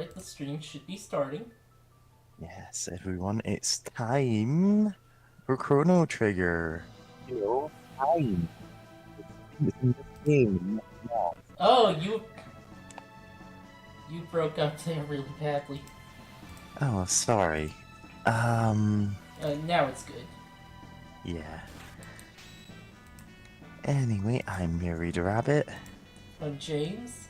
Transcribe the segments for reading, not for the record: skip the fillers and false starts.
Alright, the stream should be starting. Yes, everyone, it's time for Chrono Trigger. Time. It's in this game. Oh, you broke up there really badly. Oh, sorry. Now it's good. Yeah. Anyway, I'm Mary the Rabbit. James?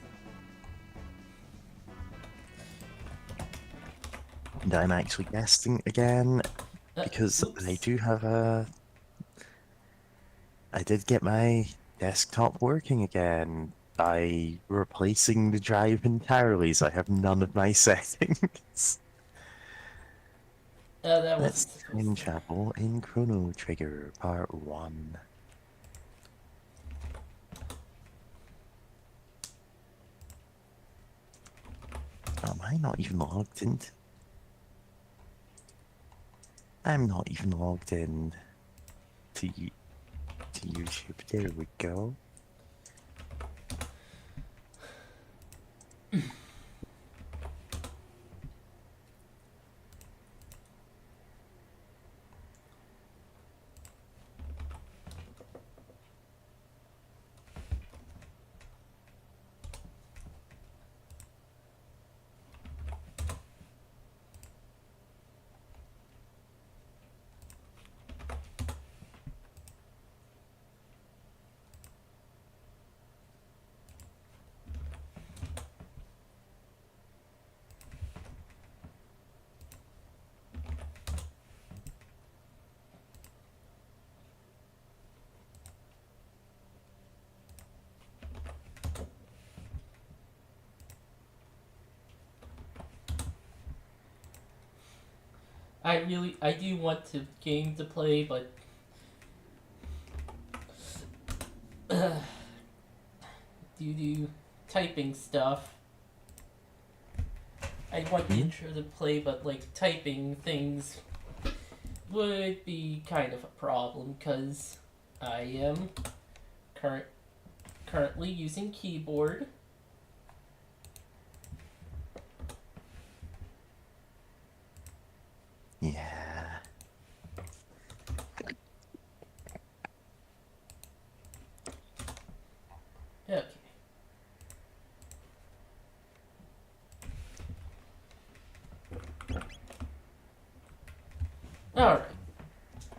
And I'm actually guesting again because I Oops. do have I did get my desktop working again by replacing the drive entirely, so I have none of my settings. Oh, that Let's wasn't supposed time to. travel in Chrono Trigger Part 1. Am I not even logged in? I'm not even logged in to YouTube. There we go. I do want the game to play, but due to typing stuff, I want the Hmm? intro to play, but like typing things would be kind of a problem because I am current currently using keyboard. Yeah. Okay. Alright,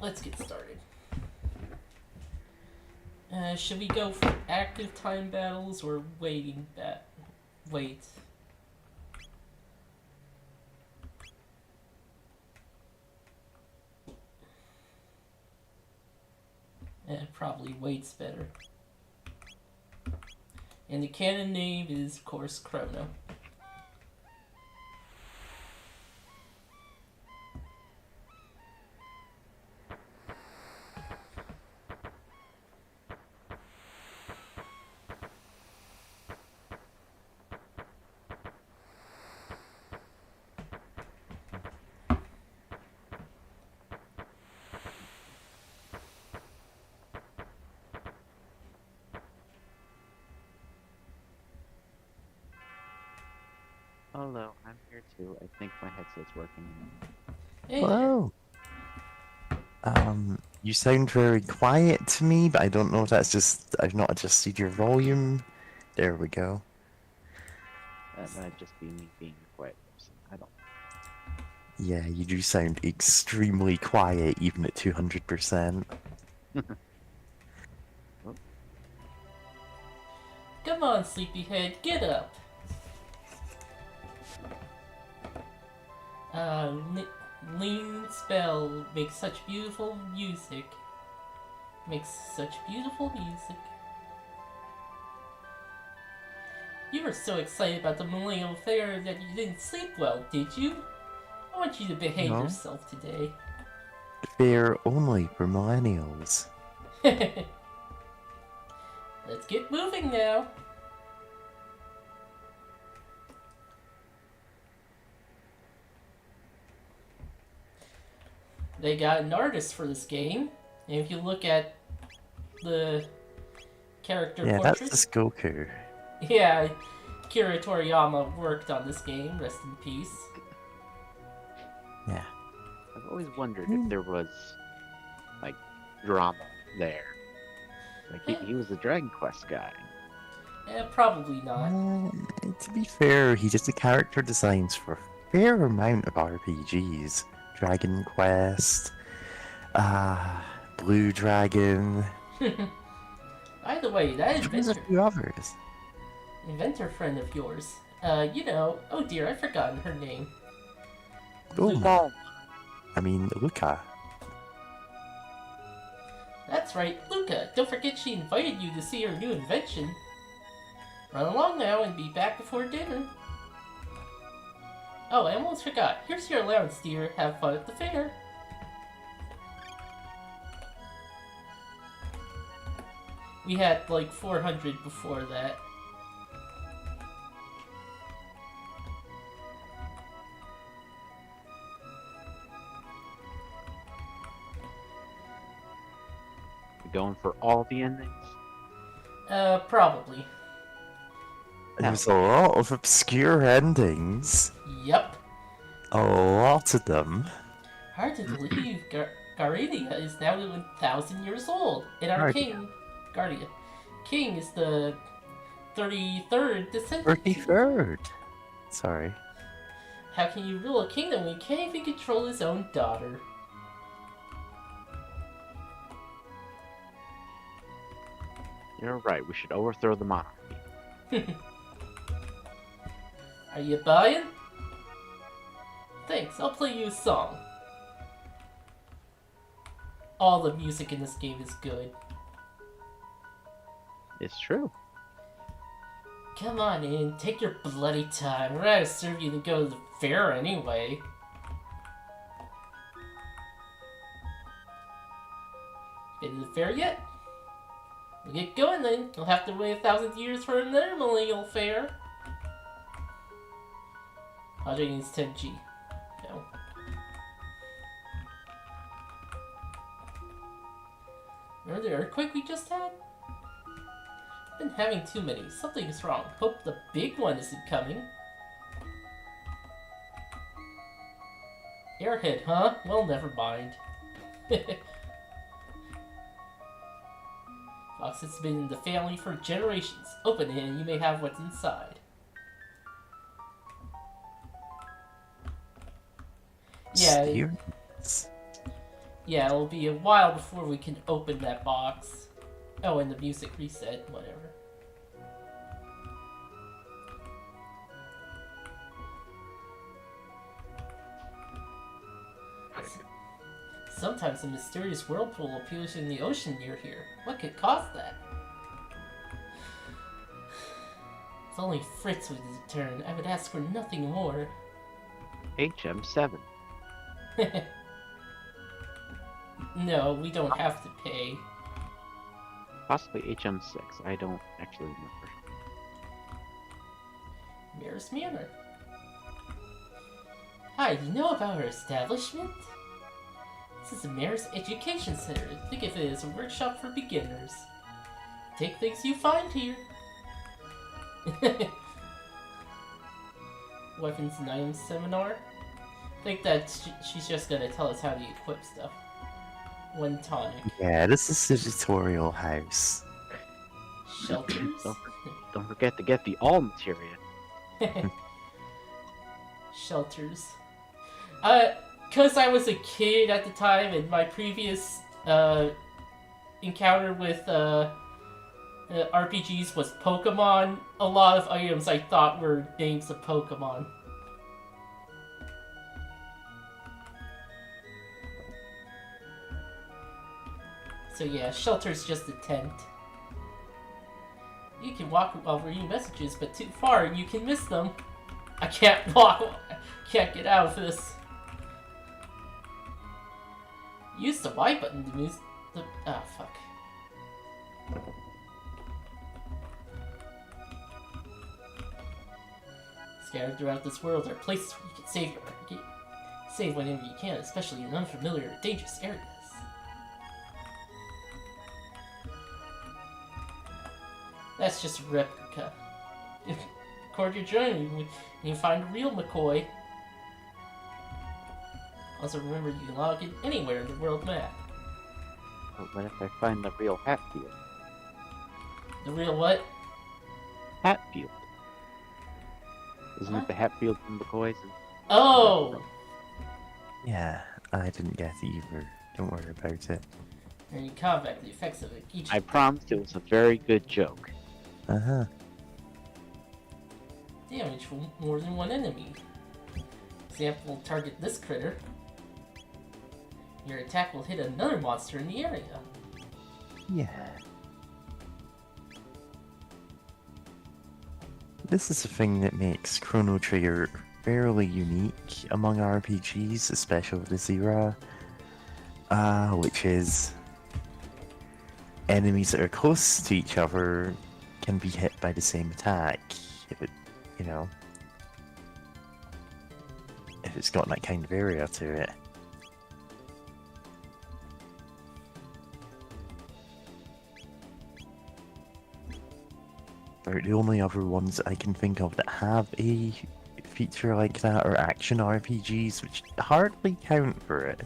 let's get started. Should we go for active time battles or waiting wait? Probably wait's better. And the canon name is, of course, Chrono. Hello, I'm here too. I think my headset's working now. Hey there. Hello. You sound very quiet to me, but I don't know if that's just I've not adjusted your volume. There we go. That might just be me being a quiet person. I don't Yeah, you do sound extremely quiet even at 200%. know. Oh, Come on, sleepyhead, get up. Uh, Lean Spell makes such beautiful music. Makes such beautiful music. You were so excited about the Millennial Fair that you didn't sleep well, did you? I want you to behave No, yourself today. fair only for millennials. Let's get moving now. They got an artist for this game, and if you look at the character Yeah, that's portrait, the Goku. yeah, Akira Toriyama worked on this game. Rest in peace. Yeah. I've always wondered if there was, like, drama there. Like, he was the Dragon Quest guy. Probably not. To be fair, he did the character designs for a fair amount of RPGs. Dragon Quest, Blue Dragon. By the way, that There's a few others. inventor friend of yours. Oh dear, I've forgotten her name. Oh, I mean, Luca. That's right, Luca. Don't forget she invited you to see her new invention. Run along now and be back before dinner. Oh, I almost forgot. Here's your allowance, dear. Have fun at the fair. We had like 400 before that. You going for all the endings? Probably. There's a lot of obscure endings. Yep. A lot of them. Hard to believe Gardia is now 1,000 years old, and our Gardia king is the 33rd descendant. 33rd. Sorry. How can you rule a kingdom when he can't even control his own daughter? You're right, we should overthrow the monarchy. Are you buying? Thanks, I'll play you a song. All the music in this game is good. It's true. Come on in, take your bloody time. We're gonna serve you to go to the fair anyway. Been to the fair yet? We'll get going then. You'll have to wait 1,000 years for another millennial fair. 110G. No. Remember the earthquake we just had? Been having too many. Something is wrong. Hope the big one isn't coming. Airhead, huh? Well, never mind. Fox has been in the family for generations. Open it and you may have what's inside. Yeah. Steers. Yeah, it'll be a while before we can open that box. Oh, and the music reset, whatever. Sometimes a mysterious whirlpool appears in the ocean near here. What could cause that? If only Fritz would return, I would ask for nothing more. HM7. No, we don't have to pay. Possibly HM6. I don't actually remember. Mayor's Manor. Hi, you know about our establishment? This is the Mayor's Education Center. Think of it as a workshop for beginners. Take things you find here. Weapons and Items Seminar. I think that she's just gonna tell us how to equip stuff. One tonic. Yeah, this is the tutorial house. Shelters? Don't forget to get the all materia. Shelters. Cause I was a kid at the time and my previous encounter with RPGs was Pokemon, a lot of items I thought were names of Pokemon. So yeah, shelter's just a tent. You can walk while reading messages, but too far and you can miss them. I can't walk, I can't get out of this. Use the Y button to move the... Ah, fuck. Scattered throughout this world are places where you can save whenever you can, especially in unfamiliar or dangerous areas. That's just a replica. record your journey when you find a real McCoy. Also remember you can log in anywhere in the world map. But what if I find the real Hatfield? The real what? Hatfield. Isn't Huh? it the Hatfield from McCoy's? Oh! Yeah, I didn't get it either. Don't worry about it. And you combat the effects of each I promised it was a very good joke. Uh-huh. damage from more than one enemy. Example, target this critter. Your attack will hit another monster in the area. Yeah. This is the thing that makes Chrono Trigger fairly unique among RPGs, especially of this era. Which is enemies that are close to each other can be hit by the same attack if it, you know, if it's got that kind of area to it. The only other ones that I can think of that have a feature like that are action RPGs, which hardly count for it.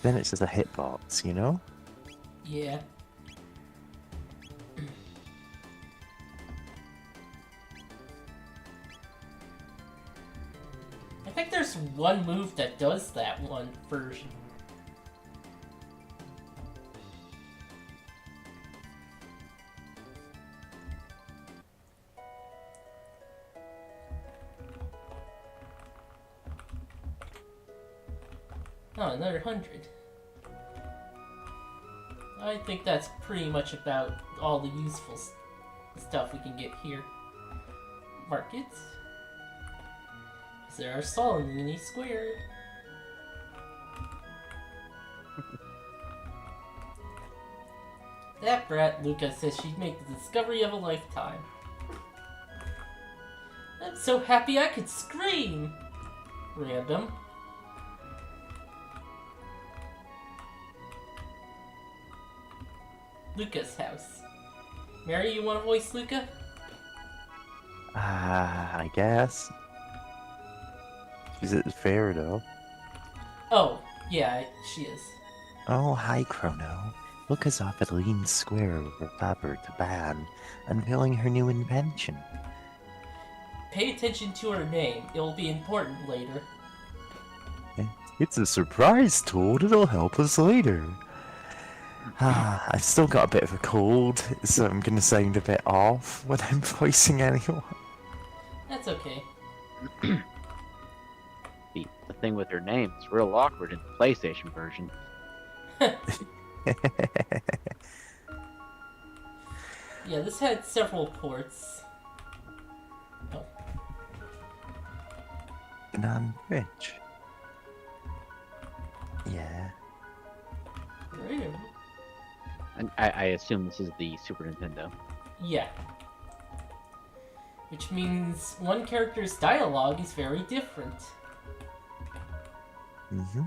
Then it's just a hitbox, you know? Yeah. I think there's one move that does that one version. Oh, another 100. I think that's pretty much about all the useful stuff we can get here. Markets. Is there a Solomini squared? That brat Luca says she'd make the discovery of a lifetime. I'm so happy I could scream! Random. Luca's house. Mary, you want to voice Luca? I guess. Is it fair though? Oh, yeah, she is. Oh, hi, Chrono. Luca's off at Lean Square with her Faber to ban, unveiling her new invention. Pay attention to her name. It'll be important later. It's a surprise tool that'll help us later. I've still got a bit of a cold, so I'm gonna sound a bit off when I'm voicing anyone. That's okay. The thing with her name is real awkward in the PlayStation version. Yeah, this had several ports. Oh. Non-rich. Yeah. Right. And I assume this is the Super Nintendo. Yeah. Which means one character's dialogue is very different. Mm-hmm.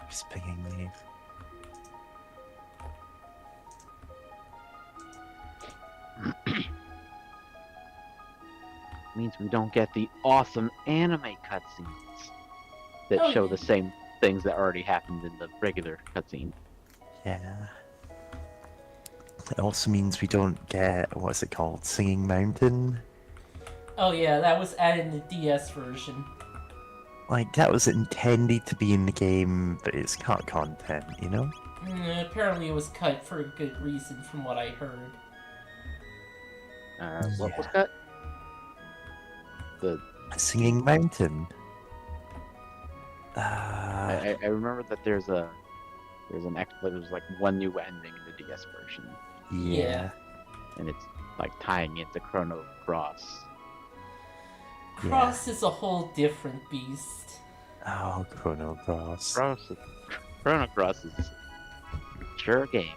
Just pinging me. Means we don't get the awesome anime cutscenes that Oh, show yeah. the same things that already happened in the regular cutscene. Yeah. It also means we don't get, what's it called, Singing Mountain? Oh yeah, that was added in the DS version. Like, that was intended to be in the game, but it's cut content, you know? Apparently it was cut for a good reason from what I heard. What was Yeah. cut? The Singing Mountain. I remember that there's an there's like one new ending in the DS version, Yeah. and it's like tying into Chrono Cross. Cross is a whole different beast. Oh, Chrono Cross. Chrono Cross is a sure game.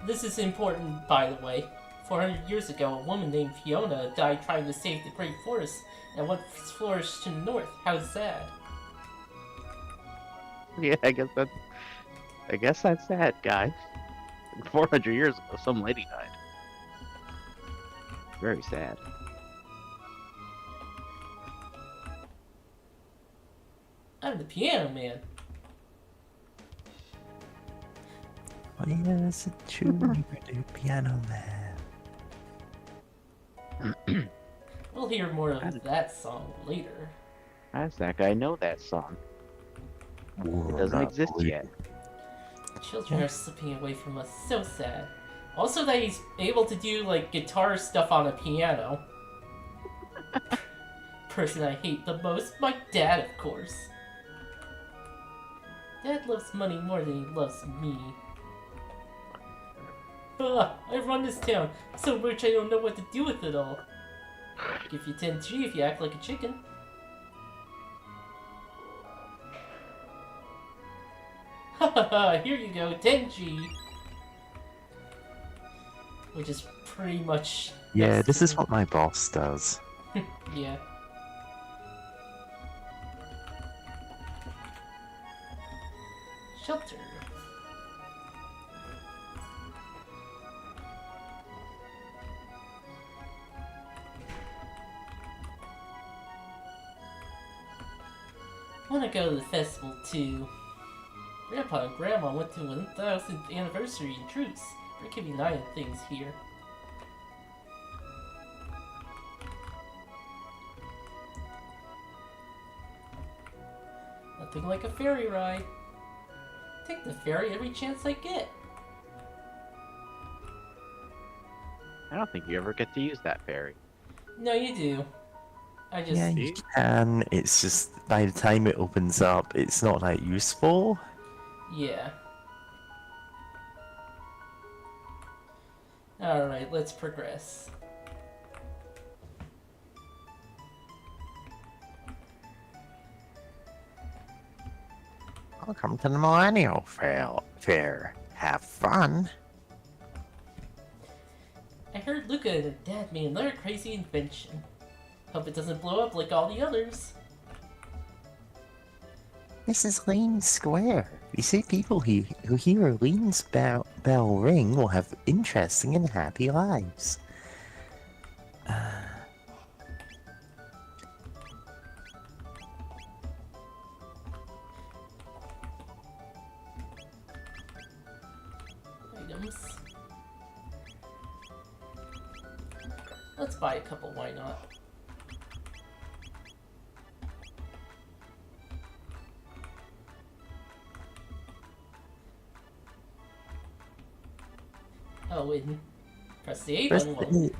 This is important, by the way. 400 years ago, a woman named Fiona died trying to save the Great Forest and what flourished to the north. How sad. Yeah, I guess that's sad, guys. 400 years ago, some lady died. Very sad. I'm the piano man. Why is it true you're the piano man? We'll hear more of that song later. How does that guy know that song? It doesn't exist yet. Children are slipping away from us. So sad. Also that he's able to do, like, guitar stuff on a piano. Person I hate the most, my dad, of course. Dad loves money more than he loves me. I run this town. So rich I don't know what to do with it all. Give you 10G if you act like a chicken. Hahaha, here you go, 10G. Which is pretty much... Yeah, this is what my boss does. Yeah. Shelter. I want to go to the festival too. Grandpa and Grandma went to 1000th anniversary in Truce. There could be 9 things here. Nothing like a ferry ride. Take the ferry every chance I get. I don't think you ever get to use that ferry. No, you do. I just... Yeah, you can. It's just by the time it opens up, it's not that useful. Yeah. Alright, let's progress. Welcome to the Millennial Fair. Have fun. I heard Luca and her dad made another crazy invention. Hope it doesn't blow up like all the others. This is Lean Square. You see, people who hear Lean's bell ring will have interesting and happy lives. Items. Let's buy a couple, why not? Oh, and press the A button.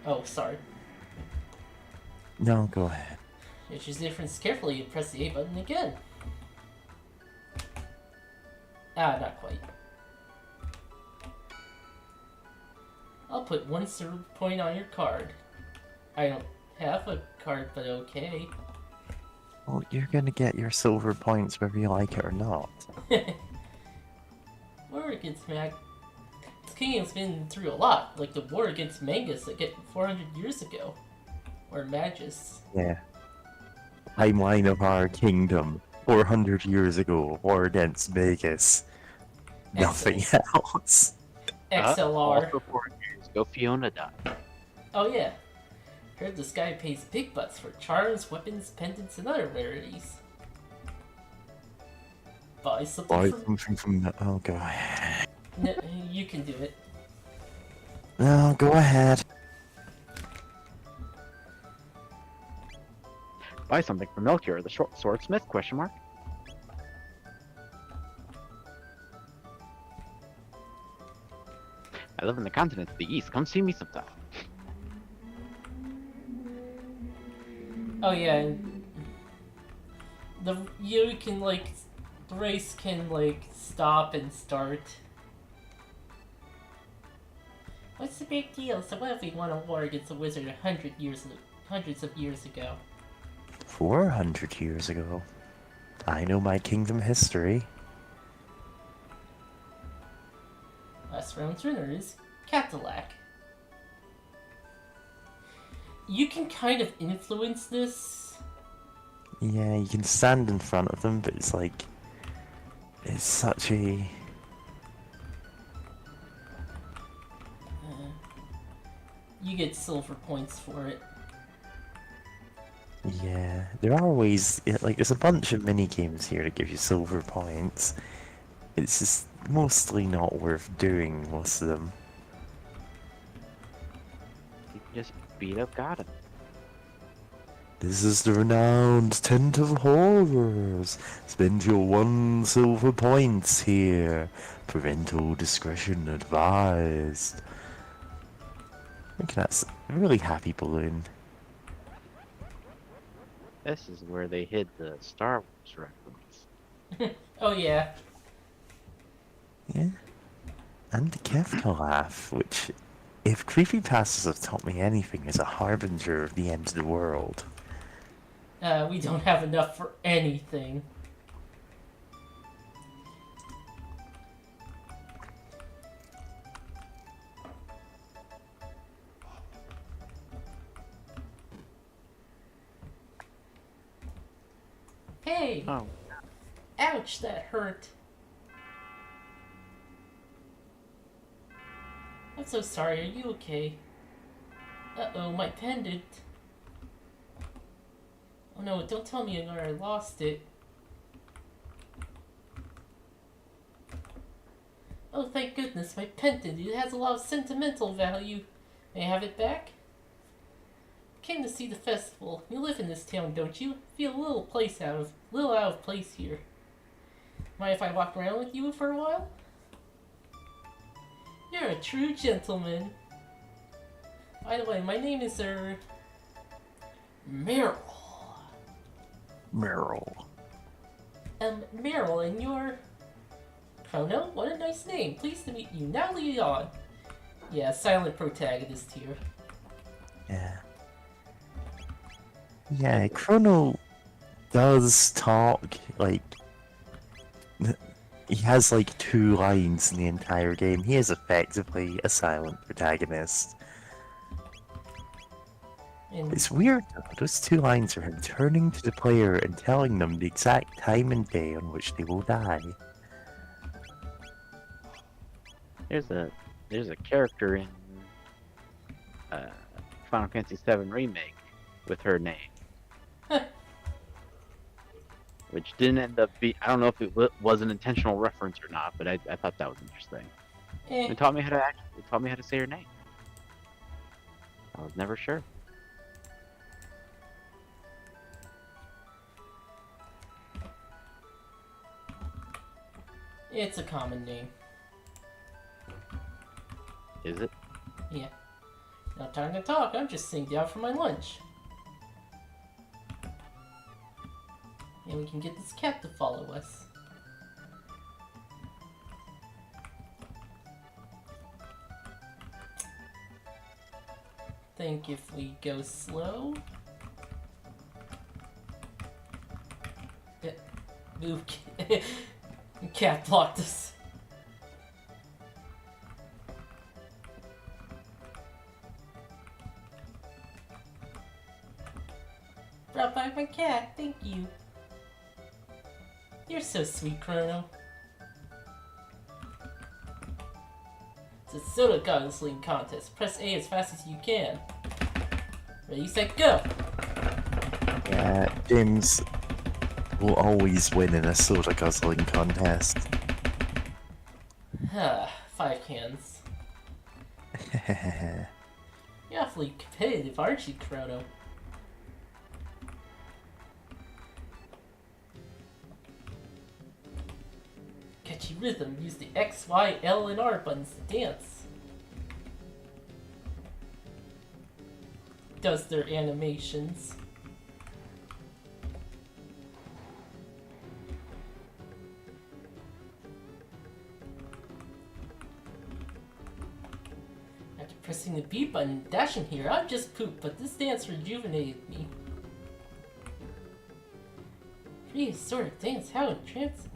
Oh, sorry. No, go ahead. You choose the difference carefully and press the A button again. Ah, not quite. I'll put 1 silver point on your card. I don't have a card, but okay. Well, you're gonna get your silver points whether you like it or not. War against this kingdom's been through a lot, like the war against Mangus like 400 years ago. Or Magus. Yeah. Timeline of our kingdom. 400 years ago, war against Vegas. Nothing else. XLR. Also 4 years ago, Fiona died. Oh yeah. Heard this guy pays big bucks for charms, weapons, pendants, and other rarities. Buy something Buy from... something from the... Oh, go ahead. No, you can do it. No, go ahead. Buy something from Melchior, the short swordsmith? Question mark. I live in the continent to the east. Come see me sometime. Oh yeah, and you can like the race can like stop and start. What's the big deal? So what if we won a war against a wizard hundreds of years ago? 400 years ago. I know my kingdom history. Last round's winner is Cadillac. You can kind of influence this. Yeah, you can stand in front of them, but it's like... It's such a... You get silver points for it. Yeah, there are ways, like, there's a bunch of mini games here that give you silver points. It's just mostly not worth doing, most of them. You can just beat up God. This is the renowned Tent of Horrors. Spend your 1 silver points here. Parental discretion advised. Look at that really happy balloon. This is where they hid the Star Wars reference. Oh yeah. Yeah. And the Kefka laugh, which, if creepypastas have taught me anything, is a harbinger of the end of the world. We don't have enough for anything. Hey! Oh, Ouch, that hurt. I'm so sorry, are you okay? Uh-oh, my pendant. Oh no, don't tell me I lost it. Oh, thank goodness, my pendant. It has a lot of sentimental value. May I have it back? Came to see the festival. You live in this town, don't you? Feel a little out of place here. Mind if I walk around with you for a while? You're a true gentleman. By the way, my name is Meryl. Meryl. Meryl, and you're Chrono? What a nice name. Pleased to meet you. Now lead on. Yeah, silent protagonist here. Yeah. Yeah, Chrono does talk, like, he has like 2 lines in the entire game. He is effectively a silent protagonist. And It's weird though, those 2 lines are him turning to the player and telling them the exact time and day on which they will die. there's a character in Final Fantasy VII Remake with her name. Which didn't end up being, I don't know if it was an intentional reference or not, but I thought that was interesting. It taught me how to say her name. I was never sure. it's a common name. Is it? Yeah. Not time to talk. I'm just sitting down for my lunch. And we can get this cat to follow us. Think if we go slow. Yeah. Move. Cat blocked us. Brought by my cat, thank you. You're so sweet, Chrono. It's a soda guzzling contest. Press A as fast as you can. Ready, set, go! Yeah, James will always win in a soda guzzling contest. 5 cans. You're awfully competitive, aren't you, Chrono? Catchy rhythm. Use the X, Y, L, and R buttons to dance. Does their animations. After pressing the B button and dashing here, I've just pooped, but this dance rejuvenated me. Free sort of dance, how entrancing.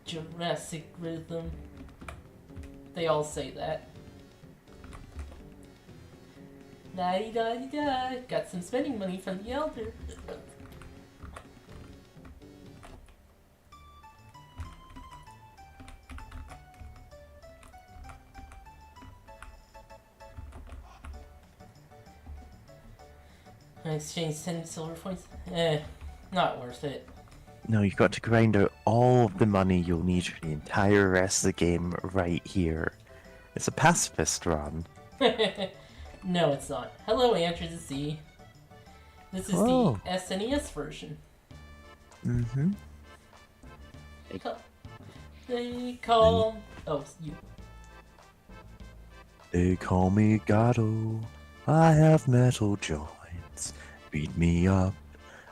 Jurassic rhythm. They all say that. La-di-da-di-da. Got some spending money from the elder. I exchanged 10 silver points. Not worth it. No, you've got to grind out all of the money you'll need for the entire rest of the game right here. It's a pacifist run. No, it's not. Hello, Andrew the Z. This is Oh. the SNES version. Mm-hmm. They call... Oh, you. They call me Gato. I have metal joints. Beat me up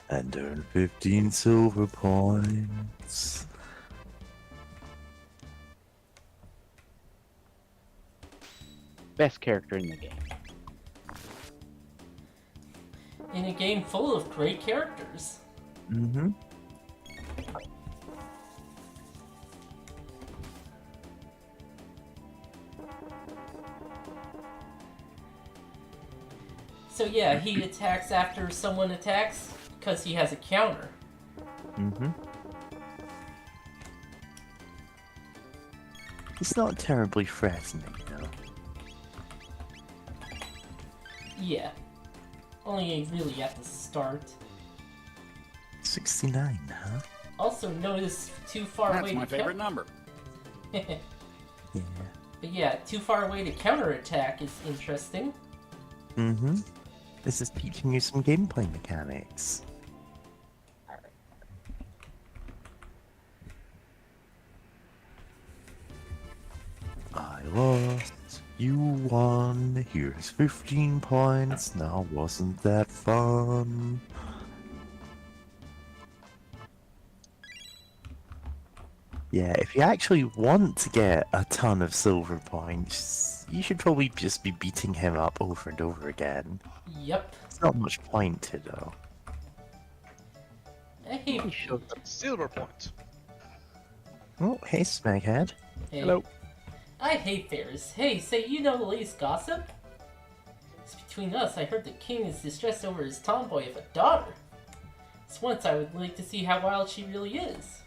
and earn 15 silver points. Best character in the game. In a game full of great characters. Mm-hmm. So yeah, he attacks after someone attacks because he has a counter. Mm-hmm. It's not terribly threatening, though. Yeah. Only really at the start. 69, huh? Also notice too far That's away my to favorite number. Yeah. But yeah, too far away to counterattack is interesting. Mm-hmm. This is teaching you some gameplay mechanics. I lost. You won. Here's 15 points. Now wasn't that fun? Yeah, if you actually want to get a ton of silver points, you should probably just be beating him up over and over again. Yep. It's not much point to though. I hate... He showed up. Silver points. Oh, hey, Smeghead. Hey. Hello. I hate fairs. Hey, say you know the latest gossip? It's between us, I heard the king is distressed over his tomboy of a daughter. It's once I would like to see how wild she really is.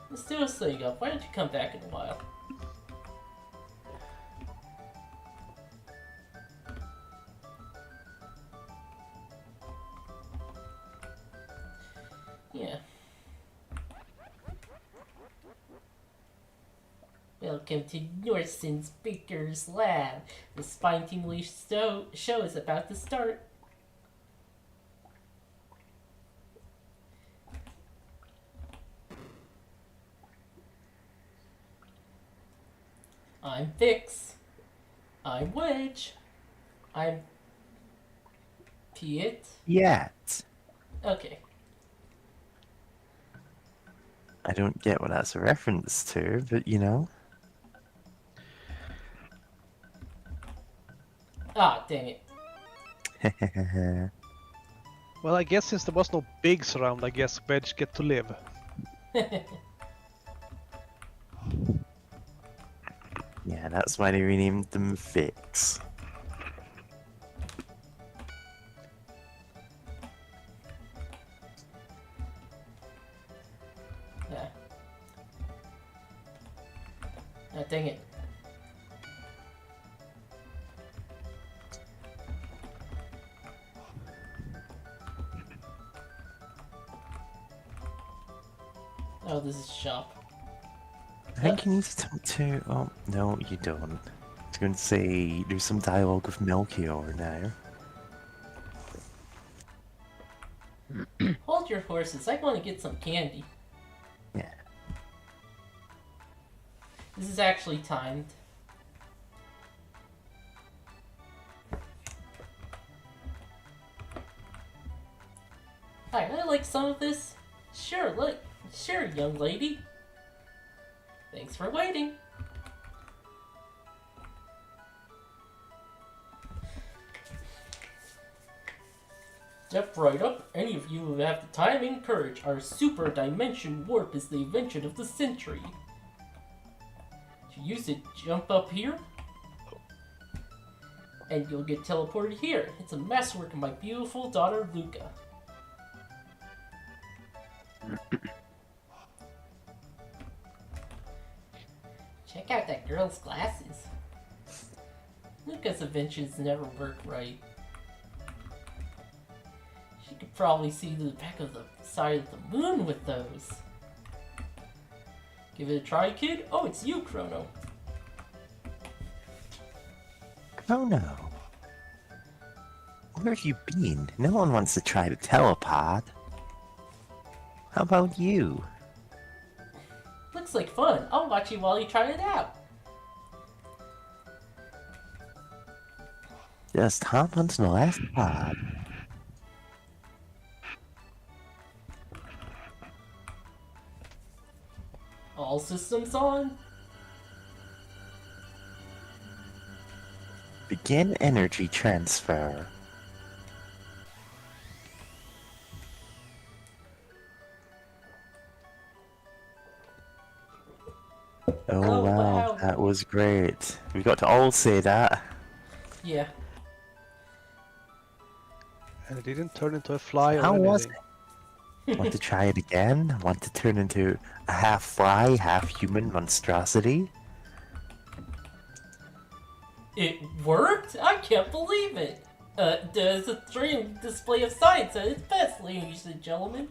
Let's do a thing up. Why don't you come back in a while? Yeah. Welcome to Norsen's Baker's Lab. The spine-tingling show is about to start. I'm Vix. I'm Wedge. I'm Piet. Yet. Okay. I don't get what that's a reference to, but you know. Ah, dang it. Well, I guess since there was no bigs around, I guess Wedge get to live. Yeah, that's why they renamed them Vix. Yeah. Ah, dang it. Oh, this is shop. I think you need to talk to. Oh, no, you don't. I was going to say there's some dialogue with Melchior now. Hold your horses. I want to get some candy. Yeah. This is actually timed. Hi, I like some of this. Sure, sure, young lady. Thanks for waiting. Step right up. Any of you who have the time and courage, our super dimension warp is the invention of the century. To use it, jump up here, and you'll get teleported here. It's a masterwork of my beautiful daughter, Luca. Check out that girl's glasses. Look Luca's inventions never work right. She could probably see the back of the side of the moon with those. Give it a try, kid? Oh, it's you, Chrono. Chrono. Where have you been? No one wants to try to teleport. How about you? Looks like fun. I'll watch you while you try it out. Just hop onto the last pod. All systems on? Begin energy transfer. Oh, wow, that was great. We got to all say that. Yeah. And it didn't turn into a fly How or was anything. it? Want to try it again? Want to turn into a half fly, half human monstrosity? It worked? I can't believe it! There's a thrilling display of science at its best, ladies and gentlemen.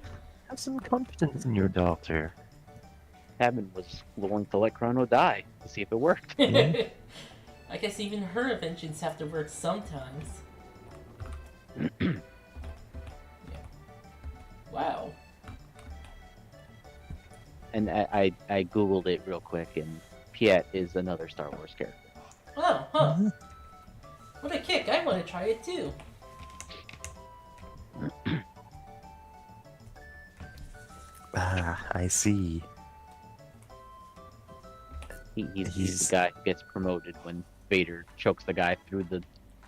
Have some confidence in your daughter. Hammond was willing to let Chrono die to see if it worked. Yeah. I guess even her inventions have to work sometimes. Yeah. Wow. And I googled it real quick, and Piet is another Star Wars character. Oh, huh. What a kick. I want to try it too. Ah, I see. He's the guy who gets promoted when Vader chokes the guy through the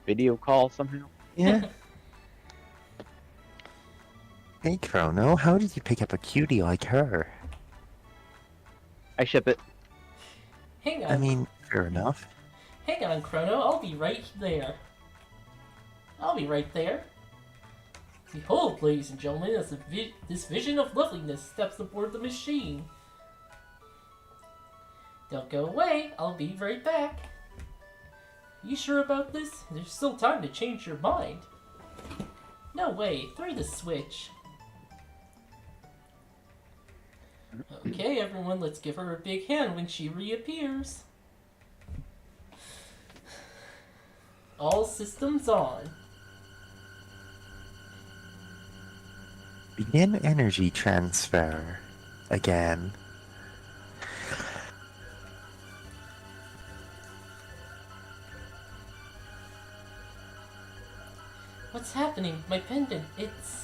video call somehow. Yeah. Hey, Chrono, how did you pick up a cutie like her? I ship it. Hang on. I mean, fair enough. Hang on, Chrono. I'll be right there. I'll be right there. Behold, ladies and gentlemen, as this vision of loveliness steps aboard the machine. Don't go away. I'll be right back. You sure about this? There's still time to change your mind. No way. Throw the switch. Okay, everyone, let's give her a big hand when she reappears. All systems on. Begin energy transfer. Again. What's happening? My pendant, it's...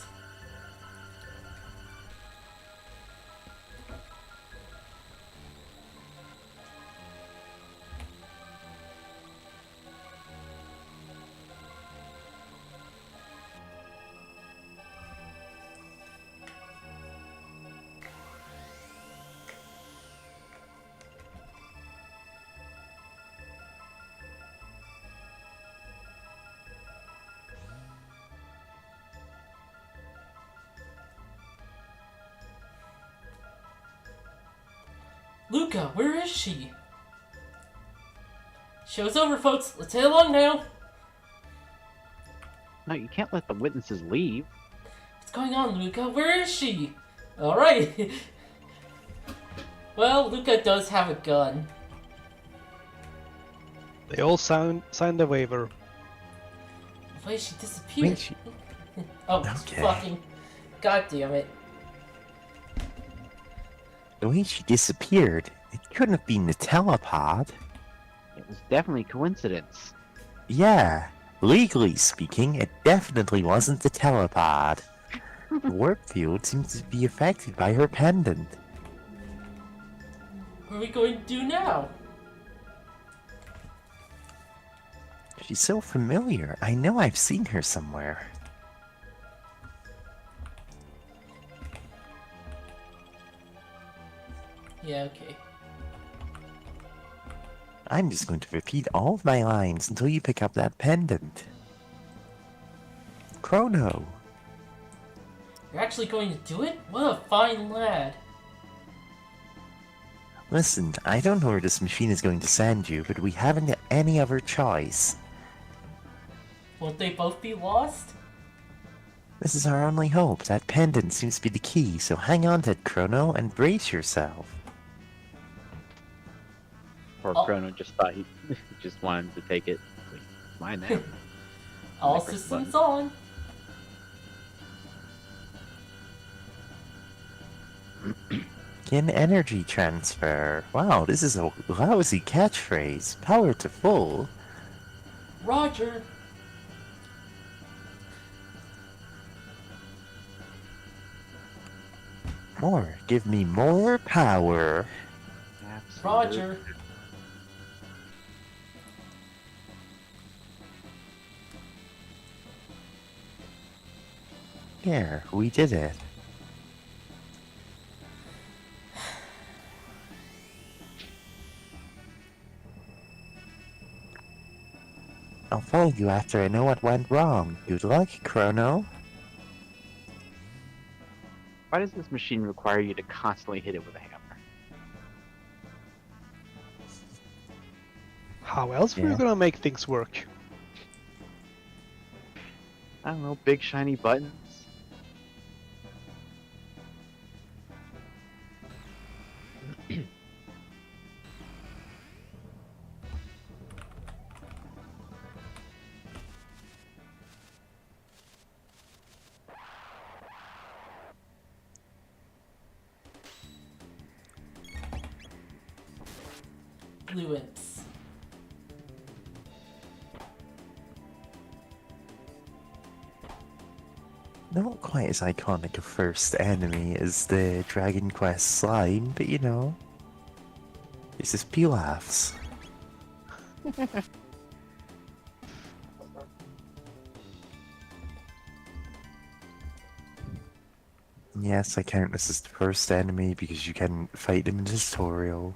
Luca, where is she? Show's over, folks. Let's head along now. No, you can't let the witnesses leave. What's going on, Luca? Where is she? Alright. Well, Luca does have a gun. They all signed the waiver. Why she disappeared? Wait, she... Oh, Okay. fucking... God damn it. The way she disappeared, it couldn't have been the telepod. It was definitely coincidence. Yeah, legally speaking, it definitely wasn't the telepod. The warp field seems to be affected by her pendant. What are we going to do now? She's so familiar. I know I've seen her somewhere. Yeah, okay. I'm just going to repeat all of my lines until you pick up that pendant. Chrono! You're actually going to do it? What a fine lad. Listen, I don't know where this machine is going to send you, but we haven't got any other choice. Won't they both be lost? This is our only hope. That pendant seems to be the key, so hang on to it, Chrono, and brace yourself. Poor Oh. Chrono just thought he just wanted to take it. Like, mine now. All I press the systems button. on. Get energy transfer. Wow, this is a lousy catchphrase. Power to full. Roger. More. Give me more power. Absolute- Roger. Here, we did it. I'll follow you after I know what went wrong. Good luck, Chrono. Why does this machine require you to constantly hit it with a hammer? How else were you Yeah. gonna make things work? I don't know, big shiny buttons. Blue imps. Not quite as iconic a first enemy as the Dragon Quest slime, but you know. It's just Pilafs. Yes, I count this as the first enemy because you can fight him in the tutorial.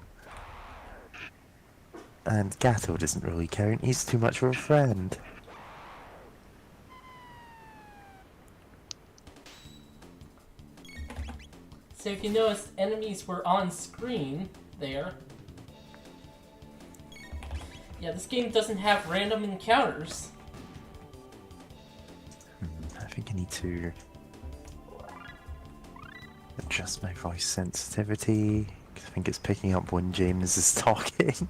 And Gato doesn't really count, he's too much of a friend. So if you notice, enemies were on screen there. Yeah, this game doesn't have random encounters. I think I need to adjust my voice sensitivity. 'Cause I think it's picking up when James is talking.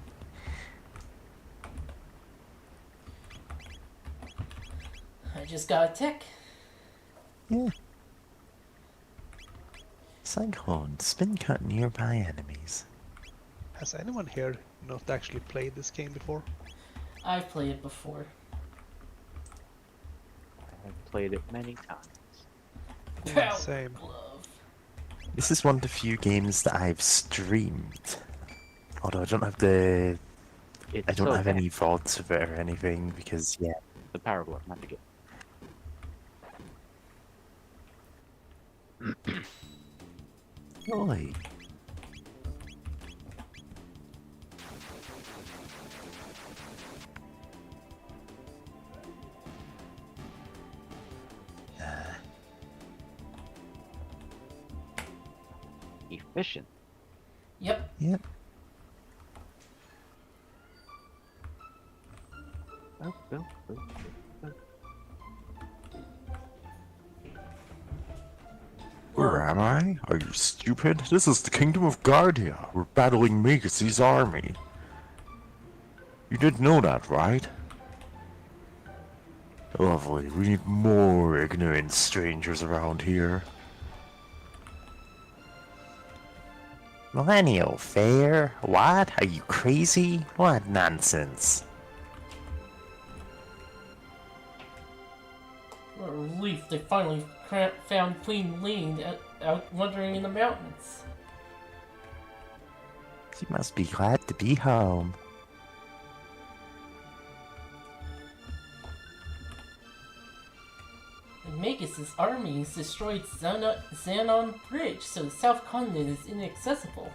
I just got a tick. Yeah. Cyclone, spin cut nearby enemies. Has anyone here not actually played this game before? I've played it before. I've played it many times. Yeah, Power same. glove. This is one of the few games that I've streamed. Although I don't have the... It's I don't so have bad. any VODs of it or anything because, yeah. The power glove, not the game. Oi. Efficient. Yep. Yep. Oh, oh, oh, oh. Where am I? Are you stupid? This is the Kingdom of Guardia. We're battling Megasi's army. You did know that, right? Lovely. We need more ignorant strangers around here. Millennial Fair? What? Are you crazy? What nonsense? What a relief they finally found Queen Lean out wandering in the mountains. You must be glad to be home. Magus' armies destroyed Xanon Bridge, so the South Continent is inaccessible.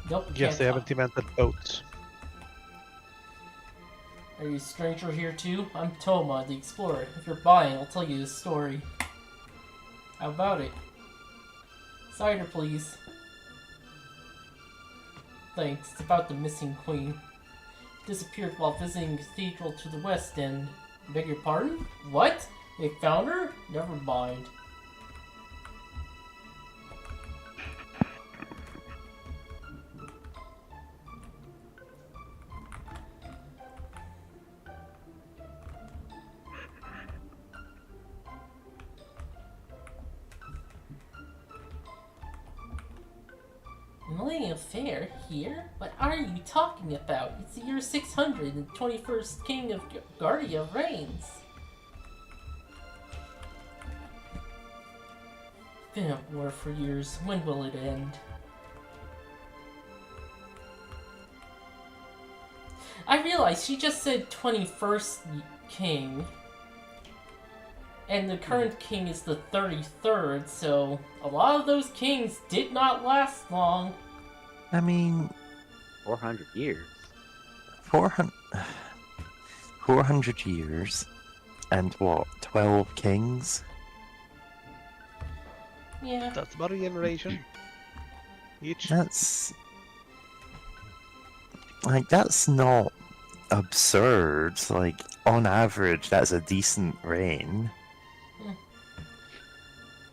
Nope. Yes, can't they talk. haven't invented boats. Are you a stranger here too? I'm Toma, the explorer. If you're buying, I'll tell you the story. How about it? Cider, please. Thanks. It's about the missing queen. Disappeared while visiting a cathedral to the west end. Beg your pardon? What? They found her? Never mind. Millennial Fair? Here? What are you talking about? It's the year 600 and 21st King of Guardia reigns. Been at war for years. When will it end? I realize she just said 21st king. And the current king is the 33rd, so a lot of those kings did not last long. I mean, 400 years. 400, 400 years, and what, 12 kings? Yeah. That's about a generation each. That's... like, that's not absurd. Like, on average, that's a decent reign.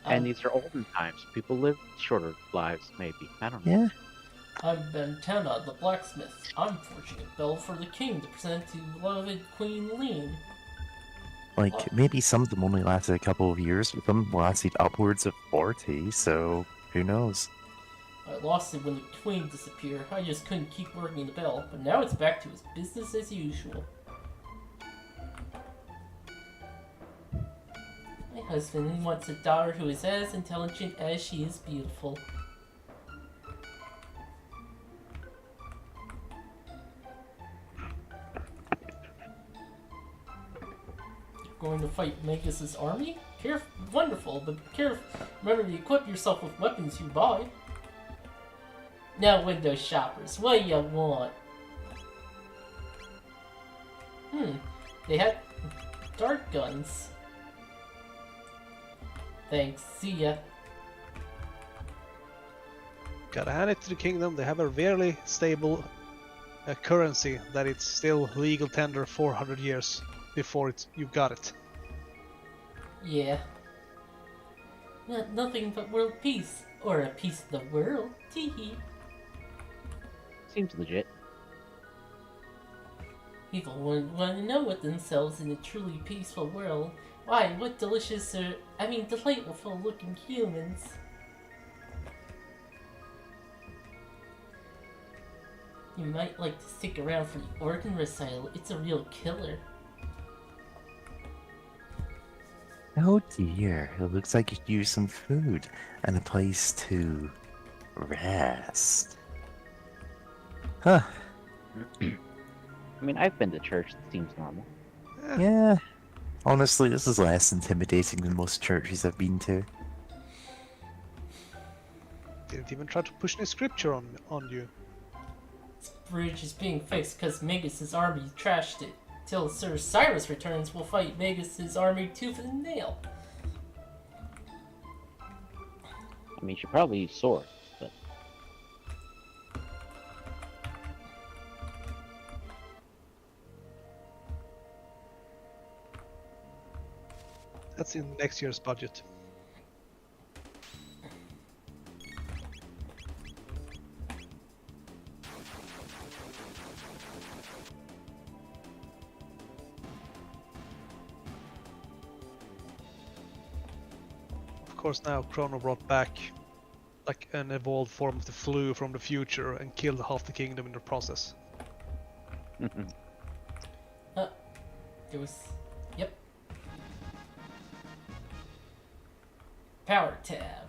And these are olden times. People live shorter lives, maybe. I don't know. Yeah. I'm Bentana, the blacksmith. I'm forging a bell for the king to present to beloved Queen Lean. Like, maybe some of them only lasted a couple of years, but some lasted upwards of 40, so who knows? I lost it when the queen disappeared. I just couldn't keep working the bell, but now it's back to its business as usual. My husband wants a daughter who is as intelligent as she is beautiful. Going to fight Magus's army? Wonderful, but remember to equip yourself with weapons you buy. Now, window shoppers, what do you want? They had dart guns. Thanks, see ya. Gotta hand it to the kingdom. They have a very stable currency that it's still legal tender 400 years before you got it. Yeah. Nothing but world peace. Or a piece of the world. Teehee. Seems legit. People would want to know what themselves in a truly peaceful world. Why, what delicious delightful looking humans. You might like to stick around for the organ recital. It's a real killer. Oh dear, it looks like you could use some food and a place to rest. Huh. I mean, I've been to church. It seems normal. Yeah. Honestly, this is less intimidating than most churches I've been to. Didn't even try to push any scripture on you. This bridge is being fixed because Magus's army trashed it. Till Sir Cyrus returns, we'll fight Magus's army tooth and nail. I mean, you should probably use swords, but That's in next year's budget. Of course, now Chrono brought back like an evolved form of the flu from the future and killed half the kingdom in the process. There was... Yep. Power tab.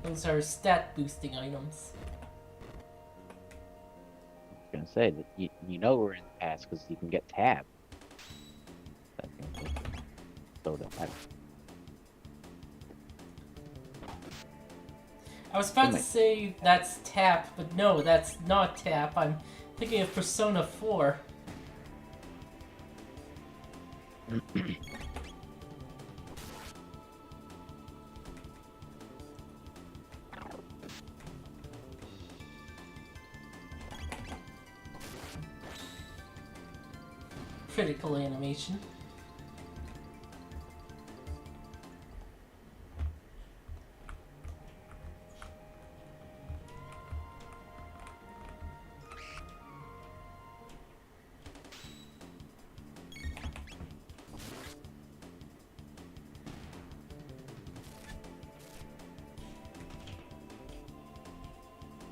Those are stat boosting items. I was gonna say that you know we're in the past because you can get tab. So it don't matter. I was about to say that's tap, but no, that's not tap. I'm thinking of Persona 4. critical animation.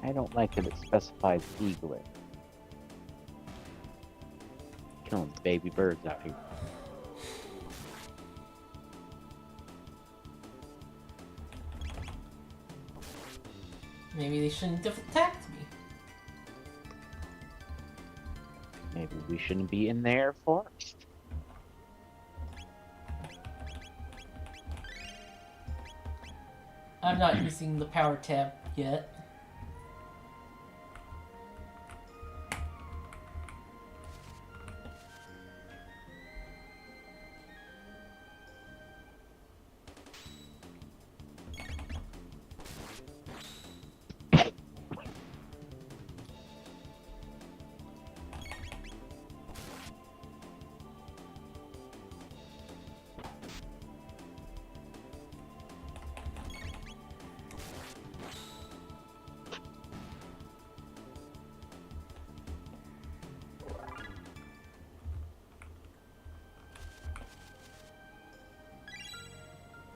I don't like that it specifies eaglet. Killing baby birds out here. Maybe they shouldn't have attacked me. Maybe we shouldn't be in there first. I'm not using the power tab yet.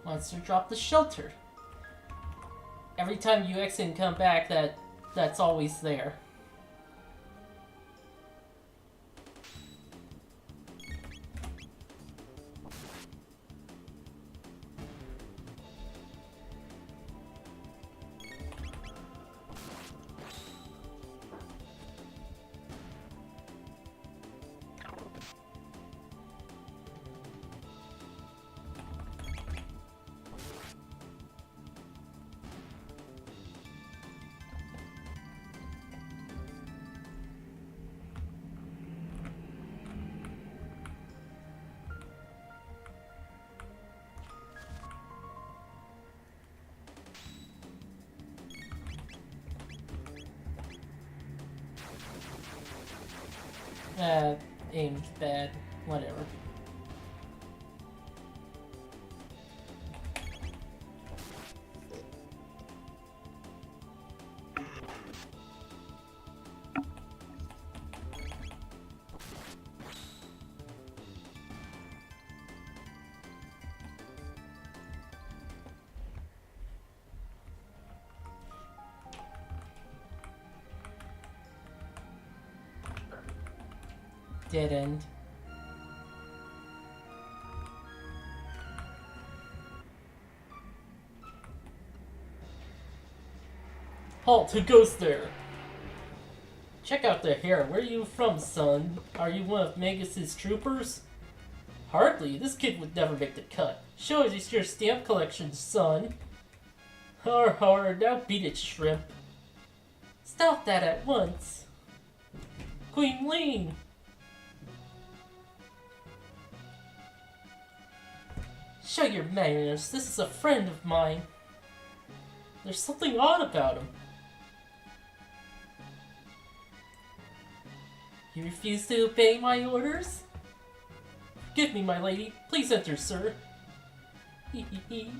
Monster dropped the shelter. Every time you exit and come back, that's always there. Aimed bad. Whatever. Dead end. Halt! Who goes there? Check out their hair. Where are you from, son? Are you one of Magus's troopers? Hardly. This kid would never make the cut. Show us your stamp collection, son. Har har, now beat it, shrimp. Stop that at once. Queen Lean! Show your manners. This is a friend of mine. There's something odd about him. You refuse to obey my orders? Forgive me, my lady. Please enter, sir. Hee hee hee.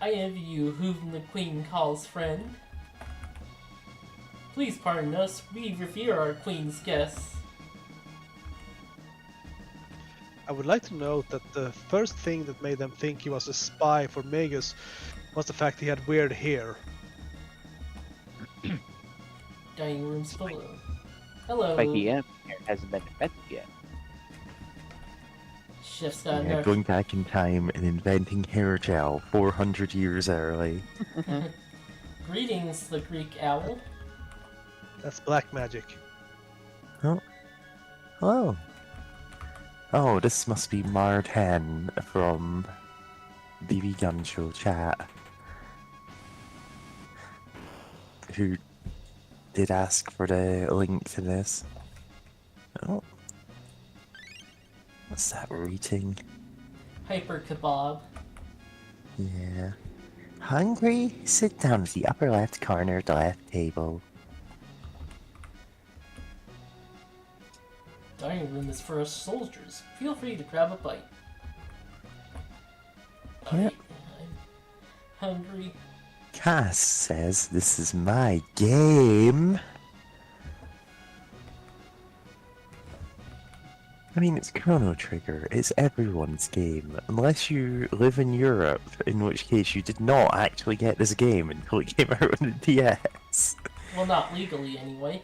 I envy you whom the queen calls friend. Please pardon us. We revere our queen's guests. I would like to note that the first thing that made them think he was a spy for Magus was the fact he had weird hair. Dining rooms below. Hello. Like the enemy hasn't been invented yet. Chef's got Yeah, going back in time and inventing hair gel 400 years early. Greetings, the Greek owl. That's black magic. Oh. Hello. Oh, this must be Martin from BB Gun Show chat. Who did ask for the link to this. Oh. What's that reading? Hyper Kebab. Yeah. Hungry? Sit down at the upper left corner of the left table. dining room is for us soldiers. Feel free to grab a bite. Yep. I'm hungry. Cass says this is my game. I mean, it's Chrono Trigger. It's everyone's game. Unless you live in Europe, in which case you did not actually get this game until it came out on the DS. Well, not legally anyway.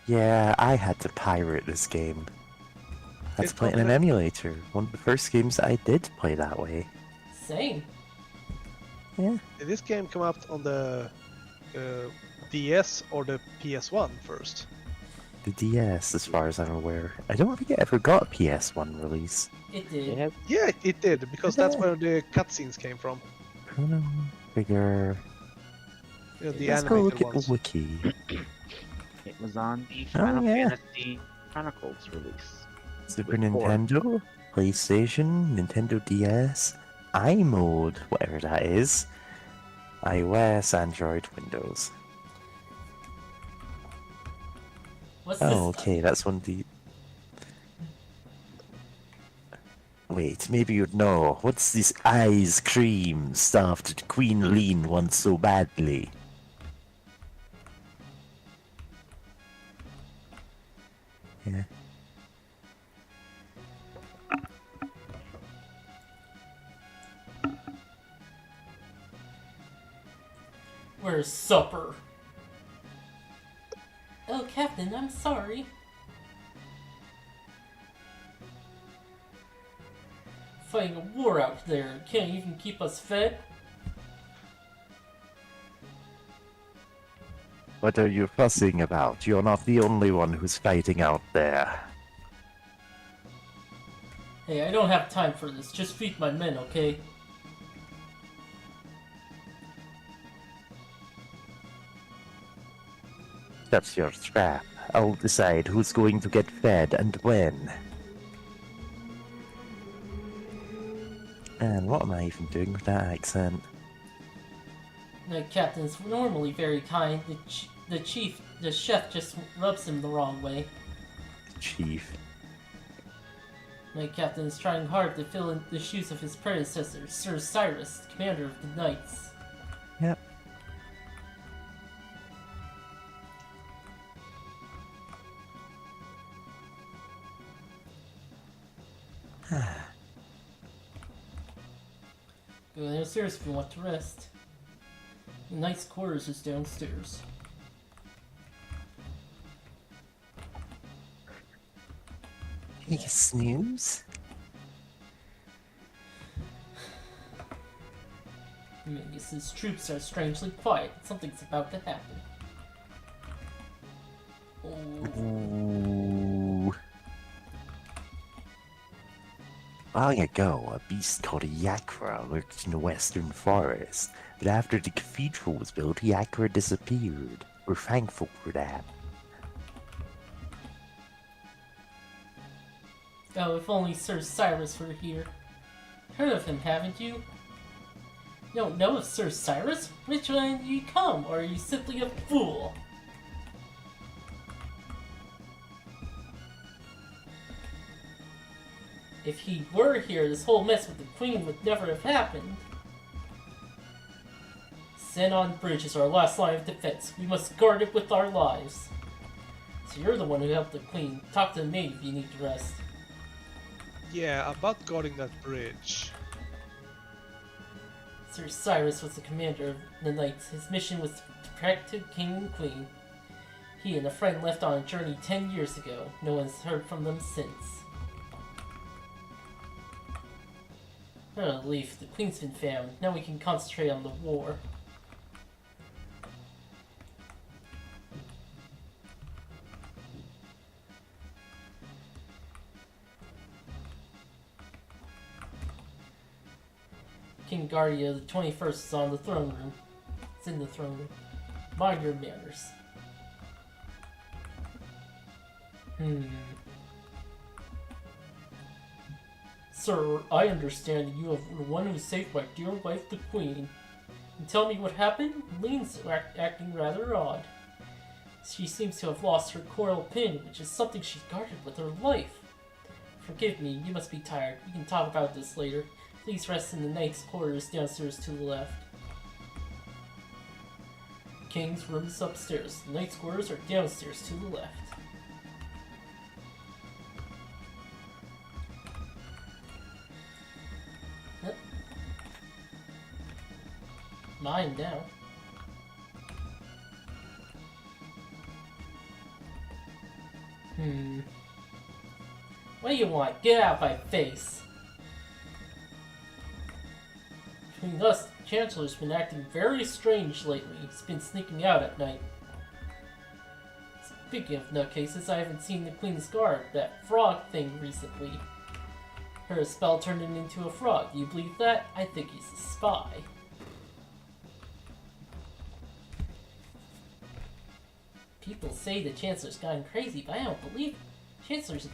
Yeah, I had to pirate this game. I had It's to play it in an not- emulator. One of the first games that I did play that way. Same. Yeah. Did this game come out on the DS or the PS1 first? The DS, as far as I'm aware. I don't think it ever got a PS1 release. It did. It has Yeah, it did, because that's where the cutscenes came from. Chrono Trigger. You know, the Let's go look animated at ones. the wiki. It was on the Oh, Final yeah. Fantasy Chronicles release. Super With four. Nintendo, PlayStation, Nintendo DS, iMode, whatever that is, iOS, Android, Windows. What's Oh, this? okay, that's one of the... Wait, maybe you'd know. What's this ice cream stuff that Queen Lean wants so badly? Yeah. Where's supper? Oh, Captain, I'm sorry. Fighting a war out there. Can't even keep us fed. What are you fussing about? You're not the only one who's fighting out there. Hey, I don't have time for this. Just feed my men, okay? That's your trap. I'll decide who's going to get fed and when. And what am I even doing with that accent? The captain's normally very kind. The chef just rubs him the wrong way. Chief. My captain is trying hard to fill in the shoes of his predecessor, Sir Cyrus, commander of the Knights. Yep. Go downstairs if you want to rest. The Knight's quarters is downstairs. Take a snooze? Mingus's troops are strangely quiet. Something's about to happen. Oh. Ooh. Long ago, a beast called a Yakra lurked in the western forest, but after the cathedral was built, Yakra disappeared. We're thankful for that. Oh, if only Sir Cyrus were here. Heard of him, haven't you? You don't know of Sir Cyrus? Which one do you come, or are you simply a fool? If he were here, this whole mess with the Queen would never have happened. Xenon Bridge is our last line of defense. We must guard it with our lives. So you're the one who helped the Queen. Talk to the maid if you need to rest. Yeah, about guarding that bridge. Sir Cyrus was the commander of the Knights. His mission was to protect the King and Queen. He and a friend left on a journey 10 years ago. No one's heard from them since. What a relief. The Queen's been found. Now we can concentrate on the war. King Guardia the 21st is on the throne room. It's in the throne room. Mind your manners. Sir, I understand that you are the one who saved my dear wife, the Queen. And tell me what happened? Lean's acting rather odd. She seems to have lost her coral pin, which is something she guarded with her life. Forgive me, you must be tired. We can talk about this later. Please rest in the knight's quarters downstairs to the left. King's room is upstairs. The knight's quarters are downstairs to the left. Yep. Mine now. What do you want? Get out of my face! Between us, the Chancellor's been acting very strange lately. He's been sneaking out at night. Speaking of nutcases, I haven't seen the Queen's Guard, that frog thing, recently. Her spell turned him into a frog. Do you believe that? I think he's a spy. People say the Chancellor's gone crazy, but I don't believe it. Chancellor's a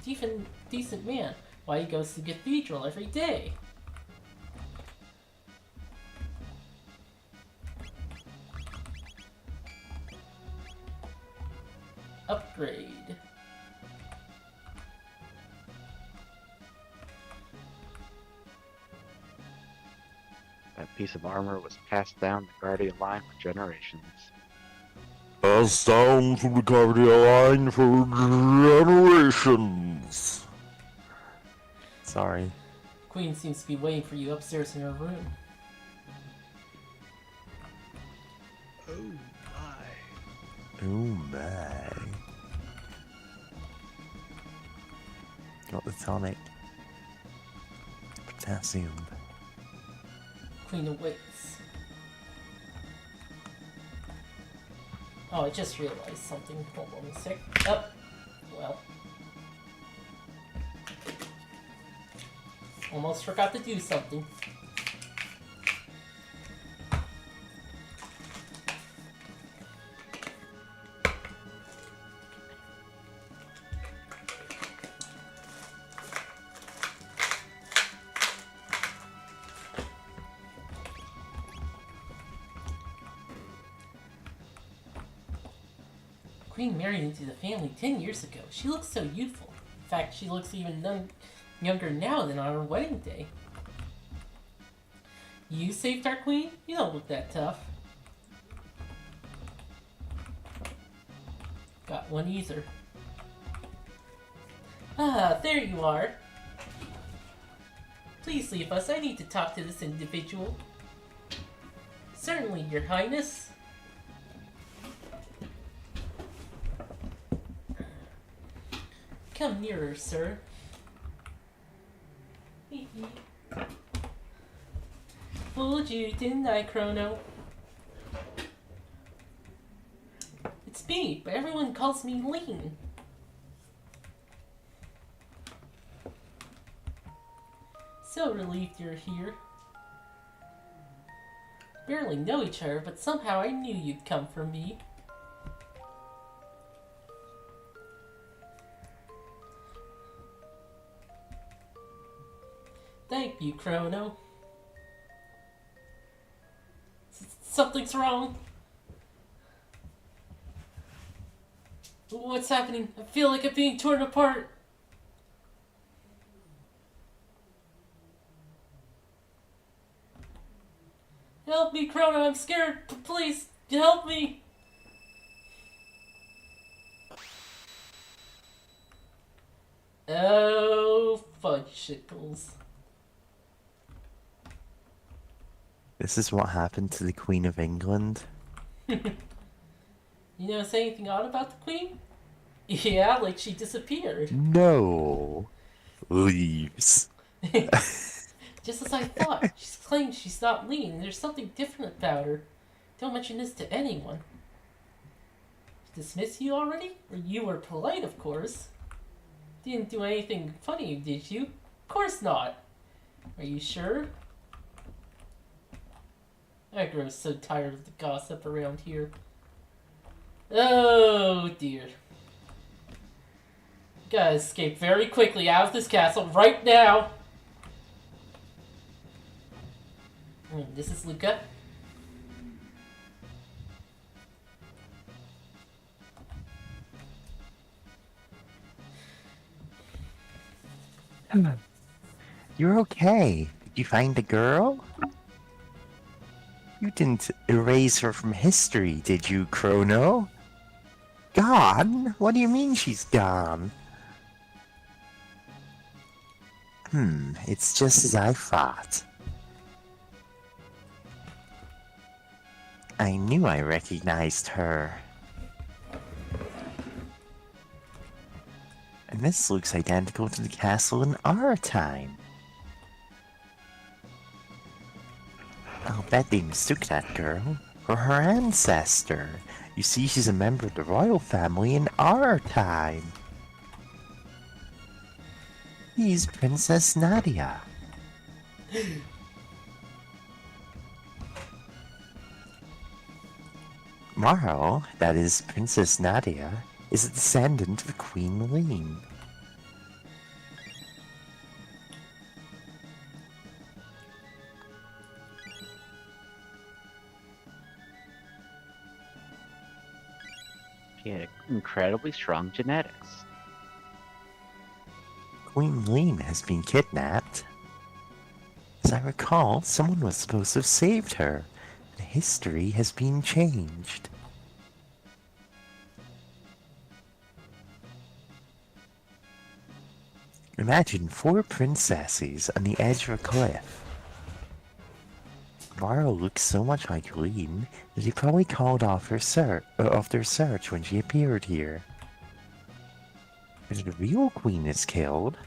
decent man. Why he goes to the cathedral every day? Upgrade. That piece of armor was passed down the Guardian line for generations. Passed down from the Guardian line for generations. Sorry. Queen seems to be waiting for you upstairs in her room. Oh my. Oh my. Got the tonic. Potassium. Queen awaits. Oh, I just realized something. Hold on a sec. Oh, well. Almost forgot to do something. Queen married into the family 10 years ago. She looks so youthful. In fact, she looks even younger now than on her wedding day. You saved our queen? You don't look that tough. Got one either. Ah, there you are. Please leave us. I need to talk to this individual. Certainly, Your Highness. Come nearer, sir. Fooled you, didn't I, Chrono? It's me, but everyone calls me Lean. So relieved you're here. Barely know each other, but somehow I knew you'd come for me. Thank you, Chrono. Something's wrong. What's happening? I feel like I'm being torn apart. Help me, Chrono, I'm scared. Please, help me. Oh, fudgesicles. This is what happened to the Queen of England. You notice anything odd about the Queen? Yeah, like she disappeared. No. Leaves. Just as I thought. She's claimed she's not lean, and there's something different about her. Don't mention this to anyone. Dismiss you already? Or you were polite, of course. Didn't do anything funny, did you? Of course not. Are you sure? I grow so tired of the gossip around here. Oh dear. Gotta escape very quickly out of this castle right now. This is Luca. You're okay. Did you find the girl? You didn't erase her from history, did you, Chrono? Gone? What do you mean she's gone? It's just as I thought. I knew I recognized her. And this looks identical to the castle in our time. I'll bet they mistook that girl for her ancestor. You see, she's a member of the royal family in our time. She's Princess Nadia. Marl, that is Princess Nadia, is a descendant of Queen Lean. She had incredibly strong genetics. Queen Lean has been kidnapped. As I recall, someone was supposed to have saved her. The history has been changed. Imagine 4 princesses on the edge of a cliff. Varro looks so much like Lean that he probably called off their search when she appeared here. If the real queen is killed,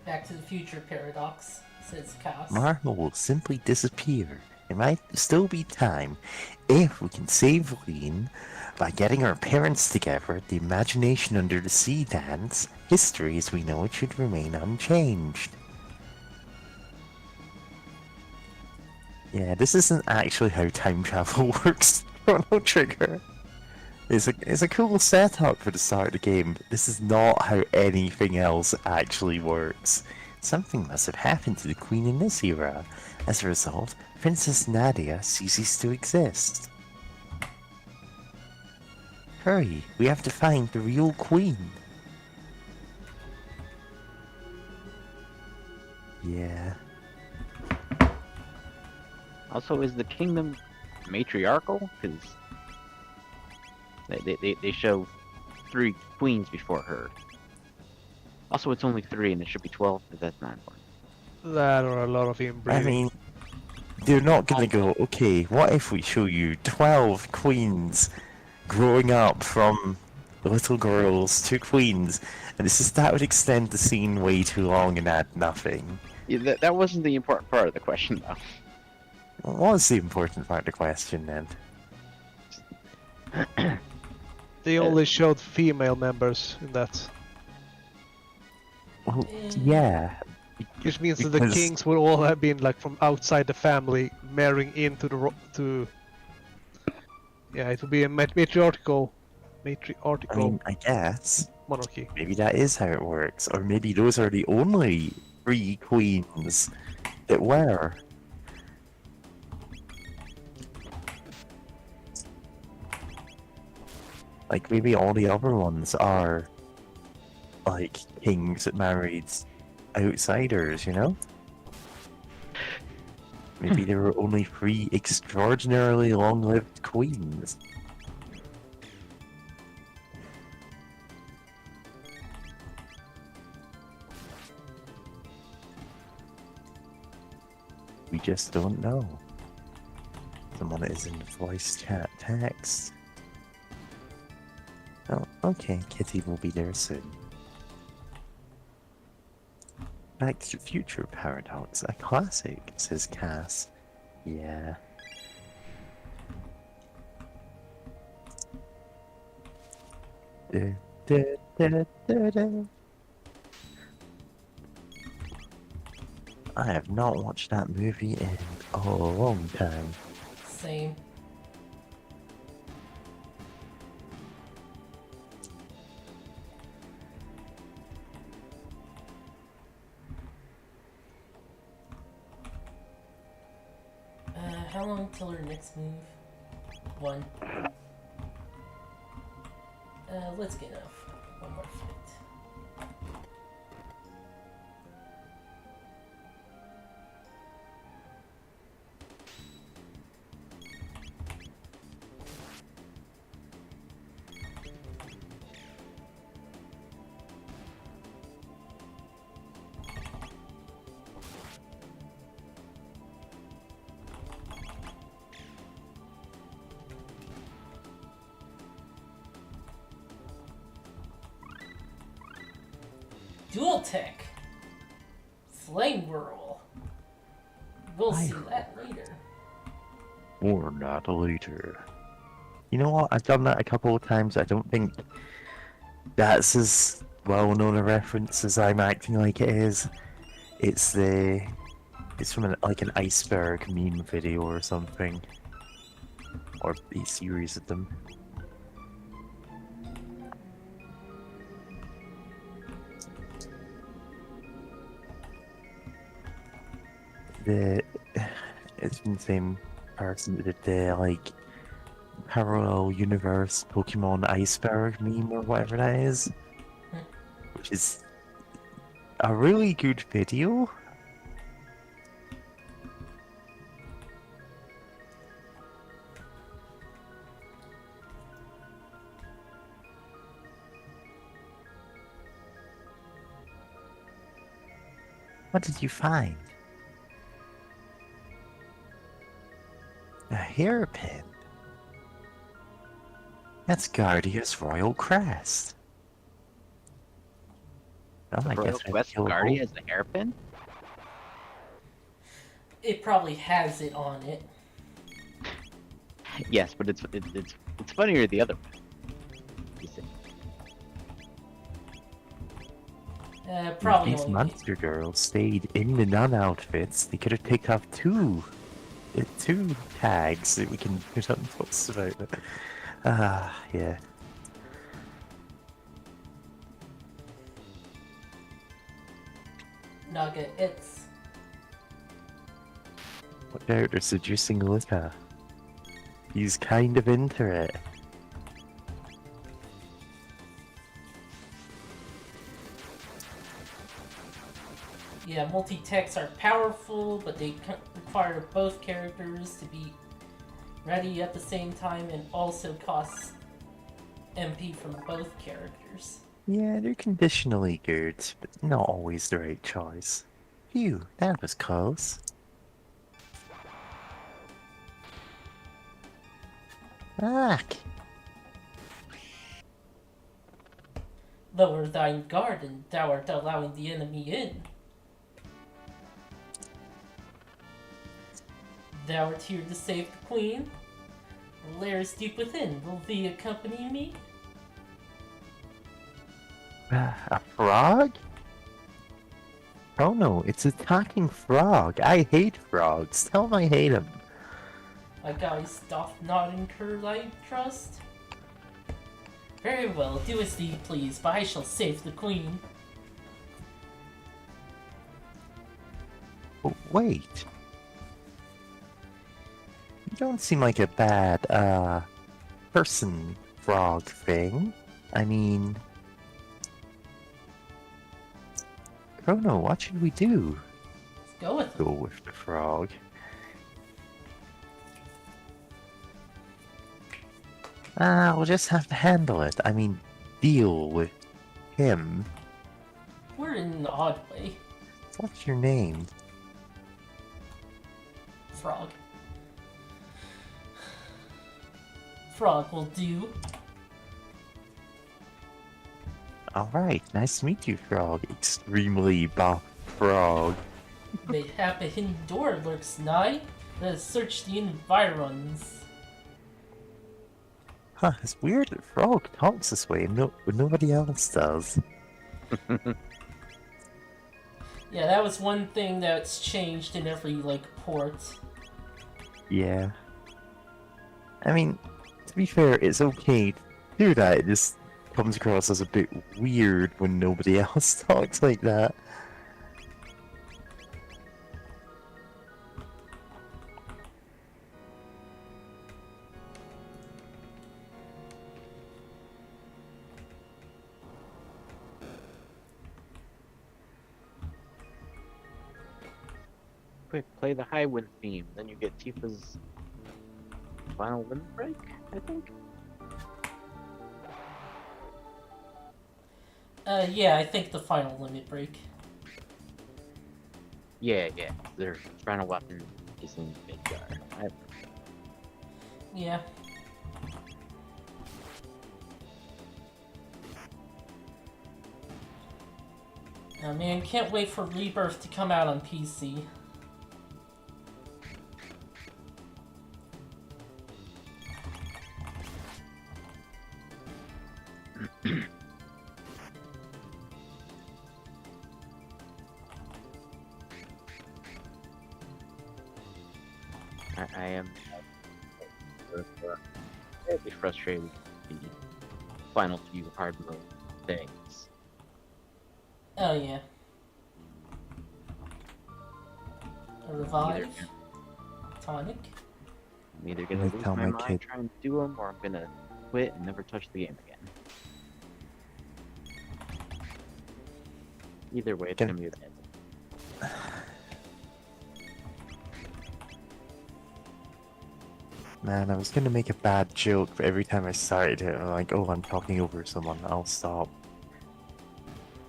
Back to the Future paradox, says Cass. Marvel will simply disappear. There might still be time if we can save Lean by getting our parents together at the Imagination Under the Sea dance. History as we know it should remain unchanged. Yeah, this isn't actually how time travel works, Chrono Trigger. It's a cool setup for the start of the game, but this is not how anything else actually works. Something must have happened to the queen in this era. As a result, Princess Nadia ceases to exist. Hurry, we have to find the real queen. Yeah. Also, is the kingdom matriarchal? Because they show 3 queens before her. Also, it's only 3 and it should be 12, but that's not important. That or a lot of I inbreeding. mean, they're not gonna go, okay, what if we show you 12 queens growing up from little girls to queens? And that would extend the scene way too long and add nothing. Yeah, that wasn't the important part of the question, though. What was the important part of the question then? They only showed female members in that. Well, yeah. Which means that the Because- kings would all have been like from outside the family, marrying into the yeah, it would be a matriarchal I mean, I guess. monarchy. Maybe that is how it works. Or maybe those are the only 3 queens that were. Like, maybe all the other ones are, like, kings that married outsiders, you know? Maybe there were only 3 extraordinarily long-lived queens. We just don't know. Someone is in the voice chat text. Oh, okay, Kitty will be there soon. Back to the Future Paradox, a classic, says Cass. Yeah. I have not watched that movie in a long time. Same. How long till her next move? One. Let's get enough. One more fight. Dual Tech. Flame Whirl. We'll see that later. Or not later. You know what? I've done that a couple of times. I don't think that's as well known a reference as I'm acting like it is. It's from like an iceberg meme video or something. Or a series of them. It's from the same person that did the like parallel universe Pokemon iceberg meme or whatever that is, which is a really good video. What did you find? A hairpin? That's Guardia's royal crest. Well, I Royal guess I Quest killed Guardia both. as a hairpin? It probably has it on it. Yes, but it's funnier the other way. You see. Probably These only. monster girls stayed in the nun outfits. They could have picked up two tags that we can put on posts about it. Yeah. Naga, it's. Watch out, they're seducing Luca. He's kind of into it. Yeah, multi-techs are powerful, but they require both characters to be ready at the same time and also cost MP from both characters. Yeah, they're conditionally good, but not always the right choice. Phew, that was close. Fuck! Lower thine guard, and thou art allowing the enemy in. Thou art here to save the queen. The lair is deep within. Will thee accompany me? A frog? Oh no, it's a talking frog. I hate frogs. Tell him I hate him. My guise doth not incur thy trust. Very well, do as thee please, but I shall save the queen. Oh, wait. You don't seem like a bad, person frog thing. I mean... Chrono, what should we do? Let's go with it. Go with the frog. We'll just have to handle it. I mean, deal with him. We're in an odd way. What's your name? Frog. Frog will do. Alright, nice to meet you, Frog. Extremely buff Frog. Mayhap a hidden door lurks nigh. Let us search the environs. Huh, it's weird that Frog talks this way and nobody else does. Yeah, that was one thing that's changed in every, like, port. Yeah. I mean, to be fair, it's okay to do that. It just comes across as a bit weird when nobody else talks like that. Quick, play the high wind theme. Then you get Tifa's final limit break, I think. Yeah, I think the final limit break. Yeah. Their final weapon is in Midgar. Yeah. Oh man, can't wait for Rebirth to come out on PC. I am very frustrated with the final few hard mode things. Oh yeah. A revive? Tonic? I'm either gonna I lose tell my my mind kid- trying to do them, or I'm gonna quit and never touch the game again. Either way, it's Can- gonna be bad. Man, I was gonna make a bad joke, but every time I started it, I'm like, oh, I'm talking over someone, I'll stop.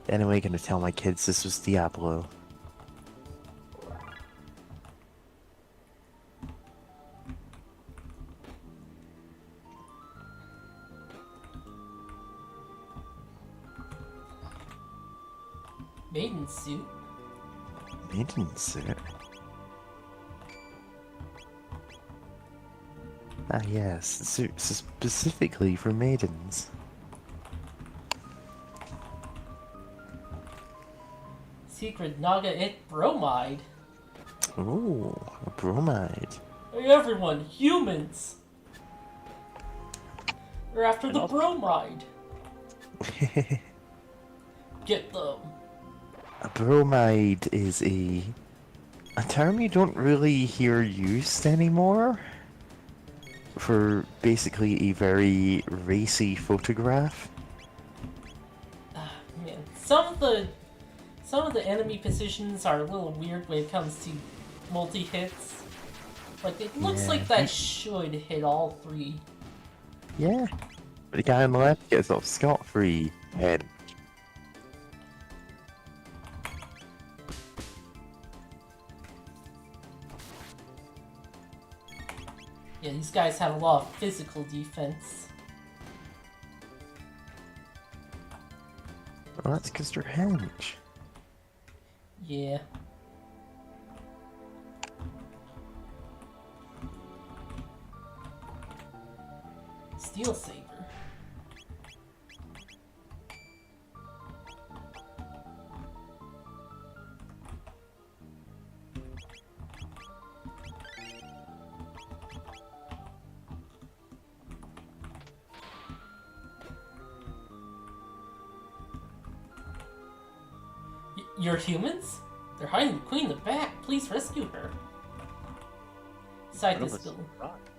Anyway, gonna tell my kids this was Diablo. Maiden suit? Maiden suit? Ah yes, suit specifically for maidens. Secret Naga It Bromide? Ooh, a bromide. Hey everyone, humans! They're after And the also- bromide! Get them! A bromide is a term you don't really hear used anymore for basically a very racy photograph. Ah, man. Some of the enemy positions are a little weird when it comes to multi-hits. Like, it looks Yeah. like that should hit all three. Yeah, but the guy on the left gets off scot-free. Head. Yeah, these guys have a lot of physical defense. Well, that's because they're hench. Yeah. Steel Saber. You're humans? They're hiding the queen in the back. Please rescue her. Inside None of this us building. survived.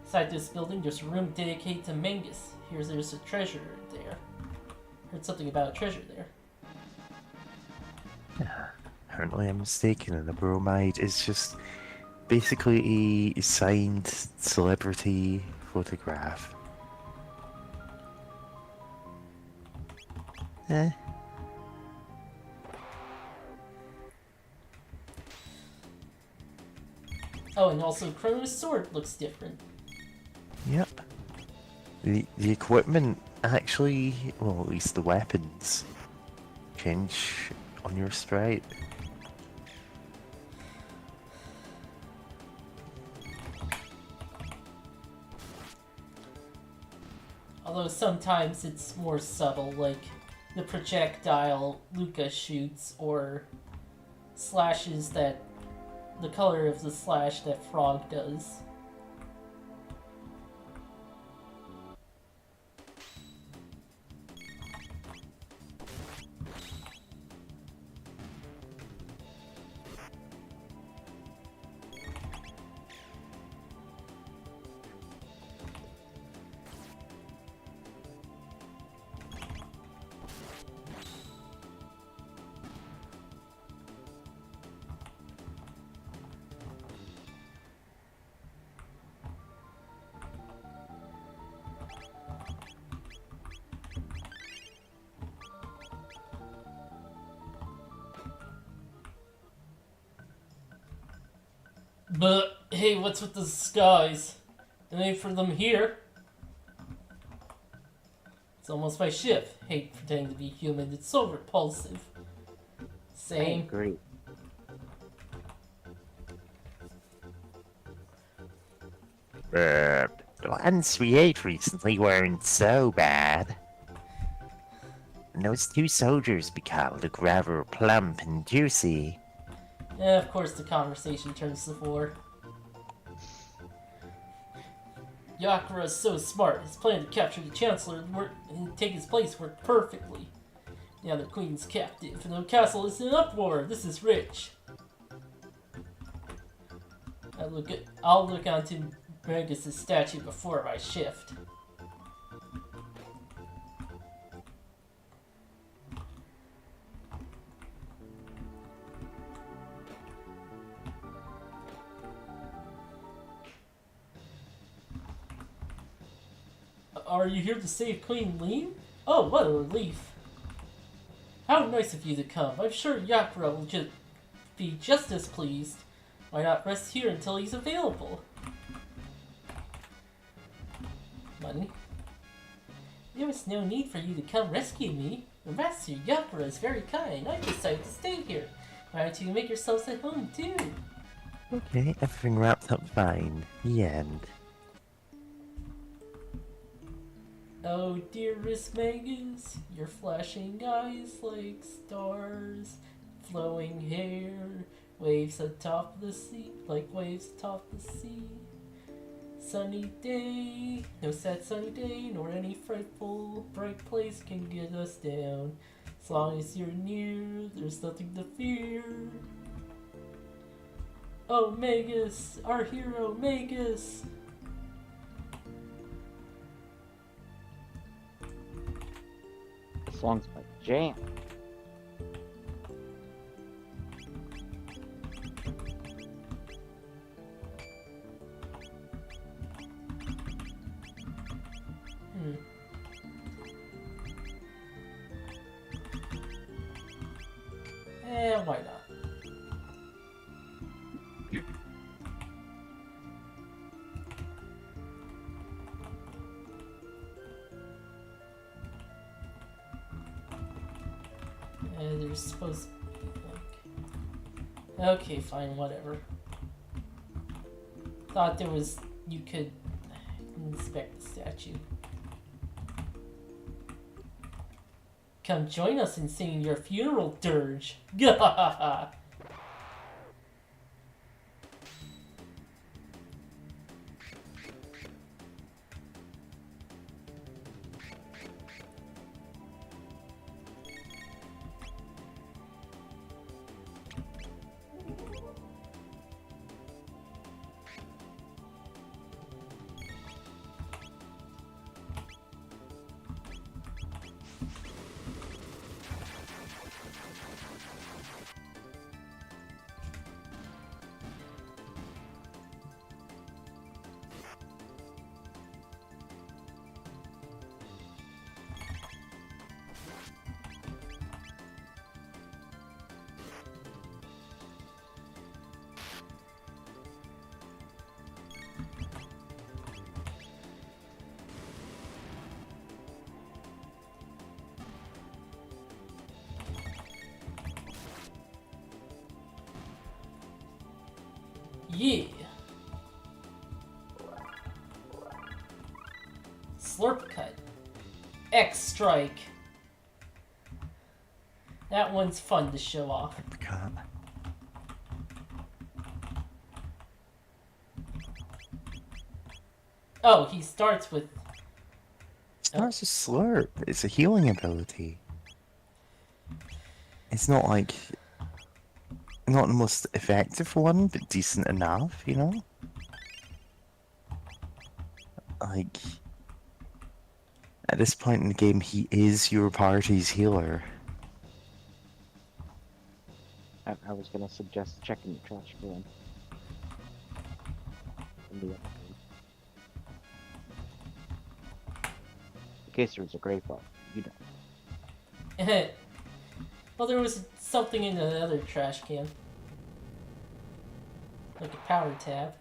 Inside this building, there's a room dedicated to Mangus. There's a treasure there. Heard something about a treasure there. Apparently I'm mistaken, and the bromide is just basically a signed celebrity photograph. Eh. Oh, and also Chrono's sword looks different. Yep. The equipment actually, well, at least the weapons, change on your sprite. Although sometimes it's more subtle, like the projectile Luca shoots or slashes that the color of the slash that Frog does. But hey, what's with the skies? It ain't for them here. It's almost my shift. Hate pretending to be human. It's so repulsive. I Same. agree. The ones we ate recently weren't so bad. And those 2 soldiers we called were plump and juicy. Of course, the conversation turns to war. Yakura is so smart. His plan to capture the Chancellor and take his place worked perfectly. Now the Queen's captive, and the castle is in uproar. This is rich. I'll look onto Magus' statue before my shift. Are you here to save Queen Lean? Oh, what a relief. How nice of you to come. I'm sure Yakura will be just as pleased. Why not rest here until he's available? Money? There was no need for you to come rescue me. The Master Yakura is very kind. I decided to stay here. Why don't you make yourselves at home too? Okay, everything wrapped up fine. The end. Oh, dearest Magus, your flashing eyes like stars, flowing hair, waves atop the sea, like waves atop the sea. Sunny day, no sad sunny day, nor any frightful bright place can get us down. As long as you're near, there's nothing to fear. Oh, Magus, our hero, Magus! This song's my jam. Why not? There's supposed to be like... Okay, fine, whatever. Thought there was... You could inspect the statue. Come join us in singing your funeral dirge. Gahahaha. Yeah. Slurp cut. X strike. That one's fun to show off. Cat. Oh, he starts with... It's not just slurp, it's a healing ability. It's not like... Not the most effective one, but decent enough, you know? Like... At this point in the game, he is your party's healer. I was gonna suggest checking the trash for him. In case there was a grave bug, you know. Well, there was something in the other trash can. Like a power tab.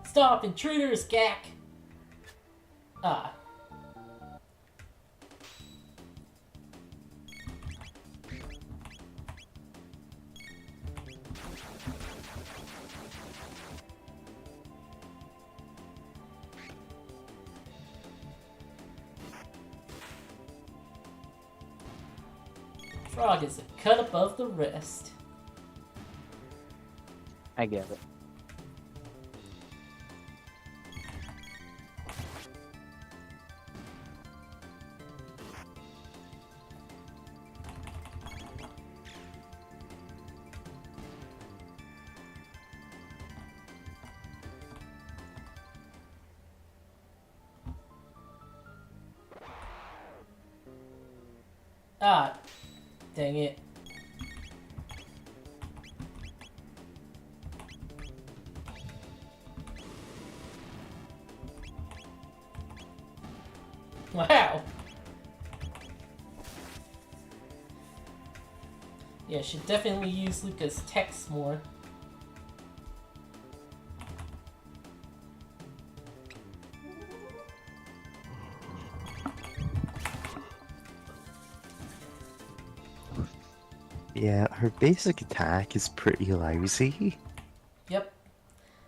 Stop, intruders, Gak! Ah. Frog is a cut above the rest. I get it. Ah. Dang it. Wow. Yeah, should definitely use Lucas' text more. Yeah, her basic attack is pretty lousy. Yep.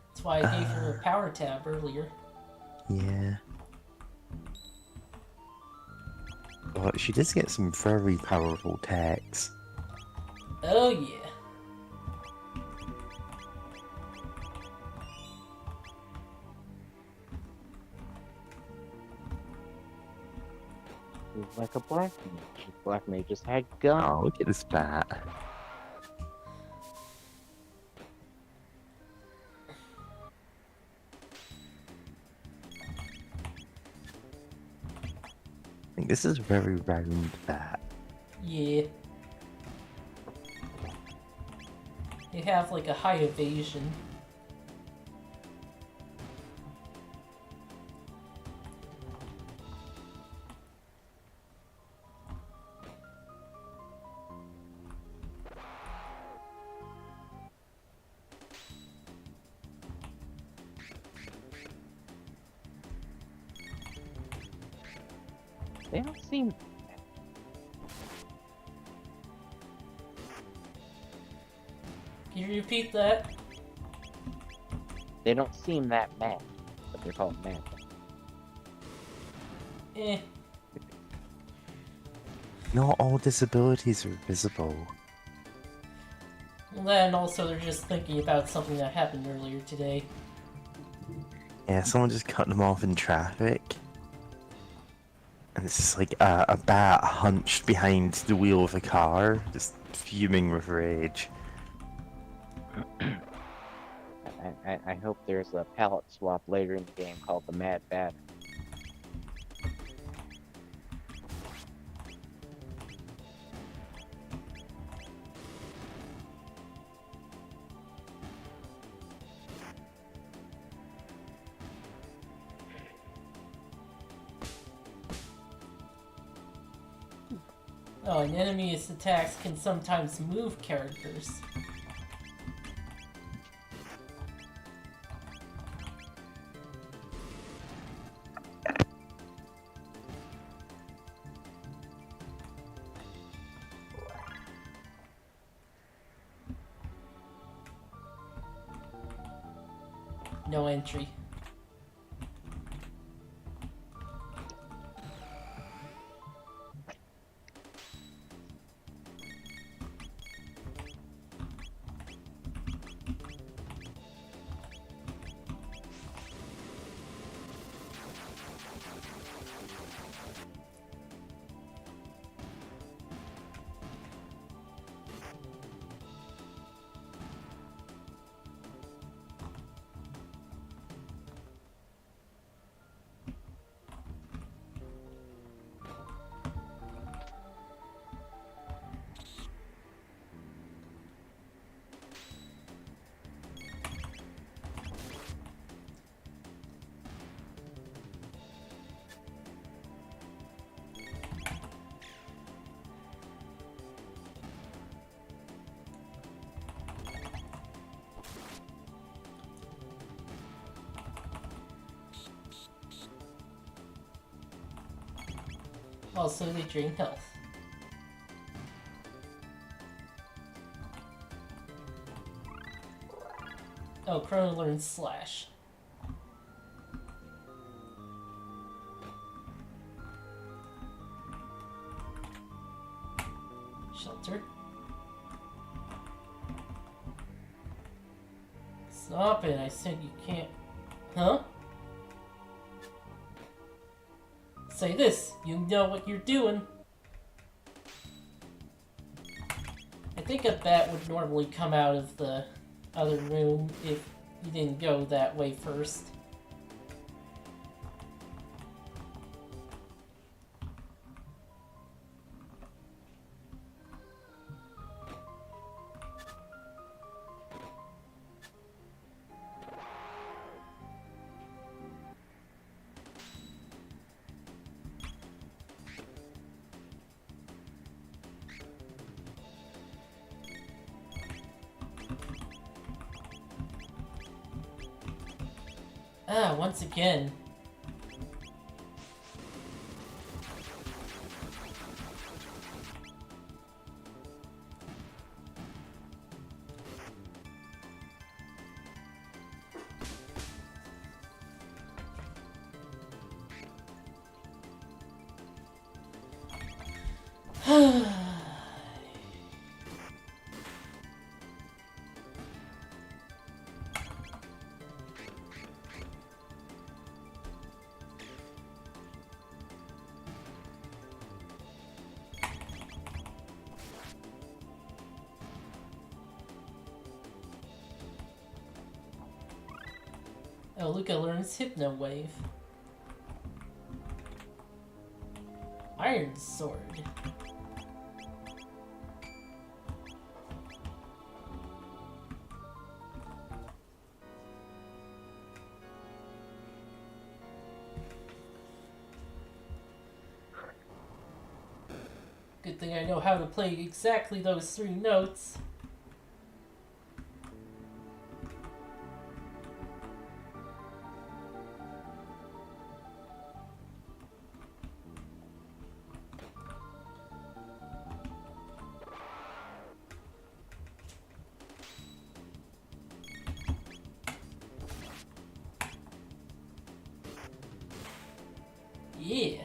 That's why I gave her a power tab earlier. Yeah. But she does get some very powerful attacks. Oh yeah. He's like a black mage. Black mage just had guns. Oh, look at this bat. I think this is a very round bat. Yeah. They have like a high evasion. They don't seem. Can you repeat that? They don't seem that mad, but they're called mad. Eh. Not all disabilities are visible. Well, then also they're just thinking about something that happened earlier today. Yeah, someone just cut them off in traffic. And it's just like a bat hunched behind the wheel of a car, just fuming with rage. I hope there's a palette swap later in the game called the Mad Bat. Oh, an enemy's attacks can sometimes move characters. No entry. Also, they drain health. Oh, Chrono learns Slash. Shelter. Stop it, I said you can't. Huh? Say this, you know what you're doing. I think a bat would normally come out of the other room if you didn't go that way first. Ah, once again. Oh, Luca learns Hypno Wave. Iron Sword. Good thing I know how to play exactly those 3 notes. Yeah.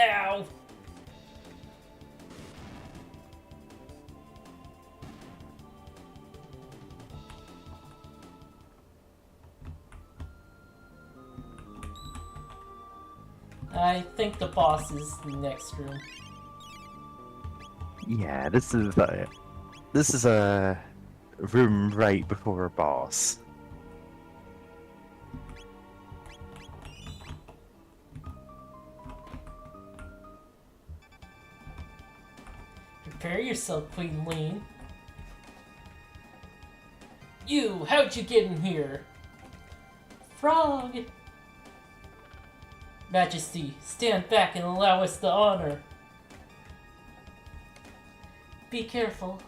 Ow! I think the boss is the next room. Yeah, this is a room right before a boss. Prepare yourself, Queen Lean. You, how'd you get in here? Frog! Majesty, stand back and allow us the honor. Be careful.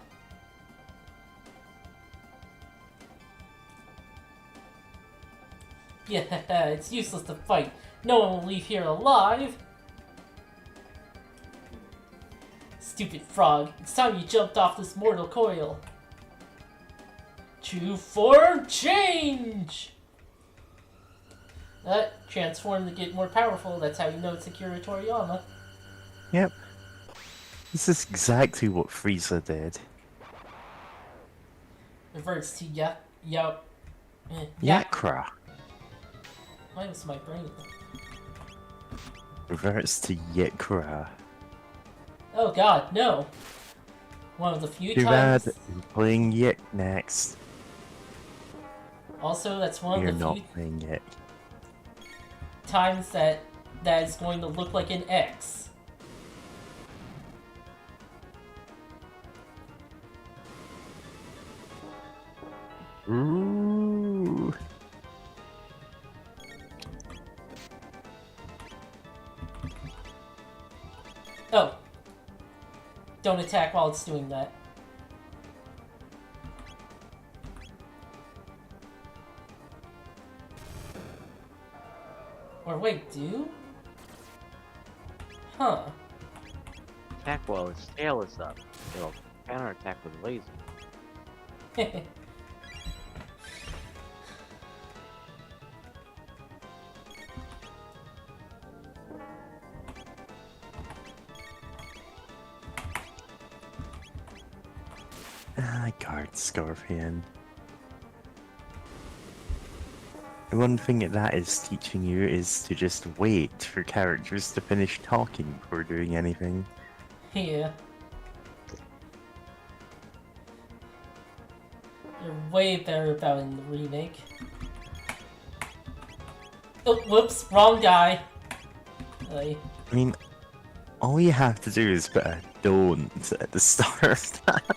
Yeah, it's useless to fight. No one will leave here alive. Stupid frog, it's time you jumped off this mortal coil. True form change! Transform to get more powerful, that's how you know it's Akira Toriyama. Yep. This is exactly what Frieza did. Reverts to Yakra. Yakra Why was my brain? reverts to Yakra. Oh God, no. One of the few Too bad. times. We're playing Yik next. Also, that's one You're of the not few playing Yik. times that is going to look like an X. Ooh. Oh. Don't attack while it's doing that. Or wait, do? Huh. Attack while its tail is up. It'll counterattack with a laser. Ah, guard Scorpion. The one thing that is teaching you is to just wait for characters to finish talking before doing anything. Yeah. They're way better about it in the remake. Oh, whoops, wrong guy. I mean, all you have to do is put a don't at the start of that.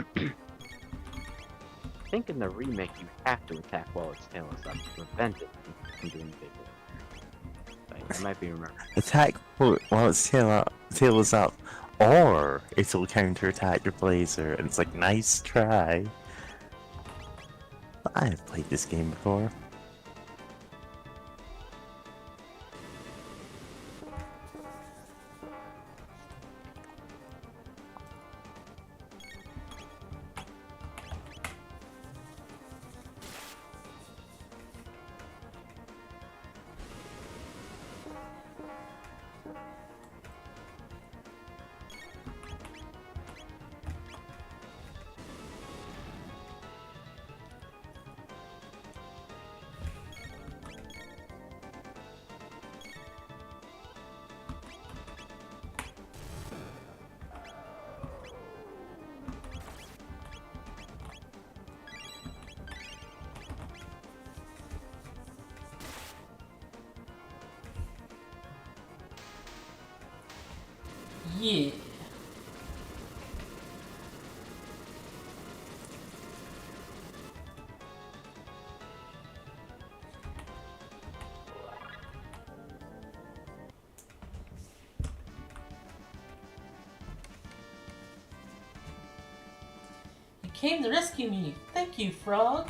I think in the remake you have to attack while its tail is up to prevent it from doing bigger. I might be remembering. Attack while its tail is up, or it'll counterattack your blazer. And it's like, nice try. I have played this game before. Yeah. You came to rescue me. Thank you, Frog.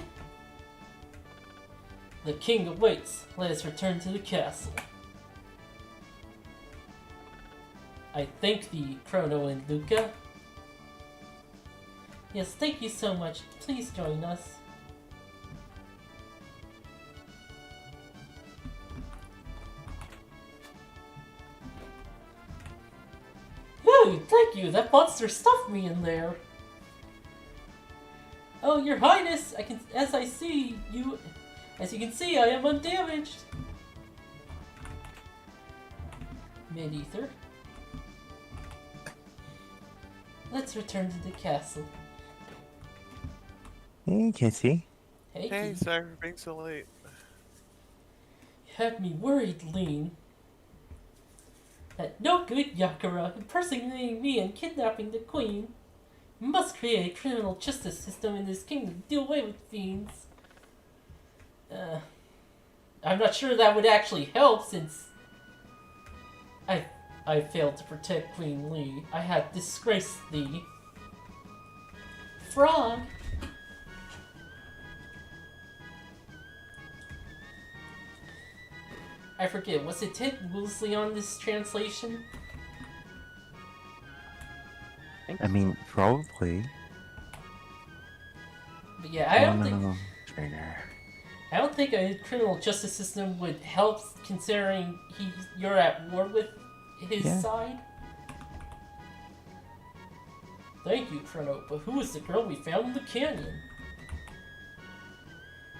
The king awaits. Let us return to the castle. I thank thee, Chrono and Luca. Yes, thank you so much. Please join us. Ooh, thank you. That monster stuffed me in there. Oh, your highness, as you can see, I am undamaged. Mid-ether. Let's return to the castle. Hey, Kitty. Hey, Hey, Keith. sorry for being so late. You had me worried, Lean. That no good Yakura impersonating me and kidnapping the queen. We must create a criminal justice system in this kingdom to do away with fiends. I'm not sure that would actually help since I failed to protect Queen Lee. I have disgraced thee. Frog! I forget, was it Ted Woosley on this translation? I mean, probably. But yeah, Trainer. I don't think a criminal justice system would help, considering you're at war with his side. Thank you, Chrono, but who was the girl we found in the canyon?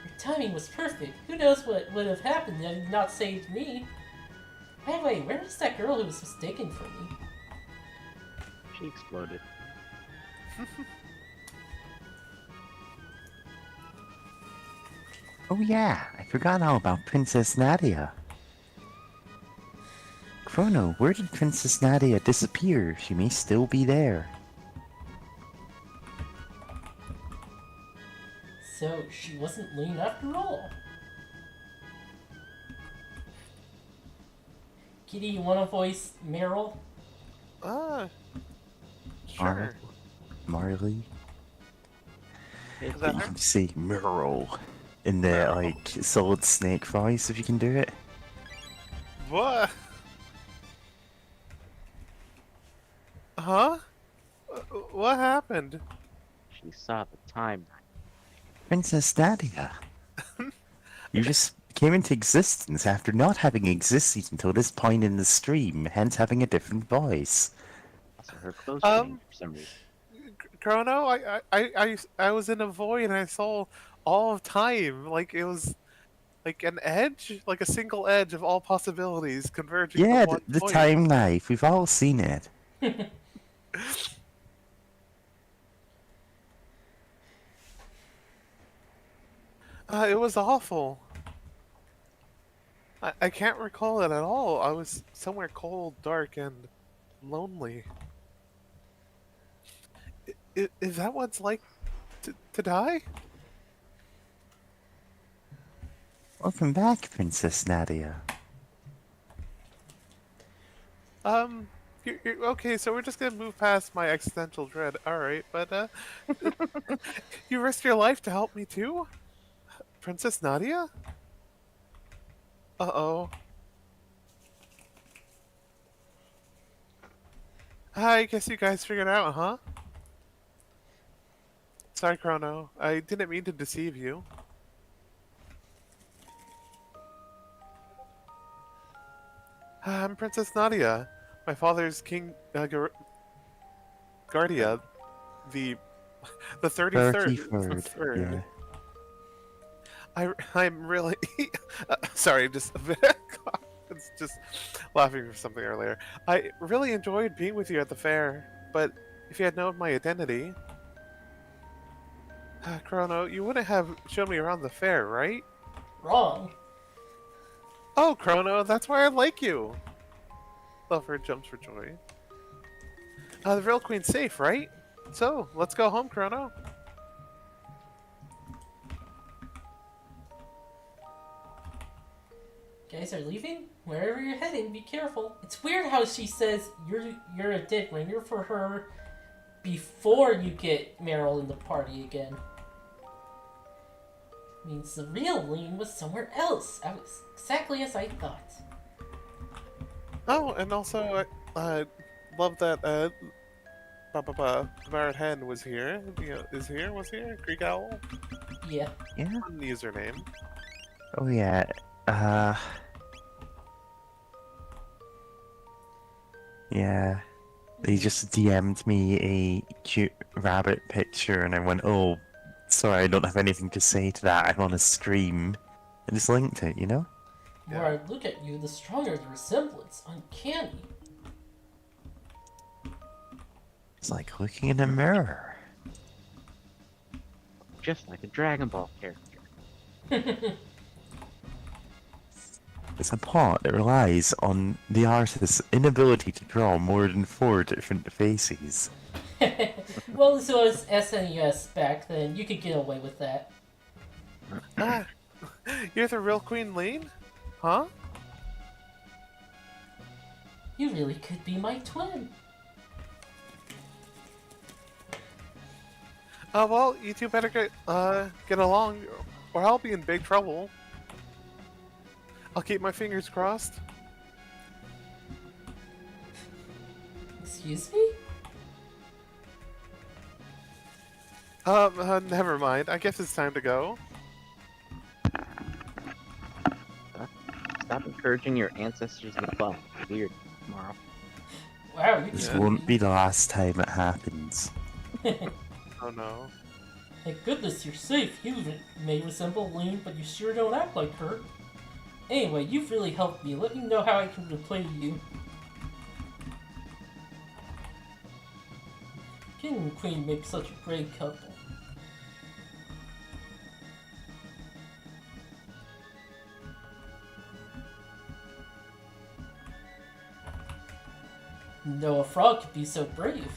Your timing was perfect. Who knows what would have happened had you not saved me? By the way, where is that girl who was mistaken for me? She exploded. Oh yeah, I forgot all about Princess Nadia. Chrono, where did Princess Nadia disappear? She may still be there. So, she wasn't Lane after all. Kitty, you wanna voice Meryl? Sure. Marley? Is that But you her? can say Meryl in the, Meryl. like, Solid Snake voice if you can do it. What? Huh? What happened? She saw the timeline. Princess Nadia. You just came into existence after not having existed until this point in the stream, hence having a different voice. Also, her clothes changed for some reason. Chrono, I was in a void and I saw all of time. Like it was like an edge, like a single edge of all possibilities converging to Yeah, one the point. time knife. We've all seen it. It was awful. I can't recall it at all. I was somewhere cold, dark, and lonely. Is that what it's like to die? Welcome back, Princess Nadia. Okay, so we're just gonna move past my existential dread. Alright, but, you risked your life to help me too? Princess Nadia? Uh-oh. I guess you guys figured out, huh? Sorry, Chrono. I didn't mean to deceive you. I'm Princess Nadia. My father's King Guardia, the the 33rd. 33rd, yeah. I'm really sorry, just a bit. It's just laughing for something earlier. I really enjoyed being with you at the fair, but if you had known my identity, Chrono, you wouldn't have shown me around the fair, right? Wrong. Oh, Chrono, that's why I like you. Lover jumps for joy. The real queen's safe, right? So, let's go home, Chrono. Guys are leaving? Wherever you're heading, be careful. It's weird how she says you're a dead ringer for her before you get Meryl in the party again. Means the real Lane was somewhere else. I was exactly as I thought. Oh, and also, I love that, Barrett Hen was here. Was here? Greek Owl? Yeah. Yeah? Fun username. Oh yeah. Yeah. They just DM'd me a cute rabbit picture and I went, oh, sorry, I don't have anything to say to that. I'm on a stream. I just linked it, you know? The more I look at you, the stronger the resemblance. Uncanny. It's like looking in a mirror. Just like a Dragon Ball character. It's a plot that relies on the artist's inability to draw more than 4 different faces. Well, this was SNES back then. You could get away with that. Ah, you're the real Queen Lane? Huh? You really could be my twin. Well, you two better get along, or I'll be in big trouble. I'll keep my fingers crossed. Excuse me? Never mind. I guess it's time to go. Stop encouraging your ancestors to fall. Weird. Tomorrow. Wow, you This Yeah. won't be the last time it happens. Oh no. Thank goodness you're safe. You may resemble Lane, but you sure don't act like her. Anyway, you've really helped me. Let me know how I can repay you. King and Queen make such a great couple. No, a frog could be so brave.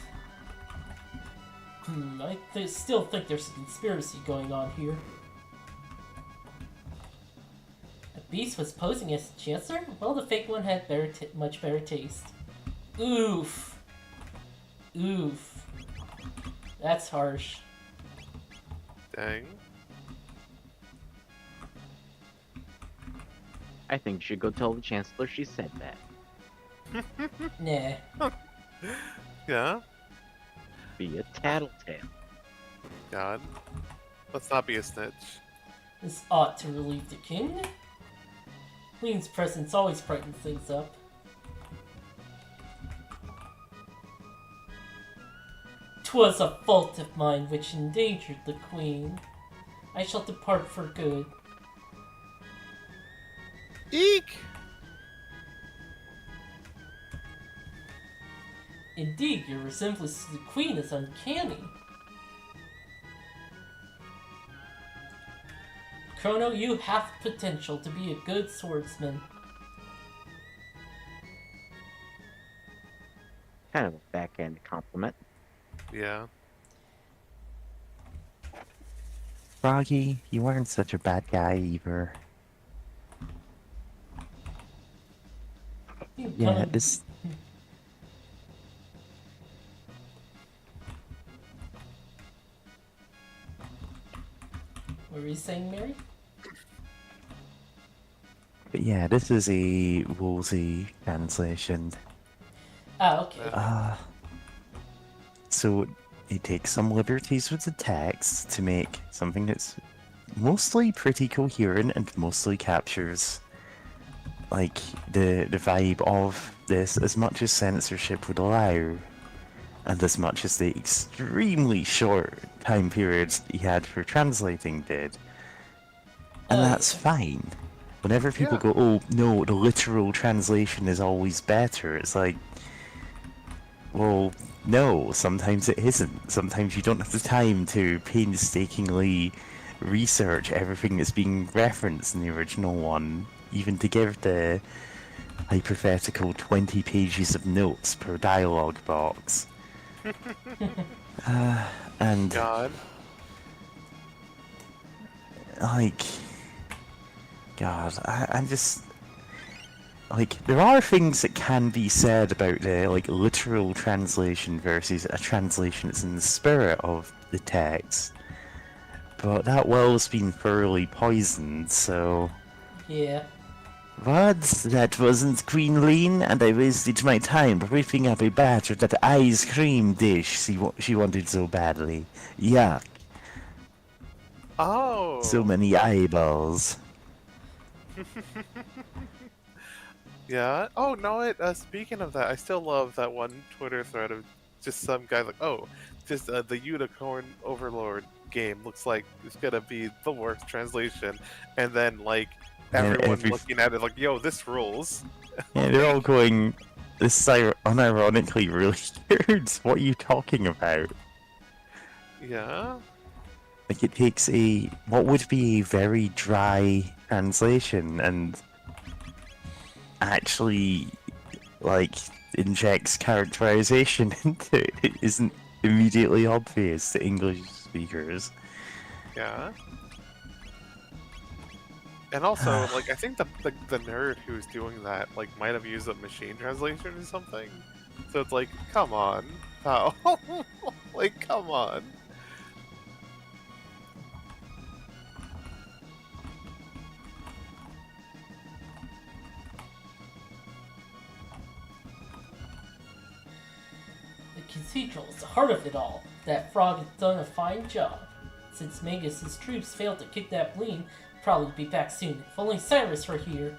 I still think there's a conspiracy going on here. The beast was posing as a Chancellor? Well, the fake one had much better taste. Oof. Oof. That's harsh. Dang. I think you should go tell the Chancellor she said that. Nah. Yeah? Be a tattletale. God. Let's not be a snitch. This ought to relieve the king. Queen's presence always brightens things up. "'Twas a fault of mine which endangered the queen. I shall depart for good." Eek! Indeed, your resemblance to the queen is uncanny. Chrono, you have potential to be a good swordsman. Kind of a backhand compliment. Yeah. Froggy, you weren't such a bad guy either. You Yeah, kinda- this... What were you saying, Mary? But yeah, this is a Woolsey translation. Ah, okay. So it takes some liberties with the text to make something that's mostly pretty coherent and mostly captures like the vibe of this as much as censorship would allow, and as much as the extremely short time period he had for translating did. And Oh, that's yeah. fine. Whenever people Yeah. go, oh no, the literal translation is always better, it's like, well, no, sometimes it isn't. Sometimes you don't have the time to painstakingly research everything that's being referenced in the original one, even to give the hypothetical 20 pages of notes per dialogue box. And, God. like, God, I'm just... Like, there are things that can be said about the, like, literal translation versus a translation that's in the spirit of the text. But that well's been thoroughly poisoned, so... Yeah. What? That wasn't Queen Lean, and I wasted my time ripping up a batch of that ice cream dish she wanted so badly. Yuck. Oh. So many eyeballs. Yeah. Oh no! Speaking of that, I still love that one Twitter thread of just some guy like, "Oh, just the Unicorn Overlord game looks like it's gonna be the worst translation," and then like And everyone every- looking at it like, "Yo, this rules." Yeah, they're all going, this is unironically really weird. What are you talking about? Yeah. Like, it takes what would be a very dry translation and actually, like, injects characterization into it. It isn't immediately obvious to English speakers. Yeah. And also, like, I think the nerd who's doing that like might have used a machine translation or something. So it's like, come on, pal. Like, come on. The cathedral is the heart of it all. That frog has done a fine job. Since Magus' troops failed to kick that Bleen, probably be back soon. If only Cyrus were here.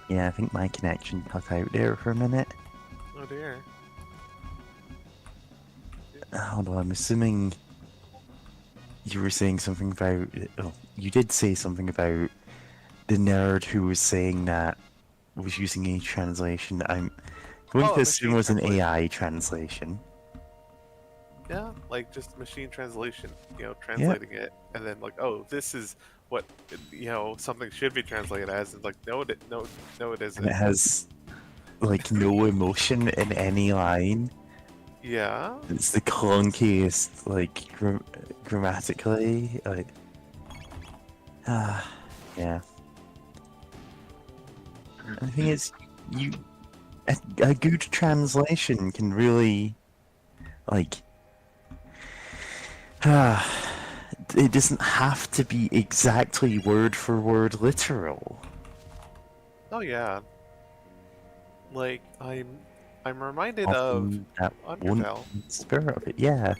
Yeah, I think my connection cut out there for a minute. Oh dear. Hold on, I'm assuming you were saying something about... Oh, you did say something about the nerd who was saying that was using a translation. I'm going to assume it was an AI translation. Yeah, like just machine translation, translating it, and then like, oh, this is what something should be translated as, and like, no, it isn't. And it has like no emotion in any line. Yeah. It's the clunkiest, like grammatically, like. Yeah. I think it's a good translation can really, like. It doesn't have to be exactly word for word literal. Oh yeah. Like I'm reminded Often that of won't Undertale. spirit of it, yeah.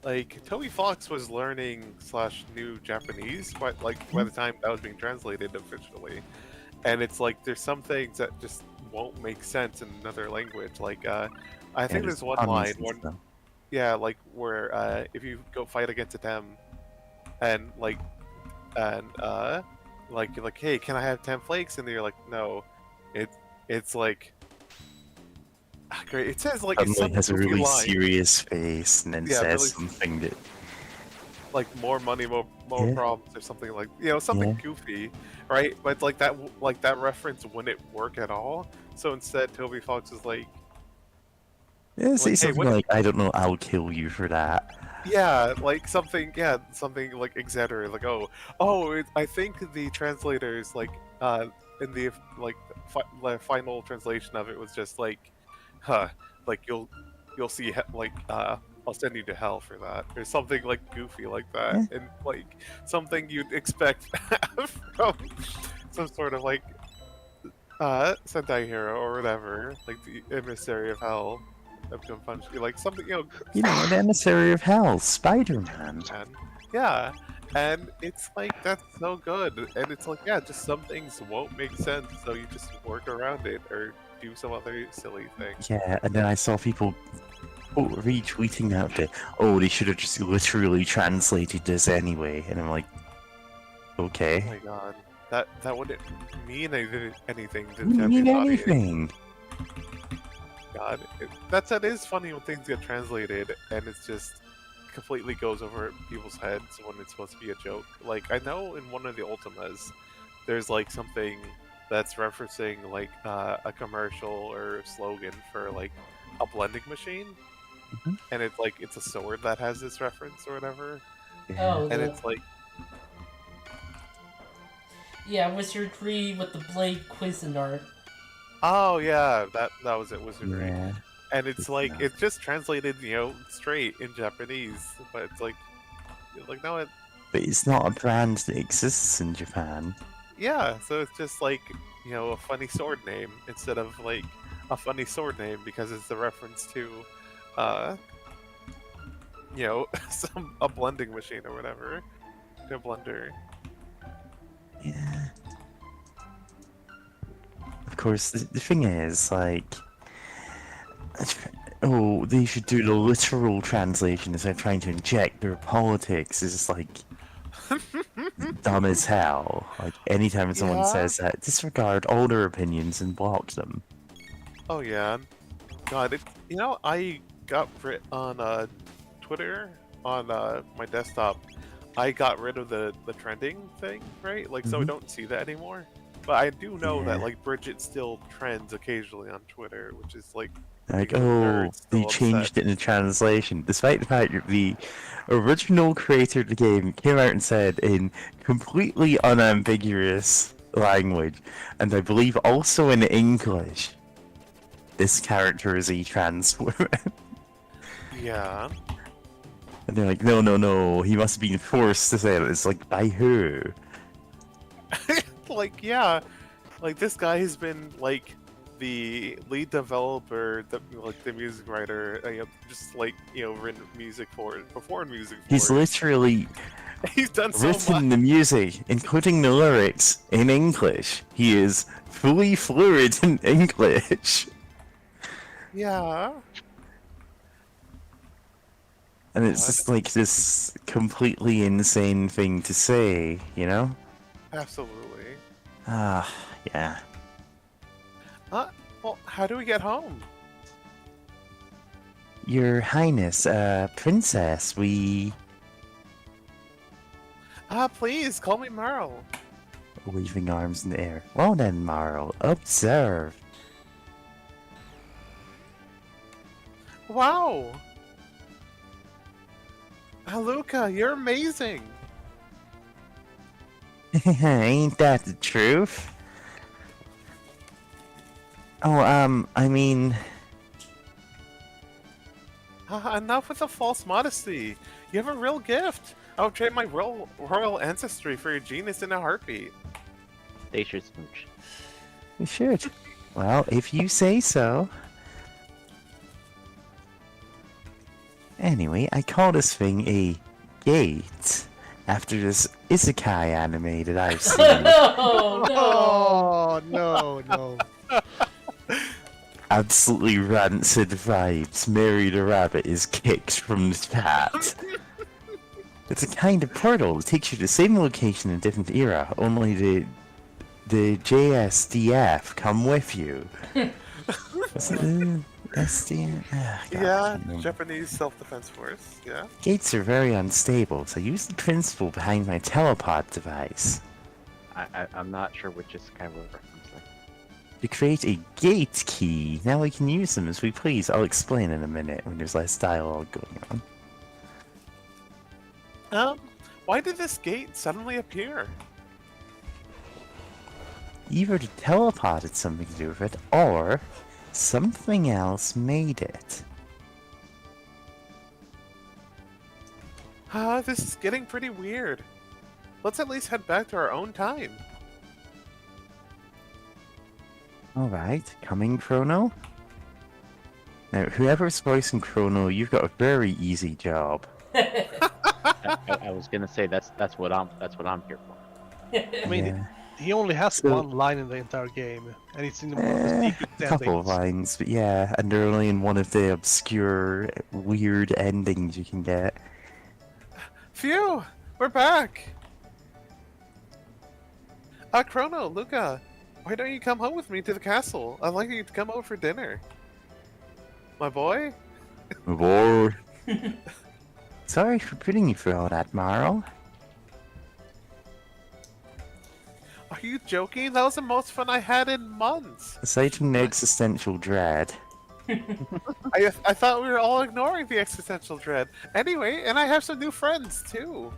Like Toby Fox was learning / knew Japanese, but like by the time that was being translated officially, and it's like there's some things that just won't make sense in another language. Like I think there's one line where. Yeah, like where if you go fight against a Tem, and like you're like, hey, can I have 10 flakes? And you're like, no, it's like great. It says like it's Suddenly some has a goofy really line. serious face and then Yeah, says really something that like more money, more Yeah. problems, or something like something Yeah. goofy, right? But like that reference wouldn't work at all. So instead, Toby Fox is like. yeah, say Like, hey, something what- like, I don't know, I'll kill you for that. Yeah, like something like exaggerate, like I think the translators like in the like final translation of it was just like, like you'll see like I'll send you to hell for that, or something like goofy like that, Yeah. and like something you'd expect from some sort of like Sentai hero or whatever, like the emissary of hell. Of Gunpunch, like something, You know, an emissary of hell, Spider-Man. and yeah, and it's like that's so good, and it's like just some things won't make sense, so you just work around it or do some other silly thing. Yeah, and then I saw people retweeting that bit. Oh, they should have just literally translated this anyway, and I'm like, okay. Oh my god, that wouldn't mean anything to the Wouldn't mean Japanese audience. anything. God, that is funny when things get translated and it's just completely goes over people's heads when it's supposed to be a joke. Like I know in one of the Ultimas, there's like something that's referencing like a commercial or a slogan for like a blending machine, Mhm. and it's like it's a sword that has this reference or whatever, Yeah. Oh, and it's like wizardry with the blade Cuisinart. oh yeah, that was it, wizardry. Yeah. And it's like Yeah. it's just translated, straight in Japanese, but it's like no, But it's not a brand that exists in Japan. yeah. So it's just like a funny sword name instead of like a funny sword name because it's the reference to, a blending machine or whatever, a blender. Yeah. Of course, the thing is, like, oh, they should do the literal translation instead of trying to inject their politics. It's just like dumb as hell. Like, anytime someone Yeah. says that, disregard all their opinions and block them. Oh yeah, God, I got on Twitter on my desktop. I got rid of the trending thing, right? Like, so we Mhm. don't see that anymore. But I do know that Yeah. like Bridget still trends occasionally on Twitter, which is like Like, because oh, nerds they still changed upset. it in the translation, despite the fact that the original creator of the game came out and said in completely unambiguous language, and I believe also in English, this character is a trans woman. Yeah. And they're like, no, no, no, he must have been forced to say it. It's like, by who? Like, yeah, like this guy has been like the lead developer, the music writer, just written music for it, performed music for He's it. literally He's done so much. written the music, including the lyrics, in English. He is fully fluent in English. Yeah. And it's just like this completely insane thing to say, you know? Absolutely. Ah, yeah. Well, how do we get home? Your Highness, Princess, we... Please, call me Merle. Waving arms in the air. Well then, Marl, observe. Wow! Luca, you're amazing! Ain't that the truth? Oh, I mean... Enough with the false modesty. You have a real gift. I'll trade my royal ancestry for your genius in a heartbeat. They should smooch. We should. Well, if you say so. Anyway, I call this thing a gate after this isekai anime that I've seen. Oh no! Oh no, no. Absolutely rancid vibes. Mary the Rabbit is kicked from the chat. It's a kind of portal that takes you to the same location in a different era, only the JSDF come with you. What's it, SDF? Ah, God, I Yeah, can't remember. Japanese self-defense force. Yeah. Gates are very unstable, so use the principle behind my telepod device. I'm not sure which is kind of a reference. To create a gate key. Now we can use them as we please. I'll explain in a minute when there's less dialogue going on. Why did this gate suddenly appear? Either the telepod had something to do with it, or something else made it. This is getting pretty weird. Let's at least head back to our own time. Alright, coming Chrono? Now, whoever's voicing Chrono, you've got a very easy job. I was gonna say that's what I'm here for. I mean, Yeah. he only has So- one line in the entire game, and it's in one of the secret A couple endings. of lines, but yeah, and they're only in one of the obscure, weird endings you can get. Phew! We're back! Chrono, Luca, why don't you come home with me to the castle? I'd like you to come over for dinner. My boy? Boy. Sorry for putting you through all that, Marl. Are you joking? That was the most fun I had in months! Aside from the existential dread. I thought we were all ignoring the existential dread. Anyway, and I have some new friends, too.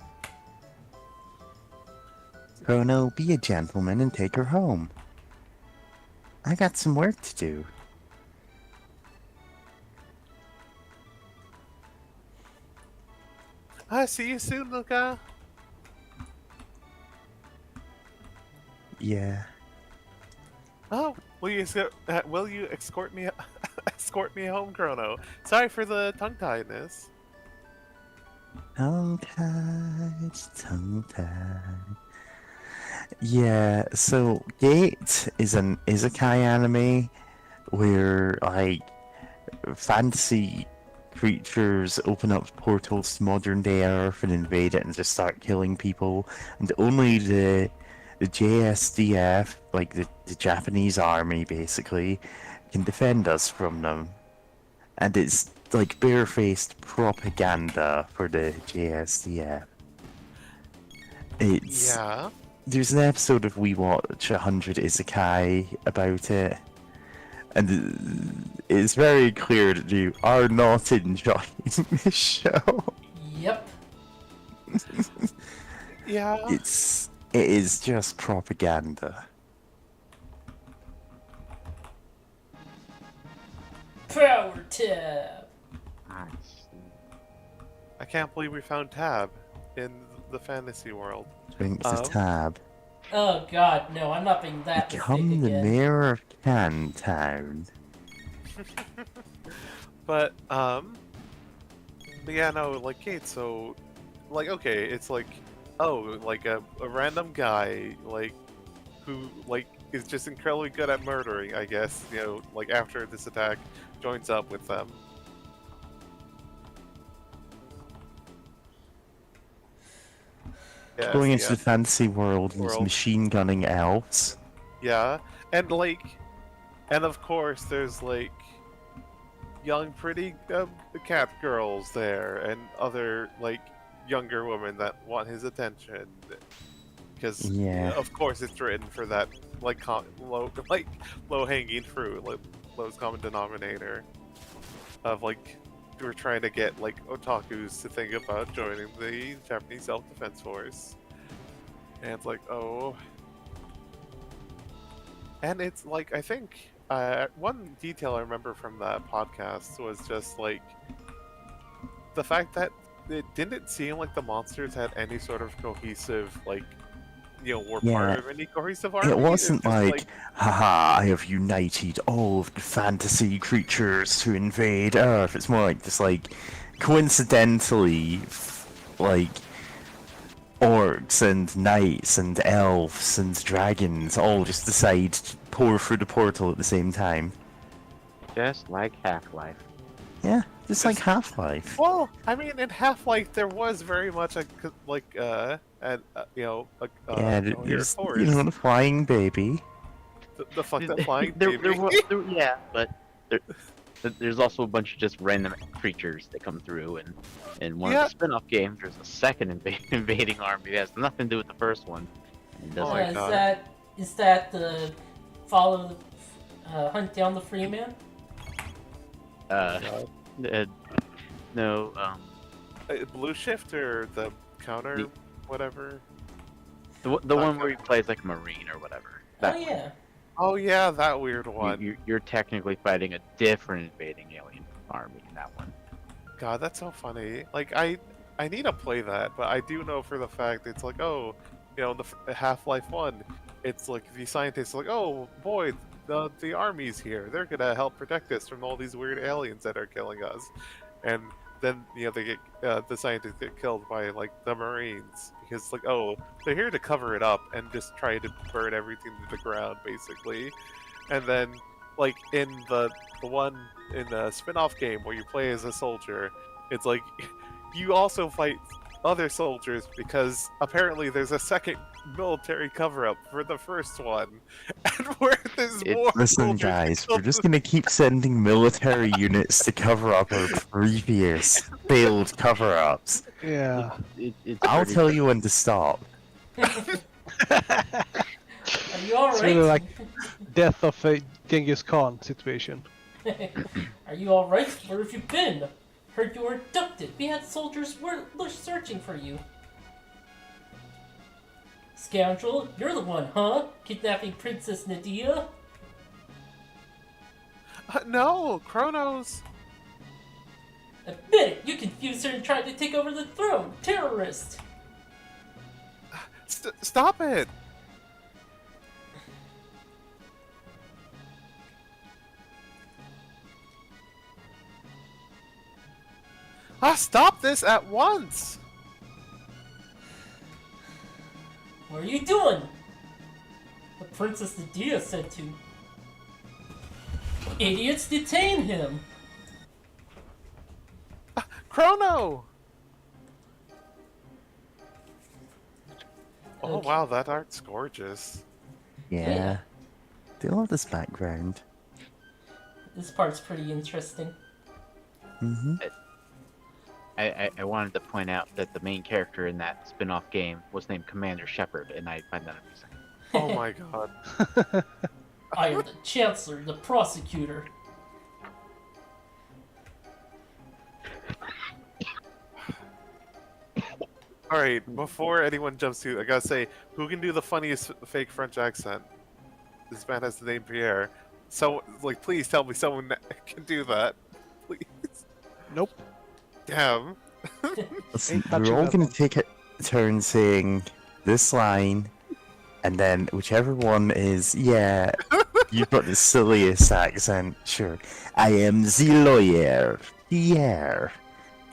Chrono, be a gentleman and take her home. I got some work to do. See you soon, Luca. Yeah. Oh, will you escort me escort me home, Chrono? Sorry for the tongue-tiedness. Tongue-tied, tongue-tied. Yeah, so Gate is an isekai anime where, like, fantasy creatures open up portals to modern day Earth and invade it and just start killing people, and only the JSDF, like the Japanese army basically, can defend us from them. And it's like barefaced propaganda for the JSDF. It's Yeah. There's an episode of We Watch 100 Isekai about it, and it's very clear that you are not enjoying this show. Yep. Yeah. It is just propaganda. Power tab. Nice. I can't believe we found Tab in the fantasy world. Drink the tab. Oh god, no, I'm not being that mistake Become the again. mayor of Cantown. But yeah, no, like Kate. So, like, okay, it's like, oh, like a random guy, like, who like is just incredibly good at murdering. I guess like after this attack, joins up with them. Going Yes, into the fantasy world, he's World. machine gunning elves. yeah, and like, and of course, there's like young, pretty cat girls there, and other like younger women that want his attention. Because Yeah. of course it's written for that like low hanging fruit, like lowest common denominator of like we're trying to get like otakus to think about joining the Japanese self-defense force, and it's like, oh, and it's like I think one detail I remember from that podcast was just like the fact that it didn't seem like the monsters had any sort of cohesive like were part Yeah. of any cohesive army. It wasn't just like, haha, I have united all of the fantasy creatures to invade Earth. It's more like just like, coincidentally, like, orcs and knights and elves and dragons all just decide to pour through the portal at the same time. Just like Half-Life. Yeah, just like Just- Half-Life. well, I mean, in Half-Life there was very much a Yeah, there's there's, the flying baby. the fuck that flying there, baby. yeah, but there's also a bunch of just random creatures that come through, and in one of the spin-off games, there's a second invading army that has nothing to do with the first one. And Oh my is God. that the follow the hunt down the free man? No, Blue Shift or the counter, The- whatever. the one where he plays like a marine or whatever. That Oh one. yeah. Oh yeah, that weird one. You're technically fighting a different invading alien army in that one. God, that's so funny. Like I need to play that, but I do know for the fact it's like, oh, the Half-Life 1, it's like the scientists are like, oh boy, the army's here. They're gonna help protect us from all these weird aliens that are killing us, and then they get the scientists get killed by like the Marines because like, oh, they're here to cover it up and just try to burn everything to the ground basically, and then like in the one in the spin-off game where you play as a soldier, it's like you also fight other soldiers because apparently there's a second military cover-up for the first one, and where there's more Listen, soldiers guys, killed we're just gonna keep sending military units to cover up our previous failed cover-ups. Yeah. It's I'll pretty- tell you when to stop. Are you all It's right? really like death of a Genghis Khan situation. Are you all right? Where have you been? Heard you were abducted. We had soldiers were searching for you. Scoundrel, you're the one, huh? Kidnapping Princess Nadia? No, Chronos. Admit it, you confused her and tried to take over the throne. Terrorist! Stop it. Stop this at once. What are you doing? The Princess Nadia said to. Idiots, detain him! Chrono. Oh Okay. wow, that art's gorgeous. Yeah. Yeah. They love this background. This part's pretty interesting. Mm-hmm. I wanted to point out that the main character in that spin-off game was named Commander Shepard, and I find that amusing. Oh my god. I am the Chancellor, the Prosecutor. All right, before anyone jumps to, I gotta say, who can do the funniest fake French accent? This man has the name Pierre. So, like, please tell me someone can do that, please. Nope. Damn. Listen, Ain't touching we're all that gonna one. take a turn saying this line And then whichever one is, yeah, you've got the silliest accent, sure. I am the lawyer, Pierre.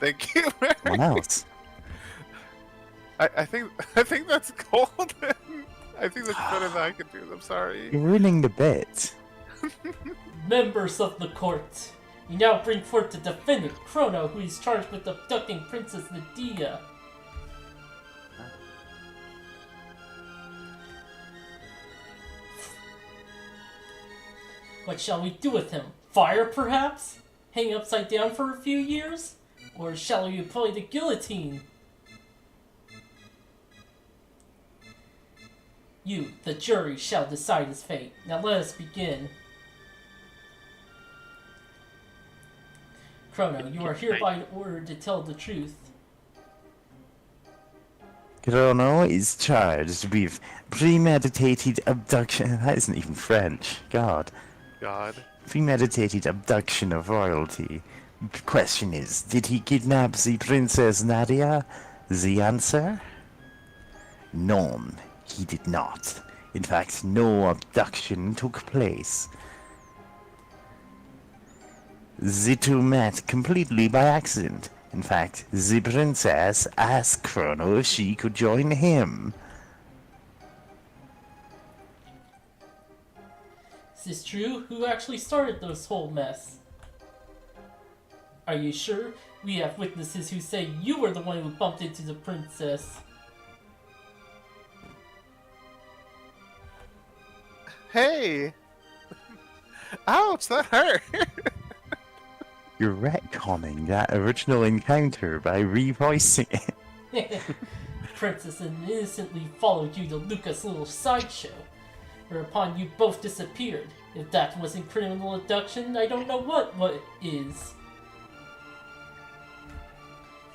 Thank you. What else? I think that's golden. I think that's better than I can do. I'm sorry. You're ruining the bit. Members of the court, you now bring forth the defendant, Chrono, who is charged with abducting Princess Nadia. What shall we do with him? Fire, perhaps? Hang upside down for a few years? Or shall we employ the guillotine? You, the jury, shall decide his fate. Now let us begin. Chrono, you are hereby ordered to tell the truth. Chrono is charged with premeditated abduction. That isn't even French. God. Premeditated abduction of royalty. The question is, did he kidnap the Princess Nadia? The answer? None. He did not. In fact, no abduction took place. The two met completely by accident. In fact, the princess asked Chrono if she could join him. Is this true? Who actually started this whole mess? Are you sure? We have witnesses who say you were the one who bumped into the princess. Hey! Ouch, that hurt! You're retconning that original encounter by revoicing it. Princess innocently followed you to Luca's little sideshow, whereupon you both disappeared. If that wasn't criminal abduction, I don't know what is.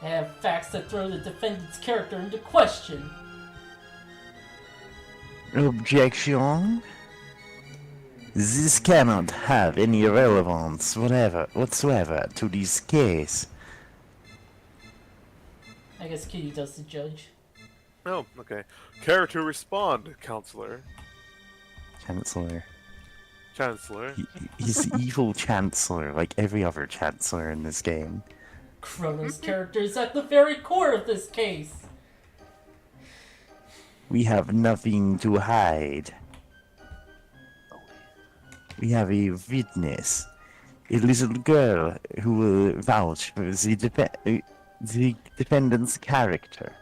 I have facts that throw the defendant's character into question. Objection? This cannot have any relevance whatsoever to this case. I guess Kitty does the judge. Oh, okay. Character respond, counselor. Chancellor. Chancellor. He's evil chancellor, like every other chancellor in this game. Chrono's character is at the very core of this case. We have nothing to hide. We have a witness, a little girl who will vouch for the defendant's character.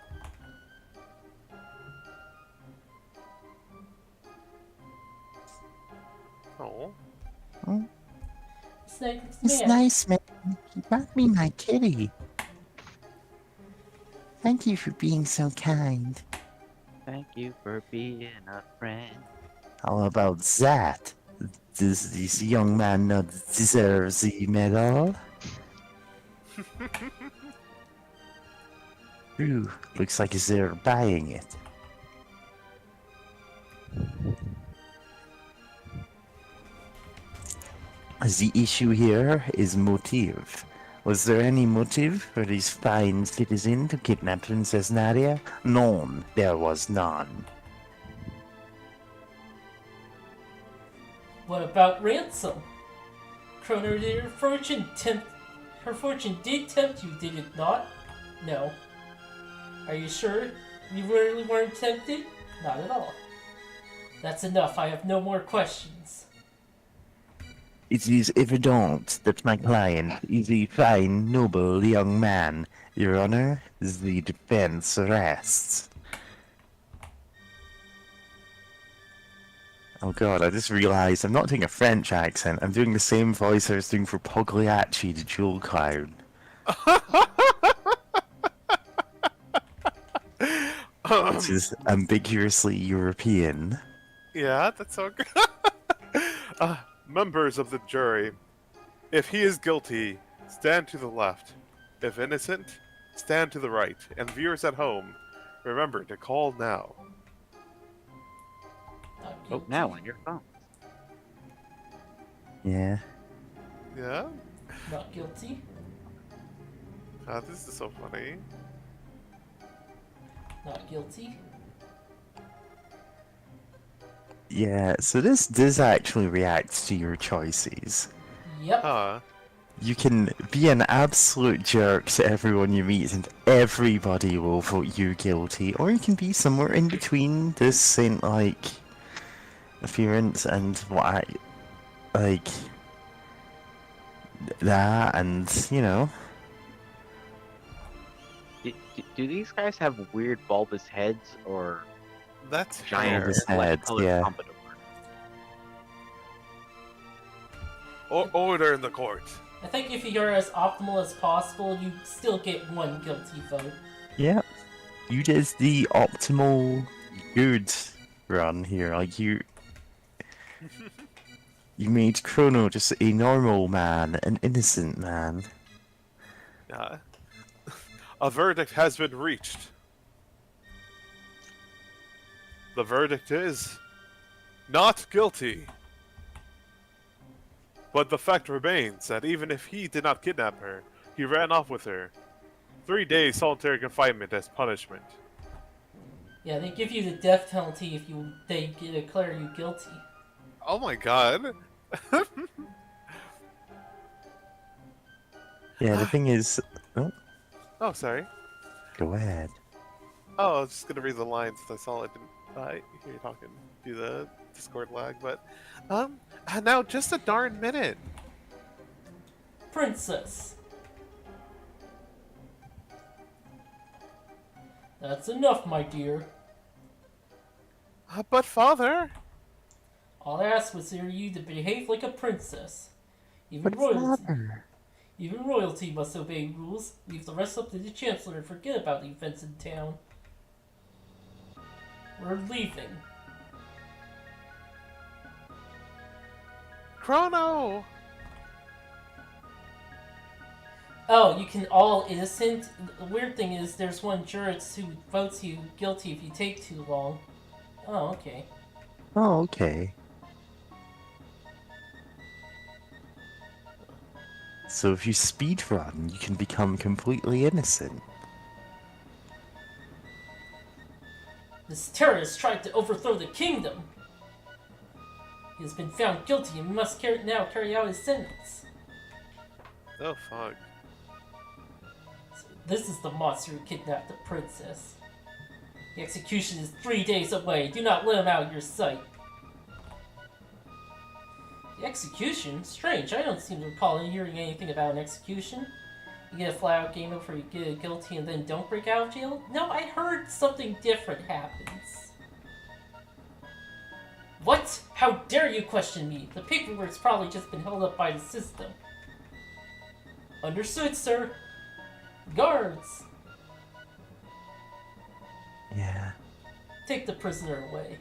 Oh. It's nice, man. He brought me my kitty. Thank you for being so kind. Thank you for being a friend. How about that? Does this young man not deserve the medal? Ooh, looks like they're buying it. The issue here is motive. Was there any motive for this fine citizen to kidnap Princess Nadia? None. There was none. What about ransom? Chrono, did her fortune did tempt you, did it not? No. Are you sure you really weren't tempted? Not at all. That's enough. I have no more questions. It is evident that my client is a fine, noble young man. Your Honor, the defense rests. Oh god, I just realized I'm not doing a French accent. I'm doing the same voice I was doing for Pogliacci, the Jewel Clown. Which is ambiguously European. Yeah, that's so good. Members of the jury, if he is guilty, stand to the left. If innocent, stand to the right. And viewers at home, remember to call now. Vote now on your phone. Yeah. Yeah? Not guilty. This is so funny. Not guilty. Yeah, so this does actually react to your choices. Yep. Huh. You can be an absolute jerk to everyone you meet and everybody will vote you guilty, or you can be somewhere in between this saint-like appearance and what like that, and you know. Do these guys have weird bulbous heads or That's giant Bulbous hair. heads, colored yeah. pompadour? Order in the court. I think if you're as optimal as possible, you still get one guilty vote. Yeah. You did the optimal good run here, like you made Chrono just a normal man, an innocent man. A verdict has been reached. The verdict is not guilty. But the fact remains that even if he did not kidnap her, he ran off with her. 3 days solitary confinement as punishment. Yeah, they give you the death penalty if they declare you guilty. Oh my god. Yeah, the thing is... Oh, Oh, sorry. go ahead. Oh, I was just gonna read the lines. That's all I didn't hear you talking through the Discord lag, but now just a darn minute. Princess. That's enough, my dear. But father, All I asked was for you to behave like a princess. But father... Even royalty must obey rules. Leave the rest up to the Chancellor and forget about the events in town. We're leaving. Chrono. Oh, you can all innocent? The weird thing is there's one jurist who votes you guilty if you take too long. Oh, okay. Oh, okay. So if you speedrun, you can become completely innocent. This terrorist tried to overthrow the kingdom. He has been found guilty and must now carry out his sentence. Oh fuck. So this is the monster who kidnapped the princess. The execution is 3 days away. Do not let him out of your sight. The execution? Strange. I don't seem to recall hearing anything about an execution. You get a flat-out game over, you get guilty, and then don't break out of jail? No, I heard something different happens. What? How dare you question me? The paperwork's probably just been held up by the system. Understood, sir. Guards! Yeah. Take the prisoner away.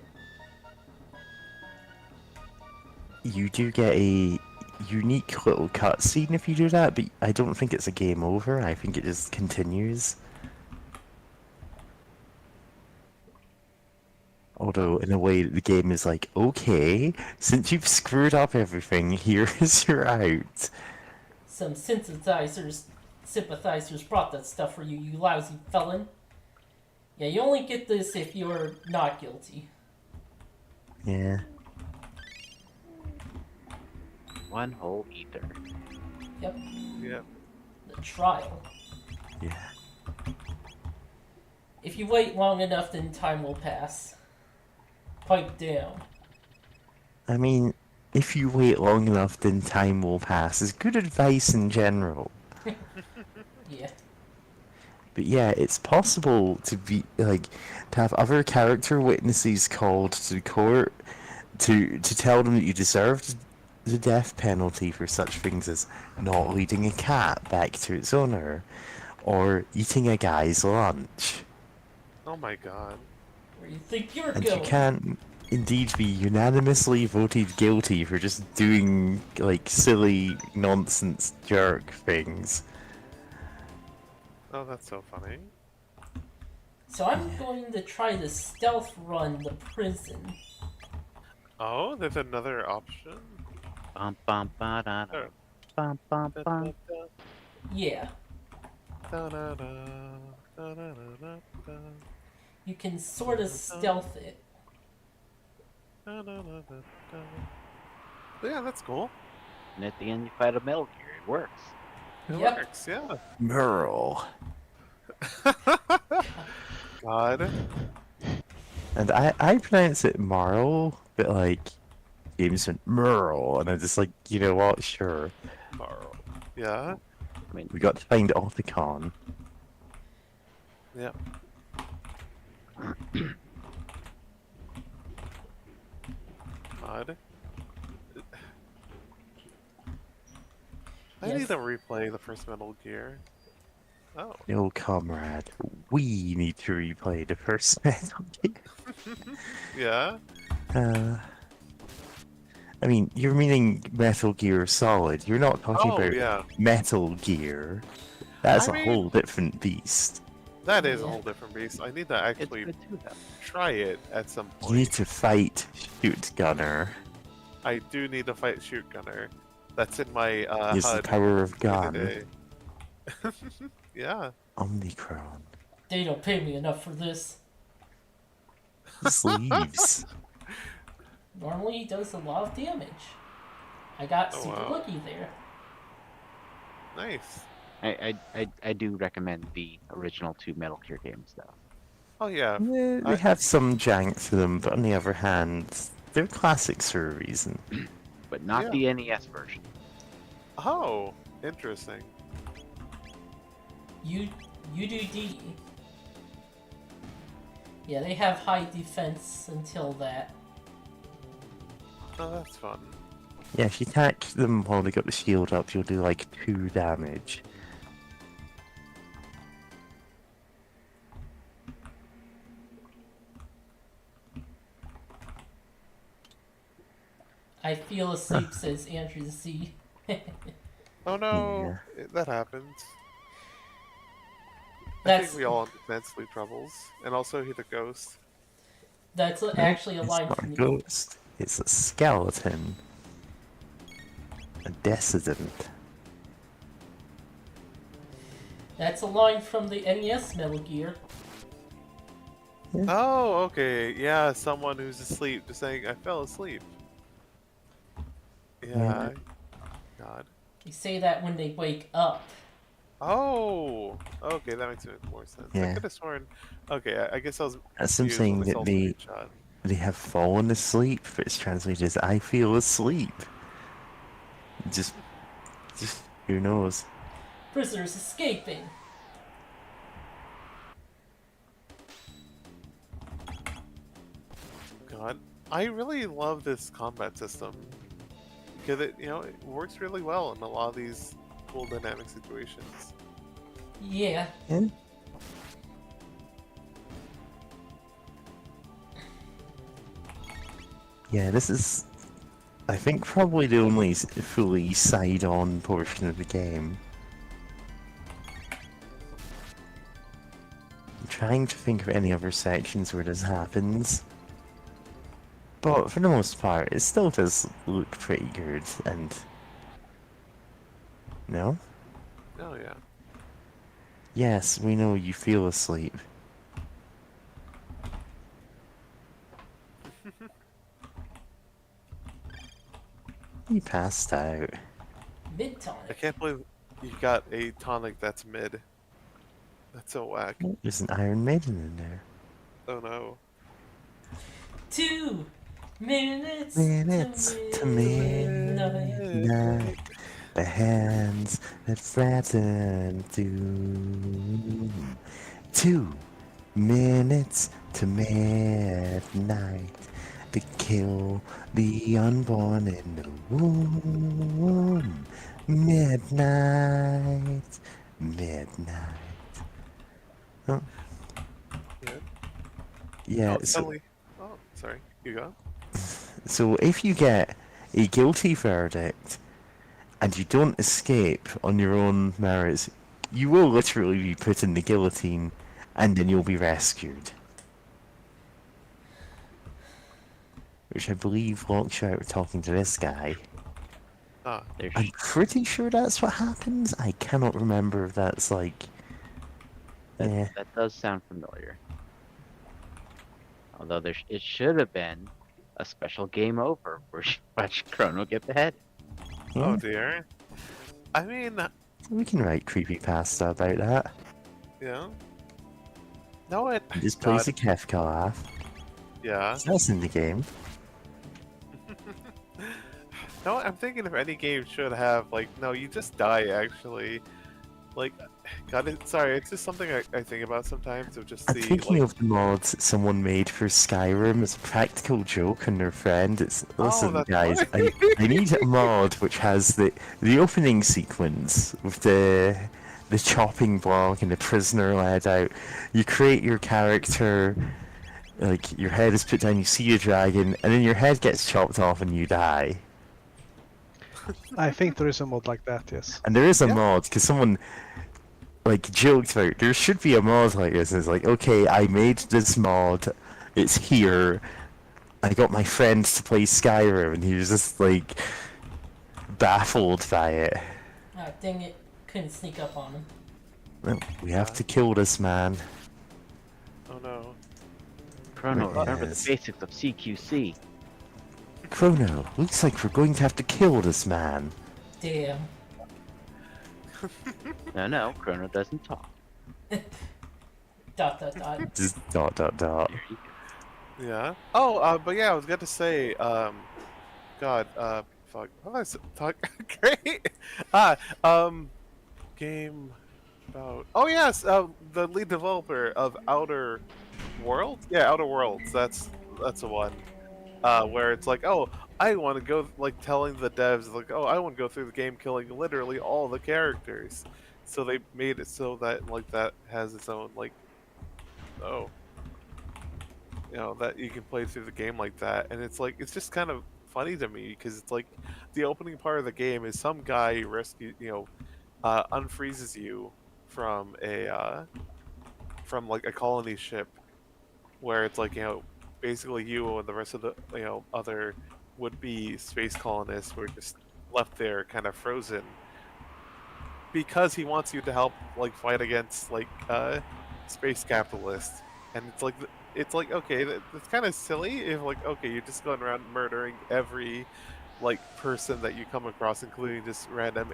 You do get a unique little cutscene if you do that, but I don't think it's a game over. I think it just continues. Although, in a way, the game is like, okay, since you've screwed up everything, here is your out. Some sympathizers brought that stuff for you, you lousy felon. Yeah, you only get this if you're not guilty. Yeah. One whole ether. Yep, Yep. the trial. Yeah. If you wait long enough, then time will pass. Pipe down. I mean, if you wait long enough, then time will pass is good advice in general. Yeah. But yeah, it's possible to be like to have other character witnesses called to the court to tell them that you deserved the death penalty for such things as not leading a cat back to its owner or eating a guy's lunch. Oh my god. Where you think you're And going? you can indeed be unanimously voted guilty for just doing like silly nonsense jerk things. Oh, that's so funny. So I'm going to try to stealth run the prison. Oh, there's another option. Bum bum ba da da. Sure. Bum bum bum. Yeah. Da-da-da, da-da-da-da-da, You can sort of stealth it. Yeah, that's cool. And at the end, you fight a Metal Gear. It works. It Yep. works, yeah. Merle. God. And I pronounce it Marl, but like James went Merle, and I just like, you know what, sure. Marl. Yeah. I mean, We got to find Othicon. Yeah. God. I need Yes. to replay the first Metal Gear. Oh. No, comrade, we need to replay the first Metal Gear. Yeah. I mean, you're meaning Metal Gear Solid. You're not talking Oh, about yeah. Metal Gear. That's I a mean- whole different beast. That is a Yeah. whole different beast. I need to it's actually good too, though. try it at some You need point. to fight Shoot Gunner. I do need to fight Shoot Gunner. That's in my Use the HUD power of gun. day-to-day. Yeah. Omnicron. They don't pay me enough for this. Sleeves. Normally he does a lot of damage. I got Oh, super wow. lucky there. Nice. I do recommend the original 2 Metal Gear games, though. Oh, yeah. Yeah, they have some jank to them, but on the other hand, they're classics for a reason. But not Yeah. the NES version. Oh, interesting. UDD. Yeah, they have high defense until that. Oh, that's fun. Yeah, if you attack them while they got the shield up, you'll do like 2 damage. I feel asleep, says Andrew C. Oh no, that happens. I That's think we all understand sleep troubles, and also he's a ghost. that's actually a It's line not a from the ghost, it's a skeleton. A dissident. that's a line from the NES Metal Gear. Oh, okay, yeah, someone who's asleep, just saying, I fell asleep. Yeah. God. They say that when they wake up. Oh, okay, that makes more sense. I Yeah. could have sworn. Okay, I guess I was That's them confused when saying I saw that the screenshot. they have fallen asleep, but it's translated as I feel asleep. Just who knows? Prisoners escaping. God, I really love this combat system because it works really well in a lot of these cool dynamic situations. Yeah. Yeah. Yeah, this is, I think, probably the only fully side-on portion of the game. I'm trying to think of any other sections where this happens. But for the most part, it still does look pretty good, and... No? Oh yeah. Yes, we know you feel asleep. You passed out. Mid I tonic. can't believe you got a tonic that's mid. That's so whack. There's an Iron Maiden in there. Oh no. 2 minutes, Minutes to midnight. midnight. The hands that flatten doom. 2 minutes to midnight. To kill the unborn in the womb. Midnight. Midnight. Oh. Yeah. Yeah, Oh, so, suddenly. Oh, sorry. You go. so if you get a guilty verdict and you don't escape on your own merits, you will literally be put in the guillotine and then you'll be rescued. Which I believe locks you out talking to this guy. Ah, There's I'm pretty sure that's what happens. I cannot remember if that's like... Yeah. that does sound familiar. Although it should have been a special game over where she watched Chrono get beheaded. Oh Yeah, dear. I mean, we can write creepypasta about that. yeah. No, it. Just God. plays a Kefka laugh. Yeah. That's in the game. No, I'm thinking if any game should have like, no, you just die actually. Like, God, sorry, it's just something I think about sometimes of just I'm the thinking like. of the mods that someone made for Skyrim as a practical joke on their friend. It's Oh, listen, that's guys, funny. I need a mod which has the opening sequence with the chopping block and the prisoner led out. You create your character, like your head is put down, you see a dragon, and then your head gets chopped off and you die. I think there is a mod like that, yes. And there is a Yeah. mod because someone like joked about there should be a mod like this. It's like, okay, I made this mod, it's here. I got my friends to play Skyrim, and he was just like baffled by it. Ah, dang it. Couldn't sneak up on him. Well, we have to kill this man. Oh no. Chrono, remember the Yes. basics of CQC. Chrono, looks like we're going to have to kill this man. Damn. No, Chrono doesn't talk. Dot dot dot. Just dot dot dot. There you go. Yeah. Oh, but yeah, I was going to say, God, fuck. What was I talk? Great. Game about. Oh yes, the lead developer of Outer Worlds. Yeah, Outer Worlds. That's the one. Where it's like, oh, I want to go like telling the devs like, oh, I want to go through the game killing literally all the characters. So they made it so that like that has its own like, oh, that you can play through the game like that, and it's like it's just kind of funny to me because it's like the opening part of the game is some guy unfreezes you from from like a colony ship where it's like basically you and the rest of the other would-be space colonists were just left there kind of frozen because he wants you to help like fight against like space capitalists, and it's like okay, that's kind of silly if like okay you're just going around murdering every like person that you come across, including just random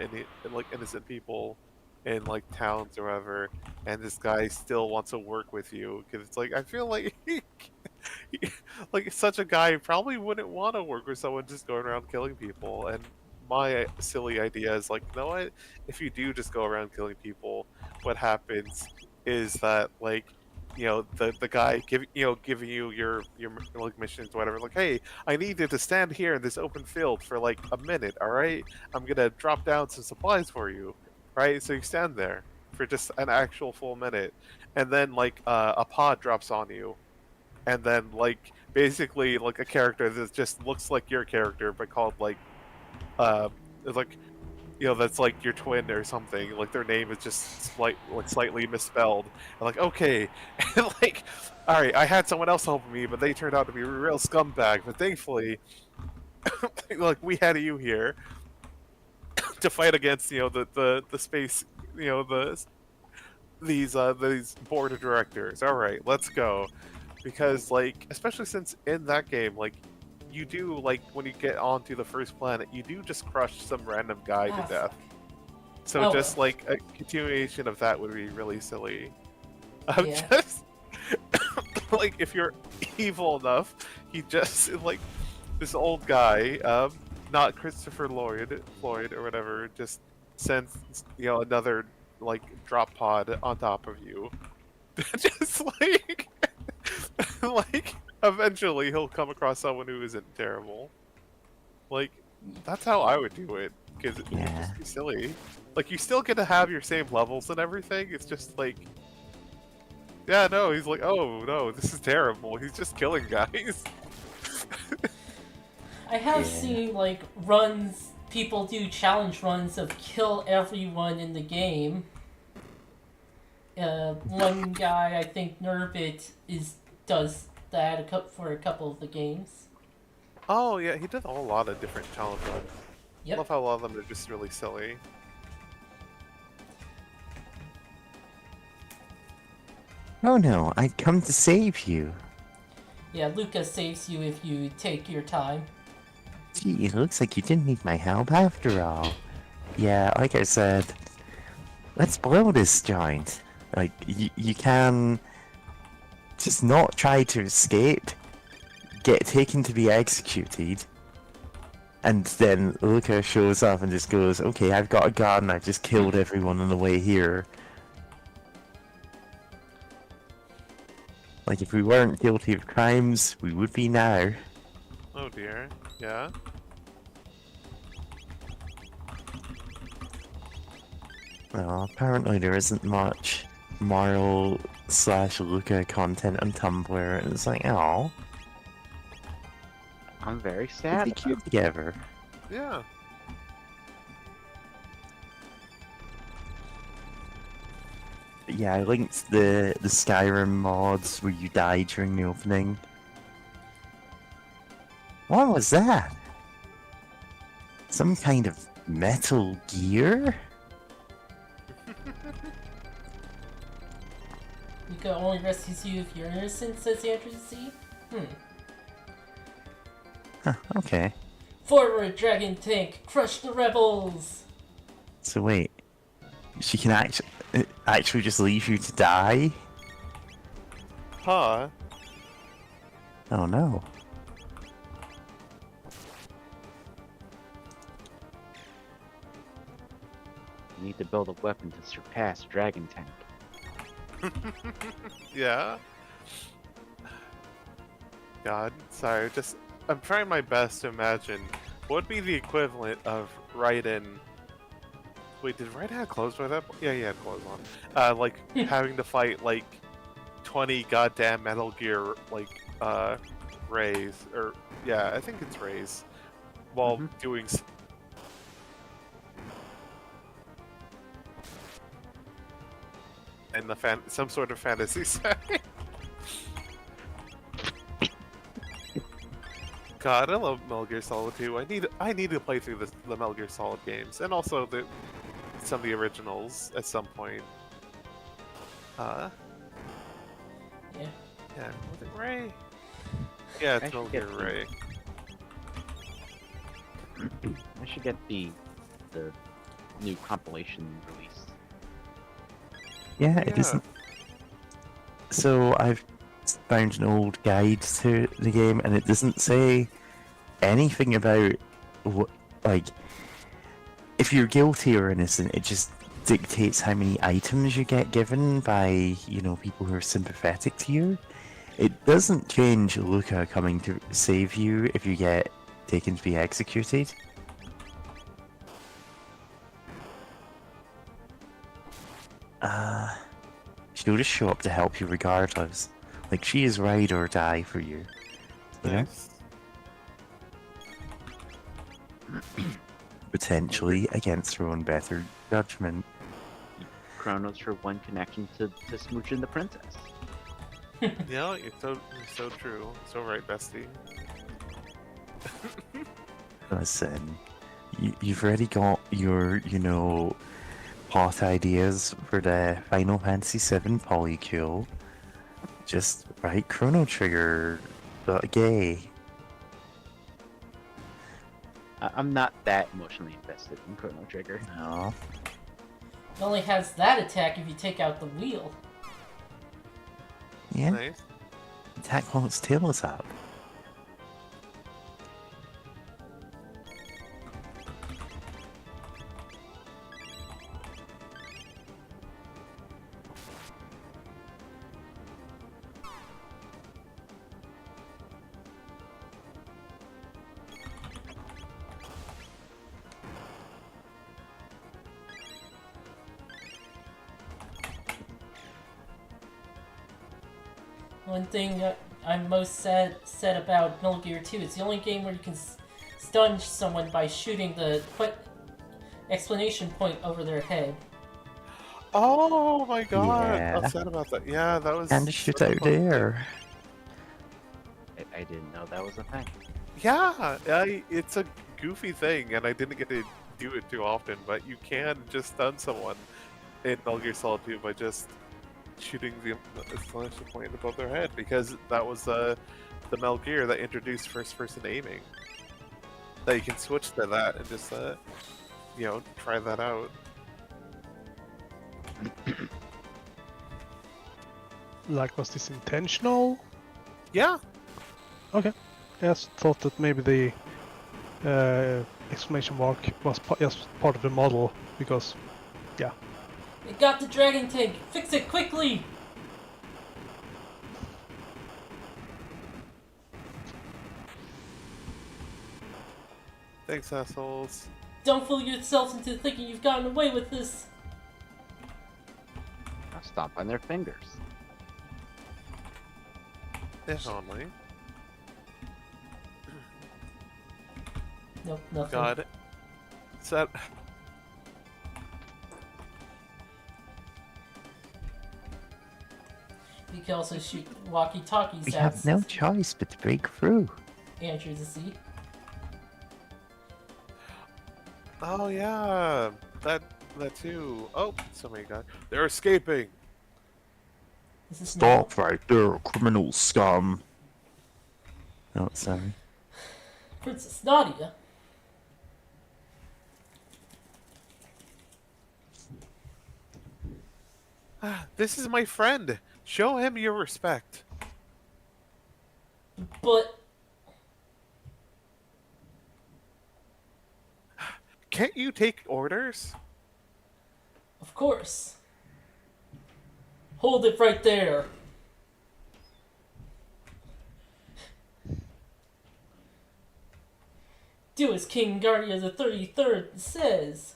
like innocent people in like towns or whatever, and this guy still wants to work with you because it's like I feel like like such a guy probably wouldn't want to work with someone just going around killing people. And my silly idea is like, you know what? If you do just go around killing people, what happens is that like the guy giving you your like missions whatever, like, hey, I need you to stand here in this open field for like a minute, all right? I'm gonna drop down some supplies for you, right? So you stand there for just an actual full minute, and then like a pod drops on you, and then like basically like a character that just looks like your character but called like like that's like your twin or something, like their name is just slightly misspelled, and like okay, and like all right, I had someone else helping me but they turned out to be a real scumbag, but thankfully like we had you here to fight against the space these board of directors. All right, let's go. Because like especially since in that game like you do like when you get onto the first planet you do just crush some random guy to death, so Oh, just well. like a continuation of that would be really silly. Yeah. Just like if you're evil enough, he just like this old guy, not Christopher Lloyd or whatever, just sends another like drop pod on top of you. Just like like eventually he'll come across someone who isn't terrible. Like that's how I would do it, because it would Yeah. just be silly. Like you still get to have your same levels and everything. It's just like, yeah, no, he's like, oh no, this is terrible. He's just killing guys. I have Yeah. seen like runs, people do challenge runs of kill everyone in the game. One guy, I think Nurbit does that for a couple of the games. Oh yeah, he did a whole lot of different challenge runs. I Yep. love how a lot of them are just really silly. Oh no, I'd come to save you. Yeah, Luca saves you if you take your time. Gee, it looks like you didn't need my help after all. Yeah, like I said, let's blow this joint. Like, you can just not try to escape, get taken to be executed, and then Luca shows up and just goes, okay, I've got a gun, I've just killed everyone on the way here. Like, if we weren't guilty of crimes, we would be now. Oh dear. Yeah. Well, apparently there isn't much Mario/Luca content on Tumblr, and it's like, oh, I'm very they'd sad. be cute together. Yeah. But yeah, I linked the Skyrim mods where you die during the opening. What was that? Some kind of metal gear? Luca only rescues you if you're innocent, says Andrew C. Huh, okay. Forward, Dragon Tank! Crush the rebels! So wait, she can actually just leave you to die? Huh. Oh no. You need to build a weapon to surpass Dragon Tank. Yeah. God, sorry, I'm trying my best to imagine what would be the equivalent of Raiden. Wait, did Raiden have clothes by that point? Yeah, he had clothes on. Like having to fight like 20 goddamn Metal Gear Rays, or yeah, I think it's Rays, while doing. In the some sort of fantasy setting. God, I love Metal Gear Solid 2. I need to play through the Metal Gear Solid games, and also some of the originals at some point. Yeah. Yeah, was it Ray? Yeah, it's I Metal should Gear get the- Ray. I should get the new compilation release. Yeah, it Yeah. isn't. So I've found an old guide to the game, and it doesn't say anything about what, like, if you're guilty or innocent. It just dictates how many items you get given by, people who are sympathetic to you. It doesn't change Luca coming to save you if you get taken to be executed. She'll just show up to help you regardless. Like, she is ride or die for you. You know? Nice. Potentially against her own better judgment. Chrono's her one connection to smooching the princess. Yeah, you're so true. So right, bestie. Listen, you've already got your, plot ideas for the Final Fantasy VII Polycule. Just write Chrono Trigger, gay. I'm not that emotionally invested in Chrono Trigger. No. It only has that attack if you take out the wheel. Yeah, Nice. attack while its tail is up. One thing that I'm most sad about Metal Gear 2 is the only game where you can stun someone by shooting the exclamation point over their head. Oh my god! Yeah. I'm sad about that. Yeah, that was. And shoot such a out fun thing. there. I didn't know that was a thing. Yeah, it's a goofy thing, and I didn't get to do it too often. But you can just stun someone in Metal Gear Solid 2 by just shooting the exclamation point above their head, because that was the Metal Gear that introduced first-person aiming. That you can switch to that and just try that out. Like, was this intentional? Yeah. Okay. Yes, thought that maybe the exclamation mark was just part of the model, because, yeah. It got the dragon tank! Fix it quickly! Thanks, assholes. Don't fool yourselves into thinking you've gotten away with this. I'll stomp on their fingers. If only. Nope, nothing. God. Set. You can also shoot walkie-talkies We at have no choice but to break through. Andrew to see. Oh yeah, that too. Oh, somebody got. They're escaping. This is Stop right there, criminal scum. Oh, sorry. Princess Nadia. This is my friend. Show him your respect. But Can't you take orders? of course. Hold it right there. Do as King Guardia the 33rd says.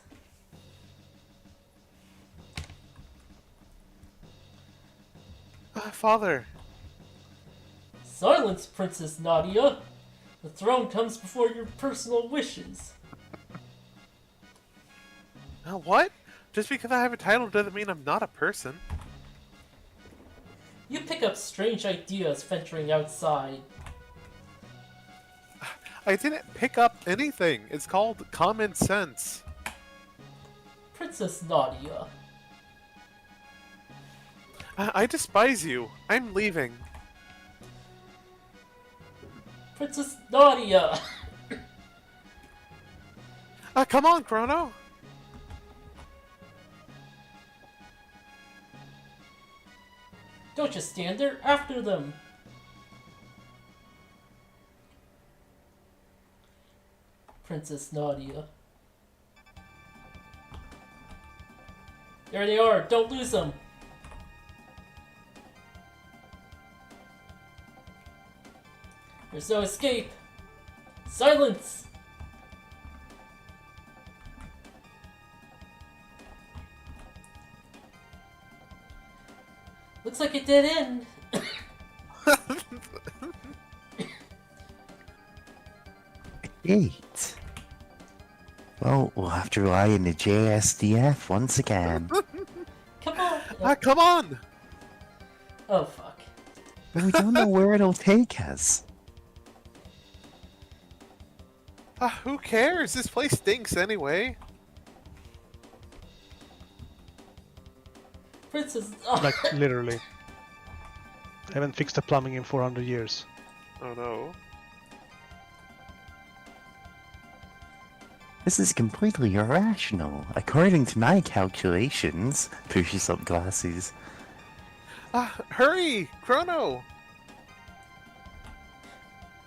Father. Silence, Princess Nadia. The throne comes before your personal wishes. What? Just because I have a title doesn't mean I'm not a person. You pick up strange ideas venturing outside. I didn't pick up anything. It's called common sense. Princess Nadia. I despise you. I'm leaving. Princess Nadia! Come on, Chrono. Don't just stand there, after them! Princess Nadia. There they are, don't lose them! There's no escape! Silence! Looks like a dead end. Gate. Well, we'll have to rely on the JSDF once again. Come on! Come on. Oh, fuck. But we don't know where it'll take us. Who cares? This place stinks anyway. Princess... Like, literally. I haven't fixed the plumbing in 400 years. Oh no. This is completely irrational. According to my calculations, pushes up glasses. Hurry! Chrono!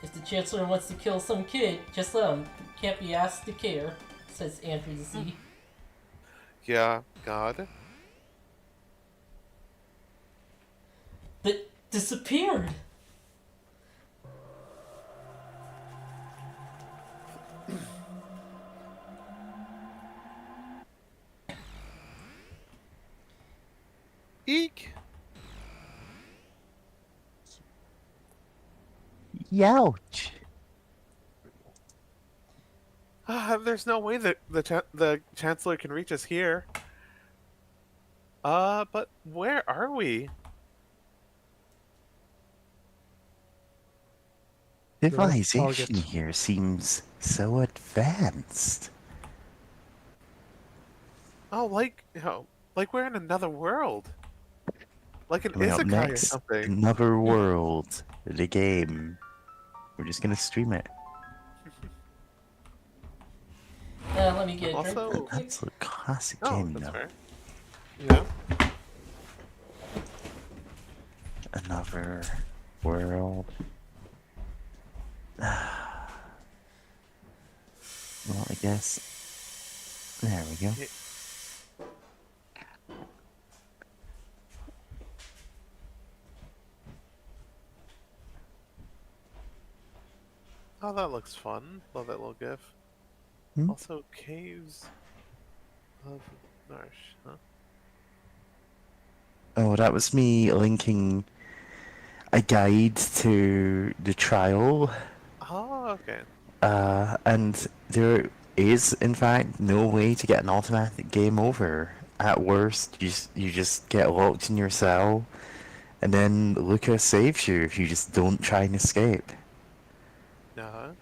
If the Chancellor wants to kill some kid, just let him. Can't be asked to care, says Andrew to see. Yeah, God. But disappeared! Eek! Youch! There's no way that the Chancellor can reach us here. But where are we? Civilization here seems so advanced. Oh, like we're in another world. Like an Coming up isekai or next, something. Another World, the game. We're just gonna stream it. Let me get a drink real Also, quick. That's a classic oh, game, that's though. fair. Yeah. Another World. Well, I guess. There we go. Yeah. Oh, that looks fun. Love that little gif. Hmm? Also, caves of Marsh, huh? Oh, that was me linking a guide to the trial. Oh, okay. And there is, in fact, no way to get an automatic game over. At worst, you just get locked in your cell, and then Luca saves you if you just don't try and escape. Uh-huh.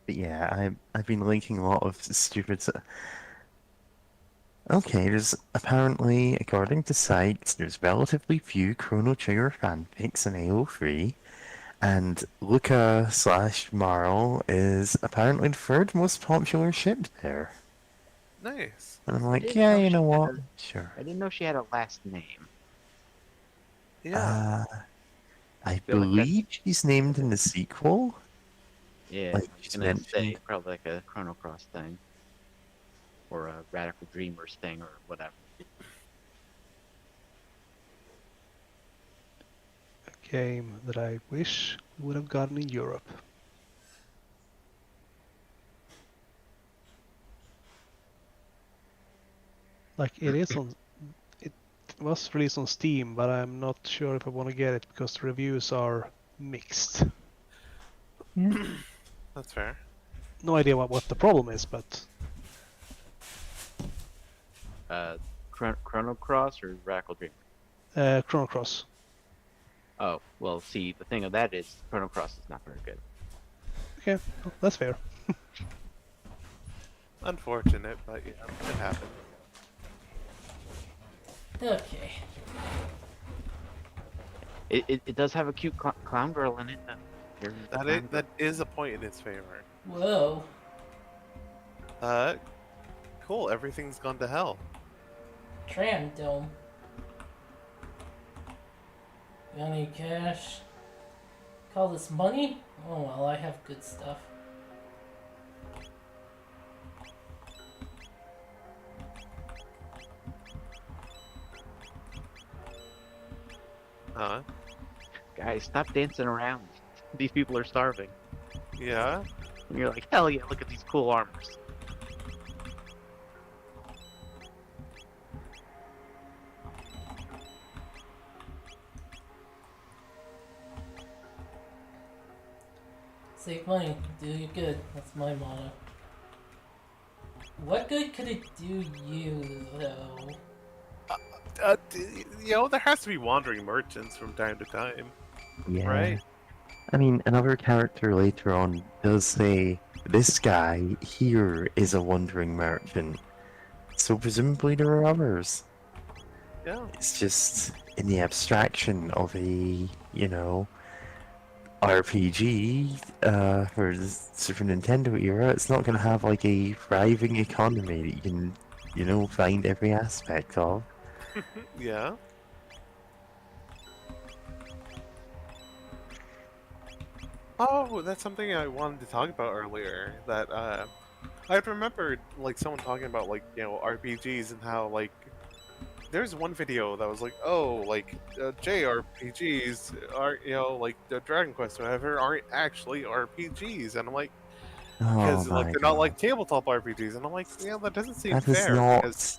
But yeah, I've been linking a lot of stupid. Okay, there's apparently, according to sites, there's relatively few Chrono Trigger fanfics in AO3, and Luca slash Marl is apparently the third most popular ship there. Nice. And I'm I like, didn't yeah, know you she know had what? a. Sure. I didn't know she had a last name. Yeah. Uh, I Feel like believe that's. she's named in the sequel. Yeah, Like, I was she's gonna mentioned. say probably like a Chrono Cross thing, or a Radical Dreamers thing, or whatever. A game that I wish we would have gotten in Europe. Like it is on. It was released on Steam, but I'm not sure if I want to get it because the reviews are mixed. Yeah. That's fair. No idea what the problem is, but Chrono Cross or Radical Dreamers. Chrono Cross. Oh, well, see, the thing of that is Chrono Cross is not very good. Okay, well, that's fair. Unfortunate, but yeah, it happened. Okay. It does have a cute clown girl in it, though. There's the clown girl. That is a point in its favor. Whoa. Cool. Everything's gone to hell. Tram Dome. Got any cash? Call this money? Oh well, I have good stuff. Huh? Guys, stop dancing around. These people are starving. Yeah. And you're like, hell yeah, look at these cool armors. Save money, do you good. That's my motto. What good could it do you, though? There has to be wandering merchants from time to time, Yeah. right? I mean, another character later on does say, this guy here is a wandering merchant. So presumably there are others. Yeah. It's just in the abstraction of a, RPG for the Super Nintendo era, it's not going to have like a thriving economy that you can, find every aspect of. Yeah. Oh, that's something I wanted to talk about earlier. That I remembered like someone talking about like RPGs and how like there's one video that was like, oh, like JRPGs are like the Dragon Quest or whatever aren't actually RPGs, and I'm like, Oh because like my they're not god. like tabletop RPGs, and I'm like, that doesn't seem That is fair not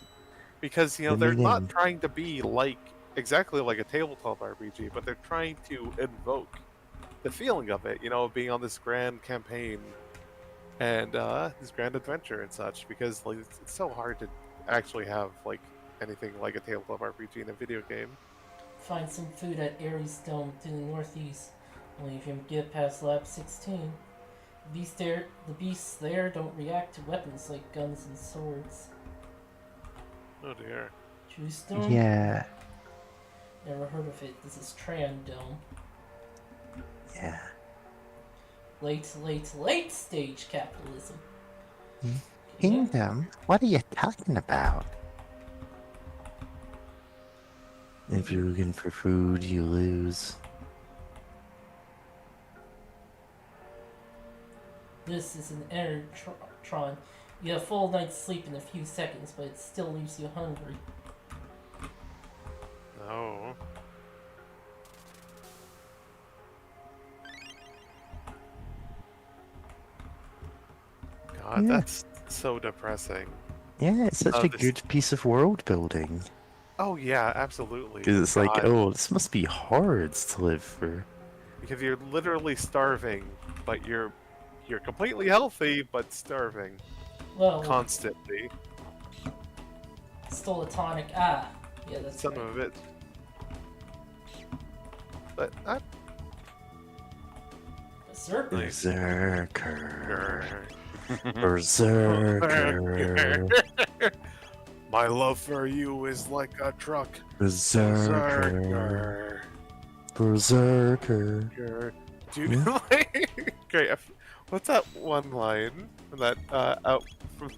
because the they're not meaning. trying to be like exactly like a tabletop RPG, but they're trying to invoke the feeling of it, being on this grand campaign and this grand adventure and such, because like it's so hard to actually have like anything like a tabletop RPG in a video game. find some food at Ares Dome to the northeast. Only if you get past Lab 16. The beasts there don't react to weapons like guns and swords. Oh dear. True Stone? Yeah, Never heard of it. This is Tran Dome. yeah. Late stage capitalism. Hmm. Okay. Kingdom? What are you talking about? If you're looking for food, you lose. This is an Enertron. You have a full night's sleep in a few seconds, but it still leaves you hungry. No. God, Yeah. that's so depressing. Yeah, it's such Oh, a this- good piece of world building. Oh yeah, absolutely. Because it's like, God, oh, this must be hard to live for. because you're literally starving, but you're completely healthy, but starving Well, constantly. stole a tonic. Ah, yeah, that's Some right. of it. But Berserker. Berserker. Berserker. My love for you is like a truck. Berserker. Berserker. Dude, great. What's that one line from that out from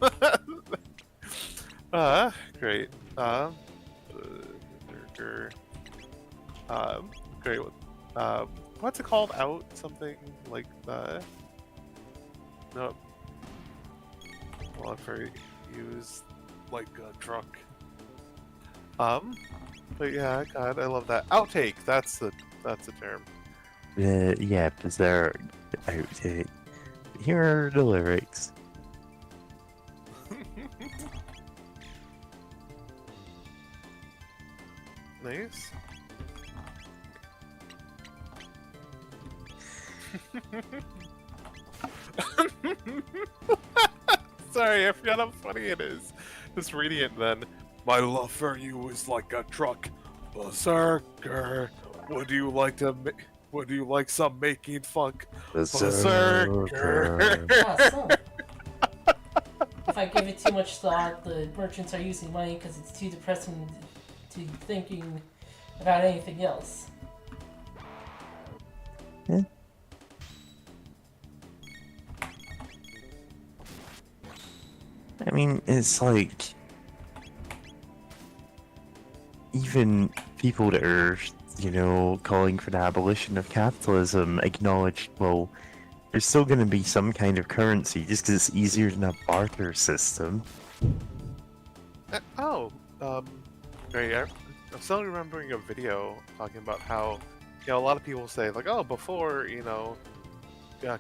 great. Berserker. Great. What's it called? Out something like no. Well, for use like a truck. But yeah, God, I love that outtake. That's the term. Yeah, Berserk. Outtake. Here are the lyrics. Nice. Sorry, I forgot how funny it is. Just reading it then. My love for you is like a truck. Berserker. Would you like some making funk? Berserker. Ah, so. If I give it too much thought, the merchants are using money because it's too depressing to thinking about anything else. I mean, it's like even people that are, calling for the abolition of capitalism acknowledge, well, there's still going to be some kind of currency just because it's easier than a barter system. Great. I'm still remembering a video talking about how, a lot of people say like, oh, before,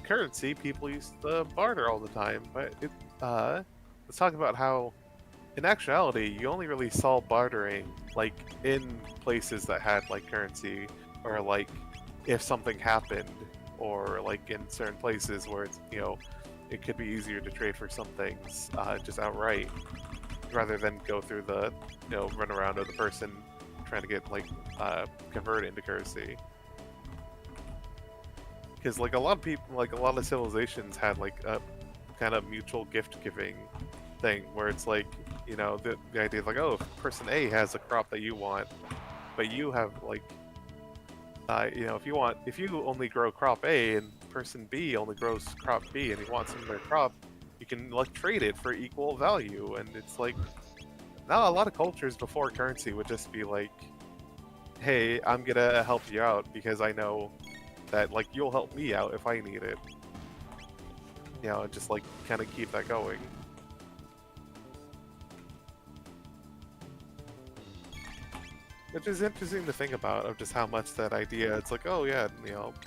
currency, people used to barter all the time, but let's talk about how, in actuality, you only really saw bartering like in places that had like currency, or like if something happened, or like in certain places where it's it could be easier to trade for some things just outright, rather than go through the run around of the person trying to get like converted into currency. Because like a lot of people, like a lot of civilizations had like a kind of mutual gift giving thing where it's like the idea of like, oh, if person A has a crop that you want, but you have like if you only grow crop A and person B only grows crop B and he wants some of their crop, you can like trade it for equal value. And it's like, now a lot of cultures before currency would just be like, hey, I'm gonna help you out because I know that like you'll help me out if I need it. Just like kind of keep that going. Which is interesting to think about, of just how much that idea, it's like, oh yeah,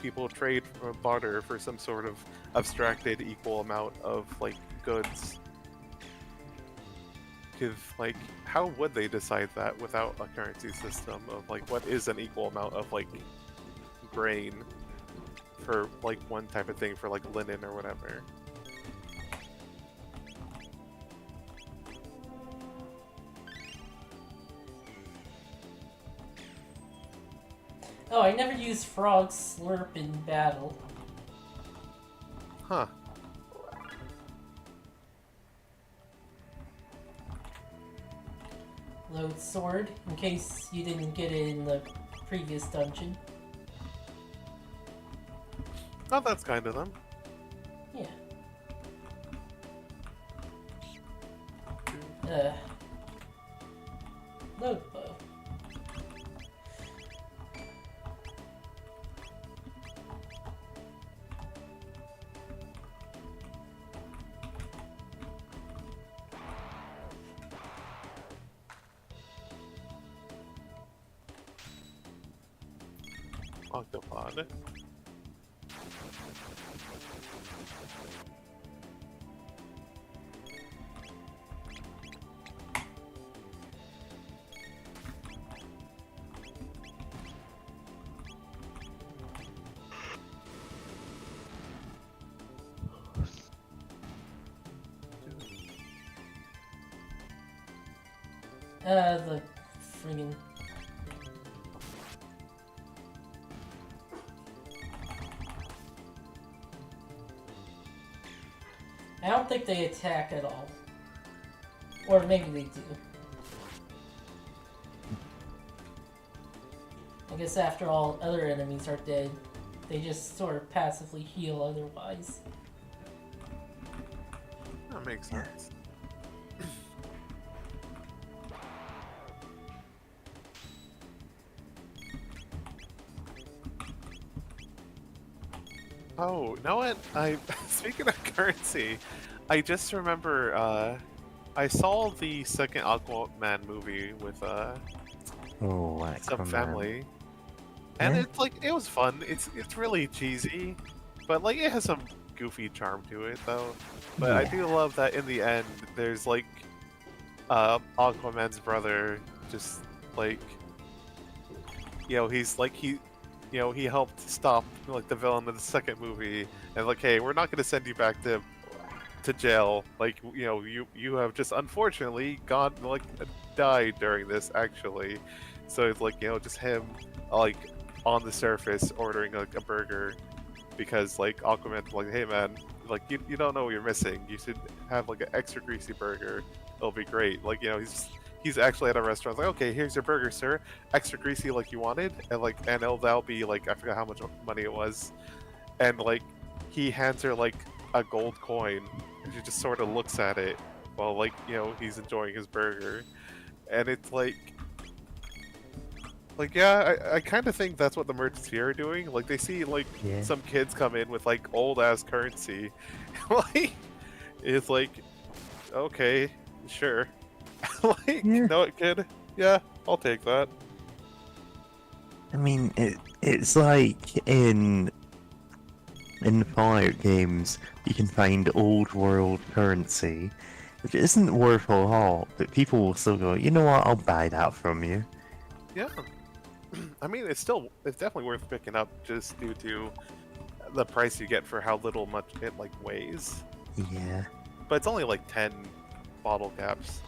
people trade or barter for some sort of abstracted equal amount of like goods. Because like, how would they decide that without a currency system of like what is an equal amount of like grain for like one type of thing for like linen or whatever? Oh, I never used Frog Slurp in battle. Huh. Load sword, in case you didn't get it in the previous dungeon. Oh, that's kind of them. Yeah. Load bow. Octopod. The friggin'. I don't think they attack at all. Or maybe they do. I guess after all other enemies are dead, they just sort of passively heal otherwise. That makes sense. Oh, know what? Speaking of currency, I just remember I saw the second Aquaman movie with Oh, some Aquaman. family, and Yeah. it's like it was fun. It's really cheesy, but like it has some goofy charm to it though. But I Yeah. do love that in the end, there's like Aquaman's brother, just like he's like he helped stop like the villain of the second movie, and like, hey, we're not going to send you back to jail. Like, you have just unfortunately gone like died during this actually. So it's like just him like on the surface ordering like a burger because like Aquaman's like, hey man, like you don't know what you're missing. You should have like an extra greasy burger. It'll be great. Like he's actually at a restaurant. Like, okay, here's your burger, sir. Extra greasy like you wanted, and like that'll be like I forgot how much money it was, and like he hands her like a gold coin, and she just sort of looks at it while like he's enjoying his burger, and it's like yeah, I kind of think that's what the merchants here are doing. Like they see like Yeah. some kids come in with like old ass currency, like it's like okay, sure. Like, Yeah. know it, kid? Yeah, I'll take that. I mean, it's like in Fire games, you can find old world currency, which isn't worth a lot, but people will still go, you know what, I'll buy that from you. Yeah. I mean, it's definitely worth picking up just due to the price you get for how much it like weighs. Yeah. But it's only like 10 bottle caps.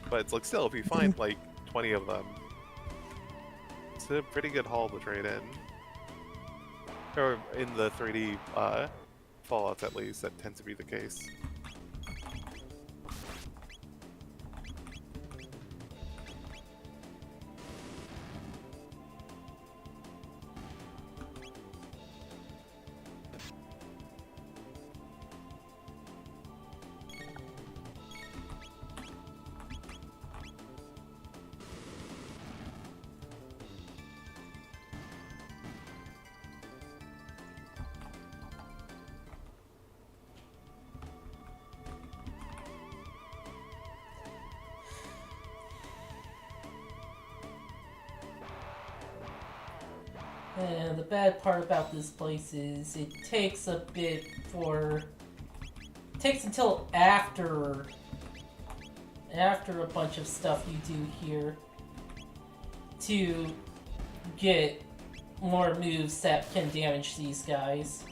But it's like still, if you find like 20 of them, it's a pretty good haul to trade in. Or in the 3D Fallouts at least, that tends to be the case. And the bad part about this place is it takes takes until after a bunch of stuff you do here to get more moves that can damage these guys.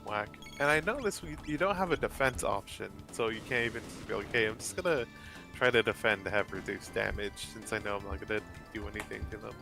Whack. And I noticed you don't have a defense option, so you can't even just be like, hey, I'm just gonna try to defend to have reduced damage, since I know I'm not gonna do anything to them.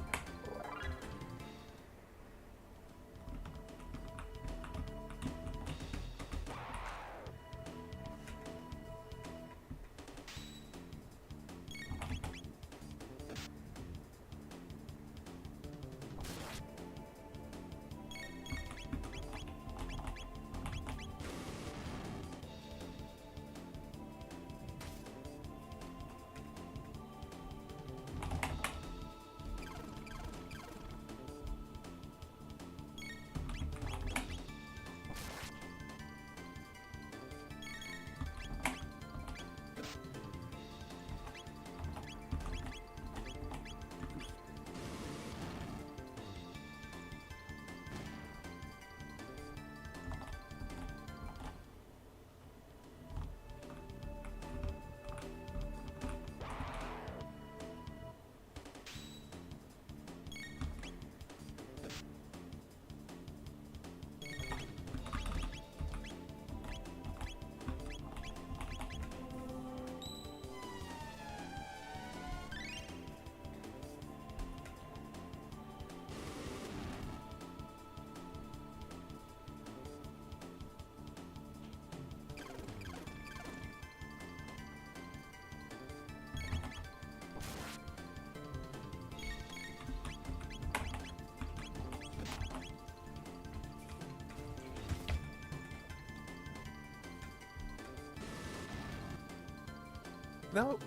Now,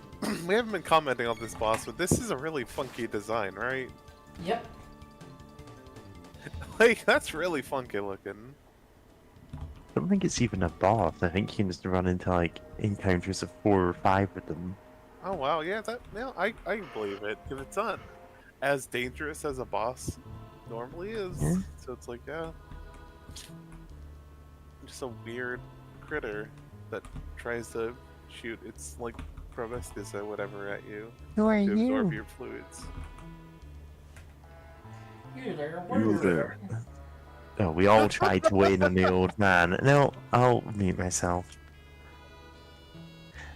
we haven't been commenting on this boss, but this is a really funky design, right? Yep. Like, that's really funky looking. I don't think it's even a boss. I think you can just run into like encounters of 4 or 5 of them. Oh wow, yeah, I can believe it, because it's not as dangerous as a boss normally is. Yeah. So it's like, yeah, just a weird critter that tries to shoot its like proboscis or whatever at you Who are to absorb you? your fluids. You there. You there. Oh, we all tried to win on the old man. No, I'll mute myself.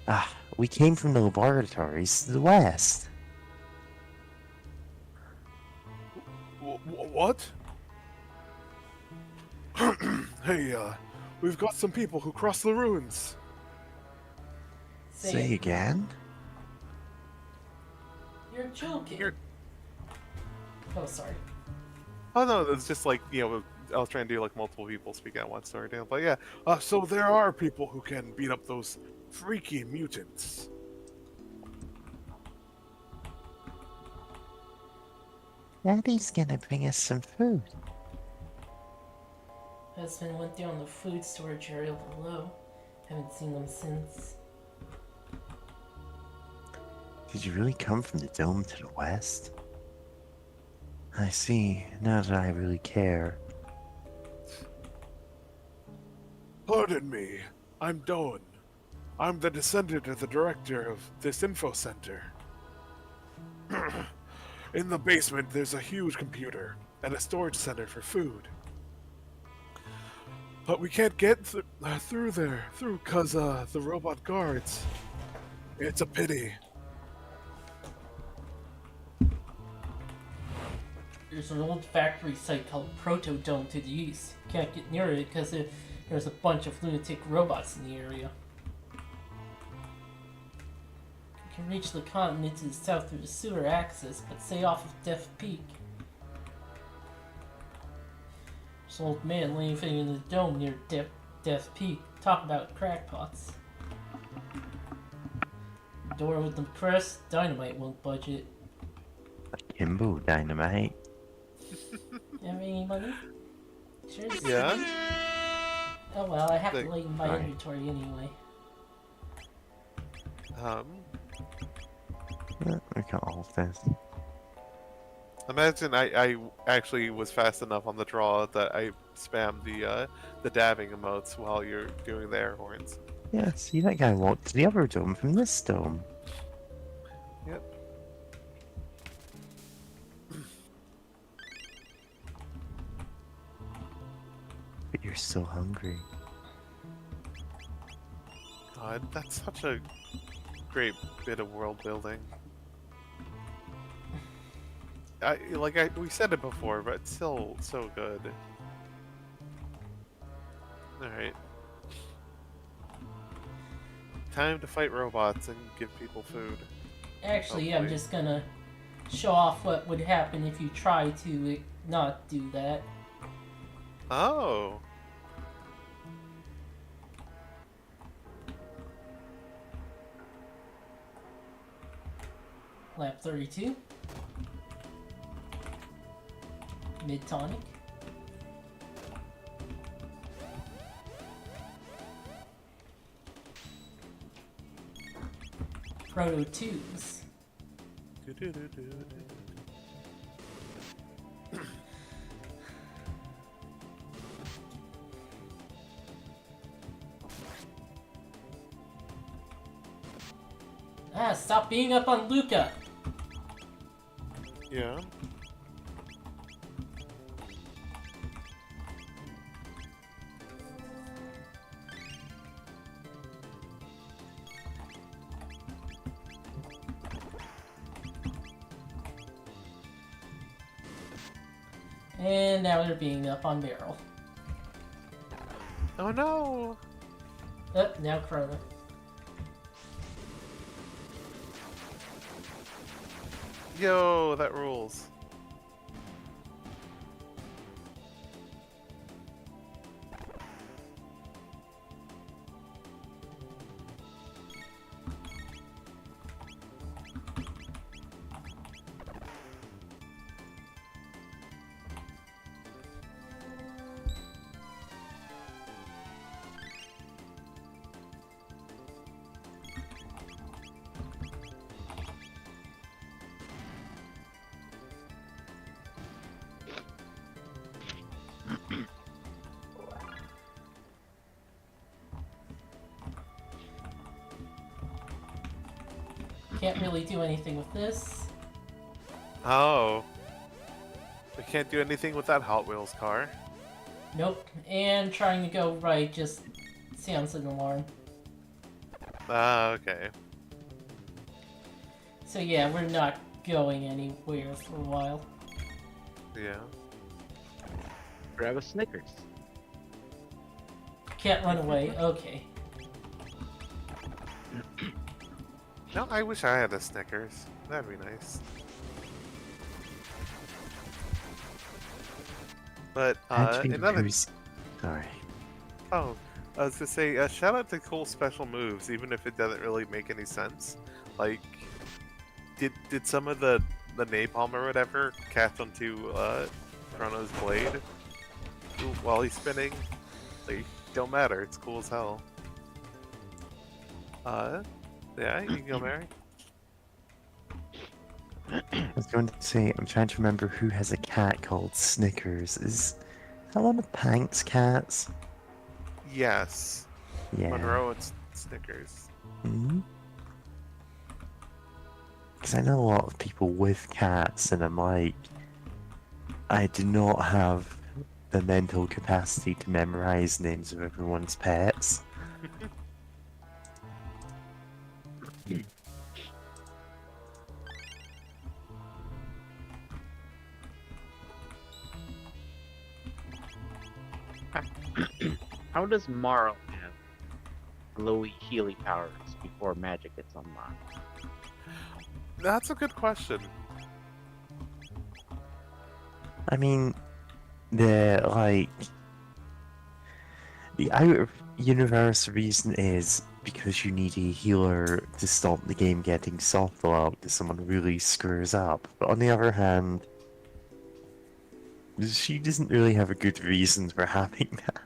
Ah, we came from the laboratories to the west. What? Hey, we've got some people who crossed the ruins. Say again? You're joking. Oh, sorry. Oh no, it's just like, you know, I was trying to do like multiple people speaking at once sort of deal. But yeah, so there are people who can beat up those freaky mutants. Daddy's gonna bring us some food. Husband went down the food storage area below. Haven't seen them since. Did you really come from the dome to the west? I see. Now that I really care. Pardon me, I'm Doan. I'm the descendant of the director of this info center. In the basement, there's a huge computer and a storage center for food. But we can't get through there, cause the robot guards. It's a pity. There's an old factory site called Protodome to the east. Can't get near it because there's a bunch of lunatic robots in the area. You can reach the continent to the south through the sewer access, but stay off of Death Peak. There's an old man living in the dome near Death Peak. Talk about crackpots. Door with them pressed, dynamite won't budge it. Kimbo dynamite. Have any money? Sure. Yeah? Oh well, I have to Like, lighten my alright. inventory anyway. We got all of this. Imagine I actually was fast enough on the draw that I spammed the dabbing emotes while you're doing the air horns. Yeah, see, that guy walked to the other dome from this dome. Yep. But you're still hungry. God, that's such a great bit of world building. we said it before, but it's still so good. All right. Time to fight robots and give people food. Actually, I'm Hopefully. just gonna show off what would happen if you try to not do that. Oh. Lap 32. Mid tonic. Proto 2s. Ah, stop being up on Luca! Yeah. And now they're being up on Barrel. Oh no. Now Chrono. Yo, that rules. Can't really do anything with this. Oh. We can't do anything with that Hot Wheels car. Nope. And trying to go right just sounds an alarm. Ah, okay. So yeah, we're not going anywhere for a while. Yeah. Grab a Snickers. Can't run away. Okay. No, I wish I had a Snickers. That'd be nice. But another. Sorry. Oh, I was gonna say, shout out to cool special moves, even if it doesn't really make any sense. Like, did some of the napalm or whatever catch onto Chrono's blade while he's spinning? Like, don't matter. It's cool as hell. Yeah, you can go, Mary. I was going to say, I'm trying to remember who has a cat called Snickers. Is that one of Pank's cats? Yes. Yeah. Monroe and Snickers. Hmm. Because I know a lot of people with cats, and I'm like, I do not have the mental capacity to memorize names of everyone's pets. How does Marl have glowy Healy powers before magic gets unlocked? That's a good question. I mean, the out of universe reason is because you need a healer to stop the game getting soft locked if someone really screws up. But on the other hand, she doesn't really have a good reason for having that.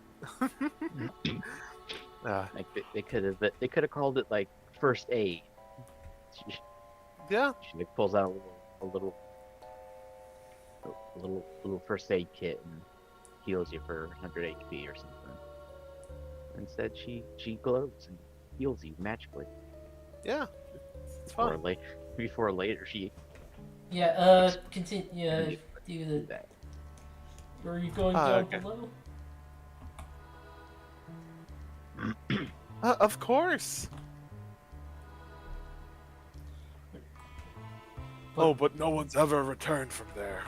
Like they could have called it like first aid. Yeah. She like pulls out a little first aid kit and heals you for 100 HP or something. Instead, she glows and heals you magically. Yeah. It's Or fun. before later she Yeah, continue, do do the... that. Are you going down okay. below? Of course. Oh, but no one's ever returned from there.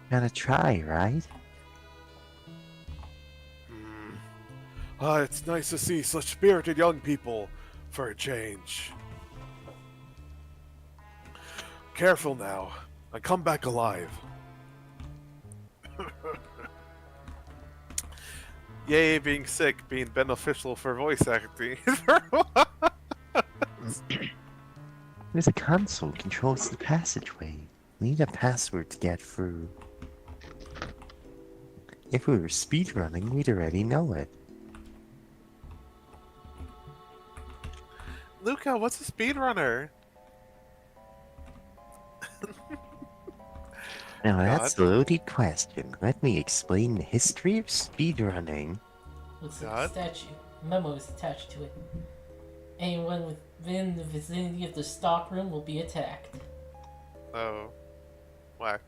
Gotta try, right? It's nice to see such spirited young people for a change. Careful now. I come back alive. Yay, being sick, being beneficial for voice acting. There's a console controls the passageway. We need a password to get through. If we were speedrunning, we'd already know it. Luca, what's a speedrunner? Now that's a loaded question. Let me explain the history of speedrunning. Looks like a statue. Memo is attached to it. Anyone within the vicinity of the stockroom will be attacked. Oh. Whack.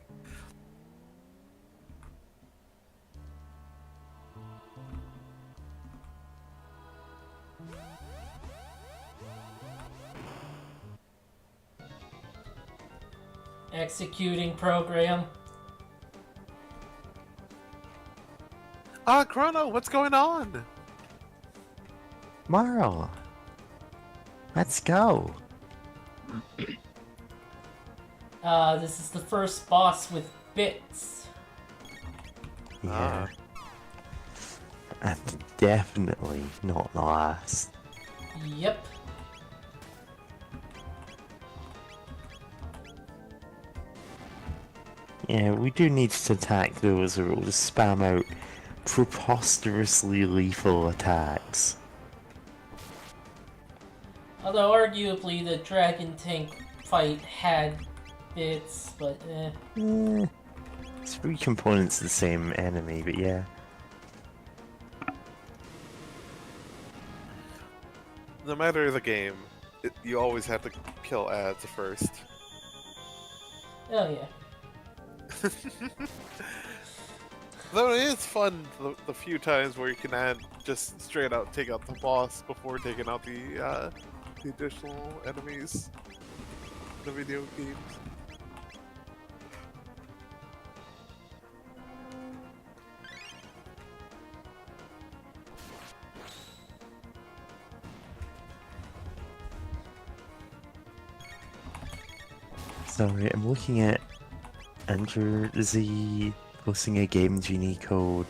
Executing program. Chrono, what's going on? Marl, let's go. This is the first boss with bits. Yeah. And definitely not last. Yep. Yeah, we do need to attack those or we'll just spam out preposterously lethal attacks. Although arguably the dragon tank fight had bits, but It's 3 components of the same enemy, but yeah. No matter the game, you always have to kill ads first. oh yeah. Though it is fun the few times where you can add just straight out take out the boss before taking out the additional enemies in the video games. Sorry, I'm looking at Andrew Z posting a Game Genie code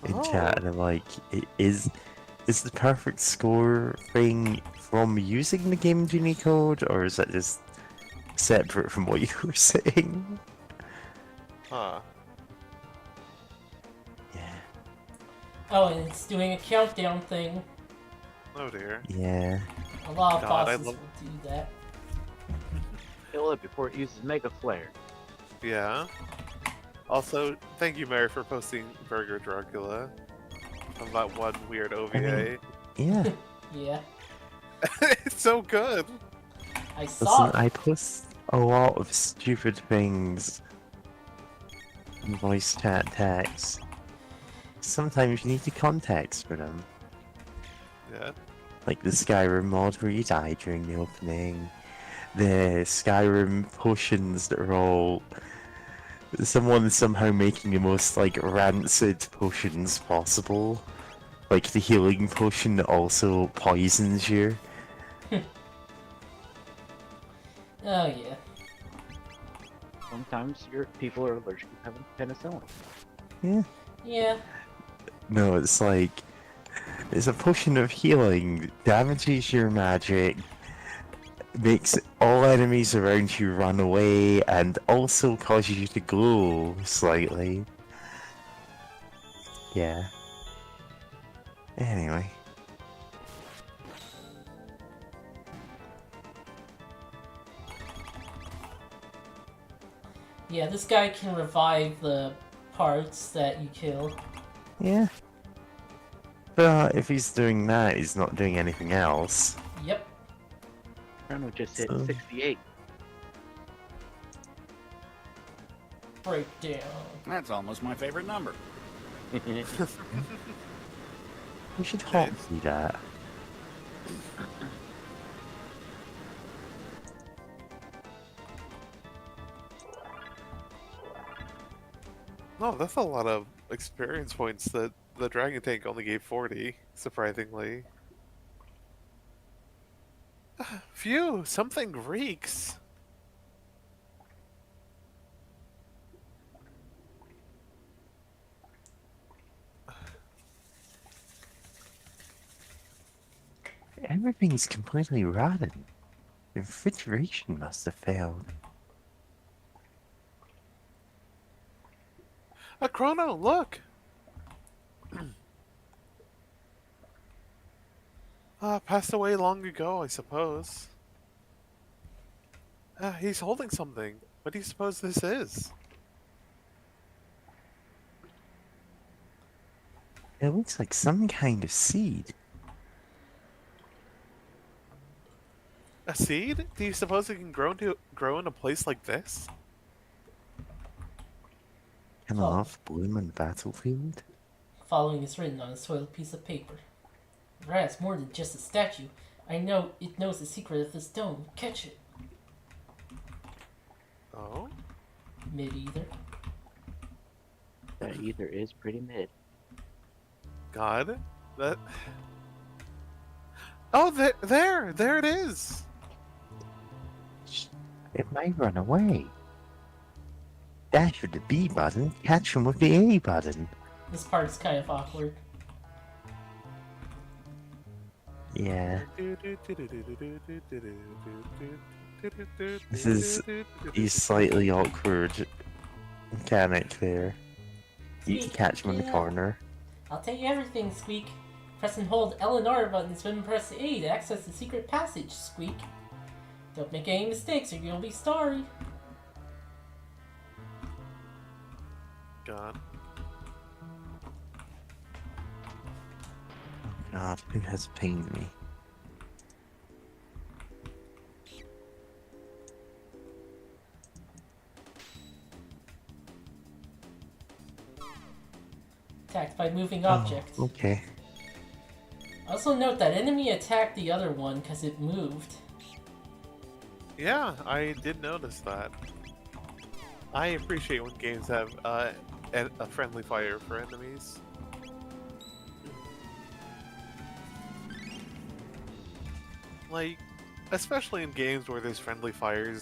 in chat, and I'm like, is the perfect score thing from using the Game Genie code, or is that just separate from what you were saying? Huh. Yeah. Oh, and it's doing a countdown thing. Oh dear. Yeah. A lot of God, I bosses love- will do that. Kill it before it uses Mega Flare. Yeah. Also, thank you, Mary, for posting Burger Dracula on that one weird OVA. Yeah. Yeah. It's so good. I saw Listen, I post a lot of stupid things in voice chat text. Sometimes you need the context for them. Yeah. Like the Skyrim mod where you die during the opening. The Skyrim potions that are all... Someone somehow making the most, like, rancid potions possible. Like the healing potion that also poisons you. Oh yeah. Sometimes your people are allergic to having penicillin. Yeah. Yeah. No, it's like... It's a potion of healing, damages your magic, makes all enemies around you run away, and also causes you to glow slightly. Yeah. Anyway. Yeah, this guy can revive the parts that you kill. Yeah. But if he's doing that, he's not doing anything else. Yep. Chrono just hit So- 68. Breakdown. That's almost my favorite number. We should hop through that. No, that's a lot of experience points that the Dragon Tank only gave 40, surprisingly. Phew, something reeks. Everything's completely rotten. The refrigeration must have failed. A chrono, look! Passed away long ago, I suppose. He's holding something. What do you suppose this is? It looks like some kind of seed. A seed? Do you suppose it can grow in a place like this? Can a love bloom on the battlefield? Following is written on a soiled piece of paper. Rat's more than just a statue. I know it knows the secret of the stone. Catch it. Oh? Mid-ether. That ether is pretty mid. God? That... Oh, there it is! It might run away. Dash with the B button, catch him with the A button. This part is kind of awkward. Yeah. This is a slightly awkward mechanic there. You can Squeak, catch him in the yeah. corner. I'll tell you everything, Squeak. Press and hold L and R buttons when press A to access the secret passage, Squeak. Don't make any mistakes or you'll be sorry. God. God, who has pinged me? Attacked by moving objects. Oh, okay. Also note that enemy attacked the other one because it moved. Yeah, I did notice that. I appreciate when games have a friendly fire for enemies. Like, especially in games where there's friendly fire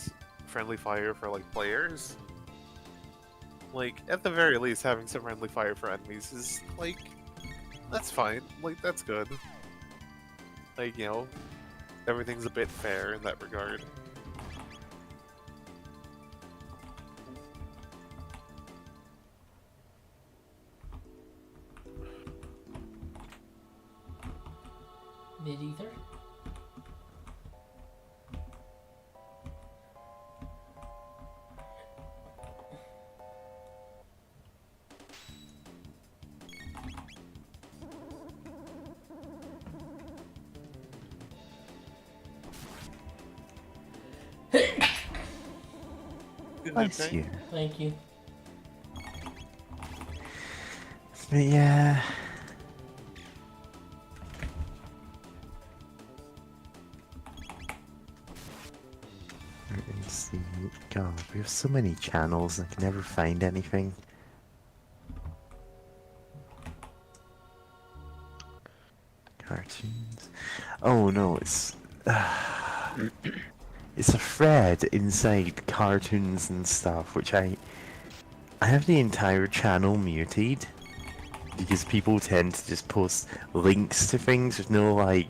for like players. Like, at the very least, having some friendly fire for enemies is like, that's fine. Like, that's good. Like, you know, everything's a bit fair in that regard. Mid-ether. Bless you. Thank you. But yeah. Let's see. God, we have so many channels, I can never find anything. Cartoons. Oh no, it's it's a thread inside cartoons and stuff, which I have the entire channel muted because people tend to just post links to things with no like,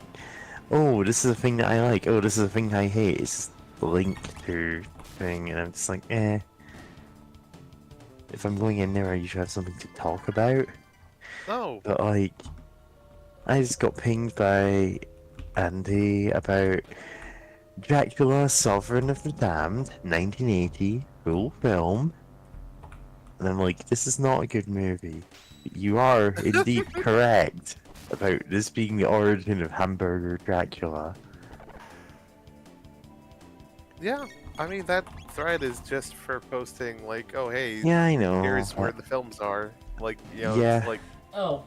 oh, this is a thing that I like, oh, this is a thing I hate. It's just a link to thing, and I'm just like, eh. If I'm going in there, I usually have something to talk about. Oh, But like, I just got pinged by Andy about Dracula, Sovereign of the Damned, 1980, full film. And I'm like, this is not a good movie. You are indeed correct about this being the origin of Hamburger Dracula. yeah. I mean, that thread is just for posting, like, oh, hey, Yeah, I know. here's where but the films are. Like, you know, Yeah. it's like, Oh,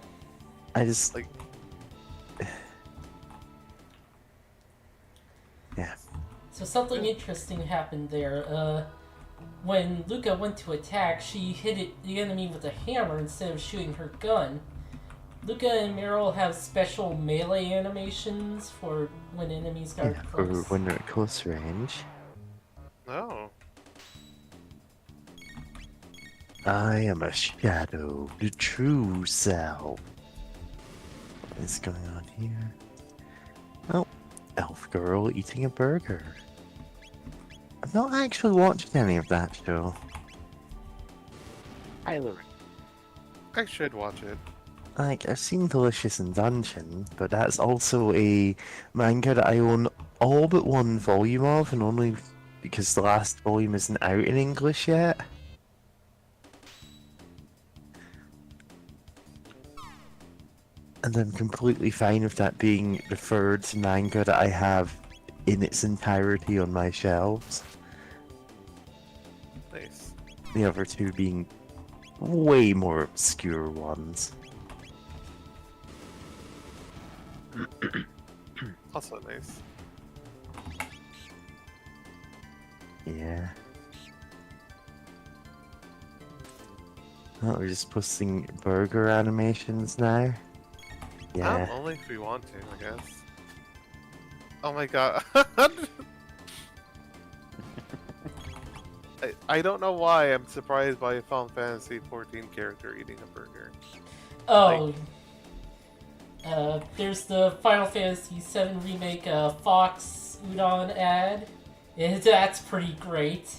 I just like, Yeah. So something interesting happened there. When Luca went to attack, she the enemy with a hammer instead of shooting her gun. Luca and Meryl have special melee animations for when enemies are Yeah, for close. when they're at close range. Oh. I am a shadow, the true self. What is going on here? Oh, elf girl eating a burger. I've not actually watched any of that show. Tyler. I should watch it. Like, I've seen Delicious in Dungeon, but that's also a manga that I own all but one volume of, and only because the last volume isn't out in English yet. And I'm completely fine with that being the third manga that I have in its entirety on my shelves. Nice. The other two being way more obscure ones. Also nice. Yeah. Oh, we're just posting burger animations now? Yeah. Only if we want to, I guess. Oh my god. I don't know why I'm surprised by a Final Fantasy 14 character eating a burger. Oh. There's the Final Fantasy VII Remake Fox Udon ad. That's pretty great.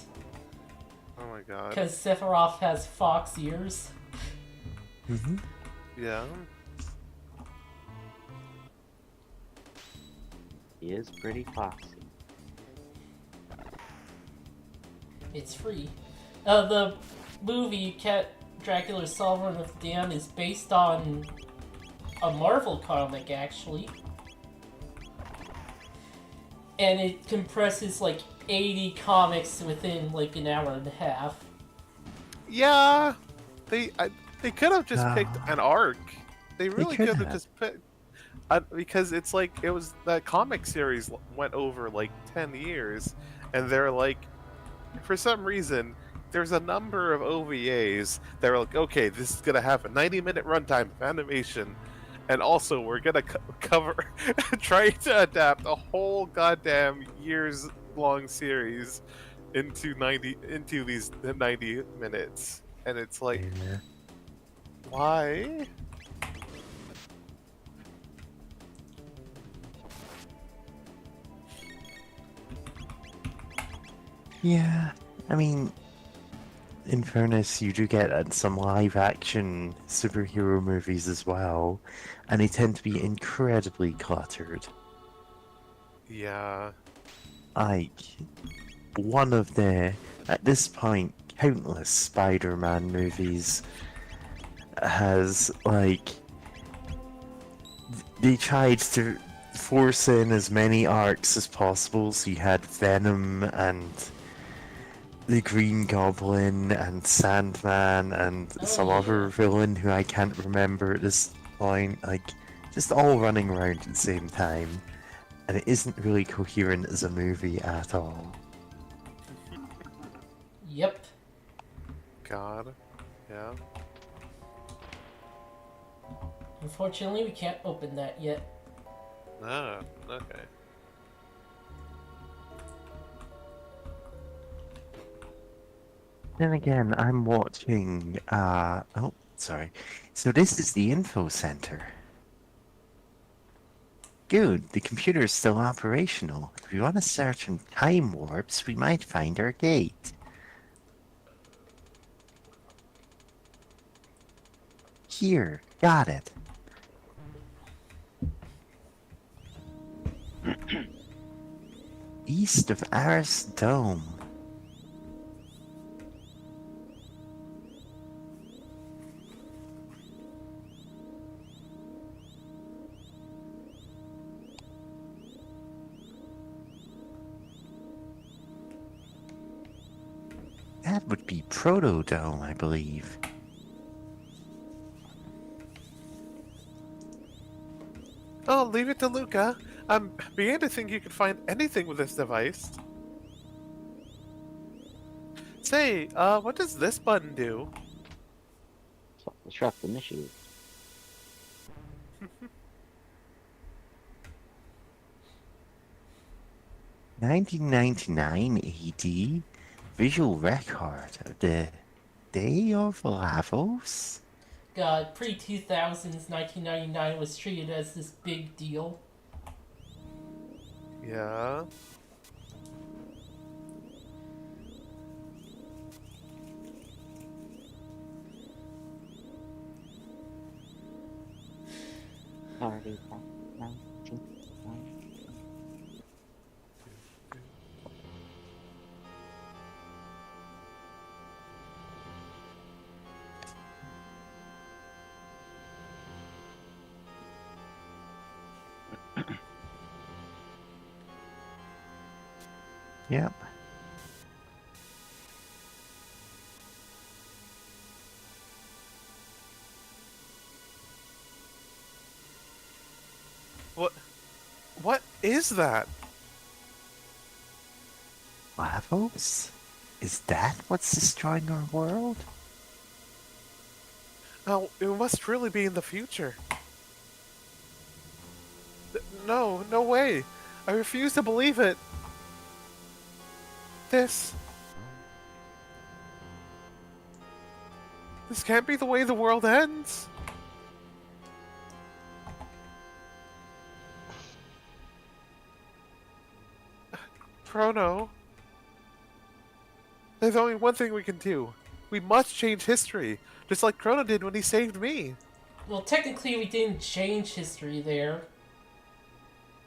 Oh my god. Because Sephiroth has fox ears. Mm-hmm. Yeah. He is pretty foxy. It's free. The movie Dracula's Sovereign of the Damned is based on a Marvel comic, actually. And it compresses like 80 comics within like an hour and a half. Yeah. They could have just picked Ah. an arc. They really could could have have. just picked. Because it's like it was that comic series went over like 10 years, and they're like, for some reason, there's a number of OVAs that are like, okay, this is gonna have a 90-minute runtime of animation, and also we're gonna cover, try to adapt a whole goddamn years-long series into these 90 minutes, and it's like, Yeah. why? Yeah, I mean, in fairness, you do get some live-action superhero movies as well, and they tend to be incredibly cluttered. Yeah. Like, one of the, at this point, countless Spider-Man movies has, like, they tried to force in as many arcs as possible, so you had Venom and the Green Goblin and Sandman and some yeah. other villain who I can't remember at this point, like, just all running around at the same time. And it isn't really coherent as a movie at all. Yep. God. Yeah. Unfortunately, we can't open that yet. Ah, okay. Then again, I'm watching, oh, sorry. So this is the info center. Good, the computer is still operational. If we want to search in time warps, we might find our gate. Here, got it. East of Aris Dome. That would be Protodome, I believe. Oh, leave it to Luca. I'm beginning to think you could find anything with this device. Say, what does this button do? Self-destruct initiative. 1999 AD visual record of the Day of Lavos? God, pre-2000s 1999 was treated as this big deal. Yeah. Sorry, no. Yep. What is that? Lavos? Is that what's destroying our world? Oh, it must really be in the future. No, no way. I refuse to believe it. This can't be the way the world ends. Chrono. There's only one thing we can do. We must change history, just like Chrono did when he saved me. Well, technically, we didn't change history there.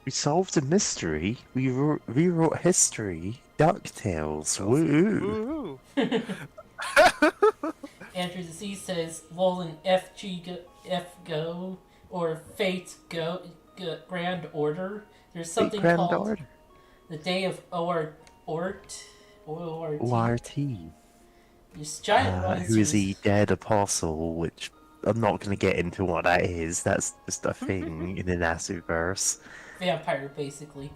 We solved a mystery. We rewrote history. DuckTales. Woo! Woohoo! Andrew Z says, lol in F go, or Fate go, Grand Order. There's something Grand called Order. the Day of ORT. ORT. There's giant monsters. Who is a dead apostle, which I'm not going to get into what that is. That's just a thing in the Nasuverse. Vampire, basically.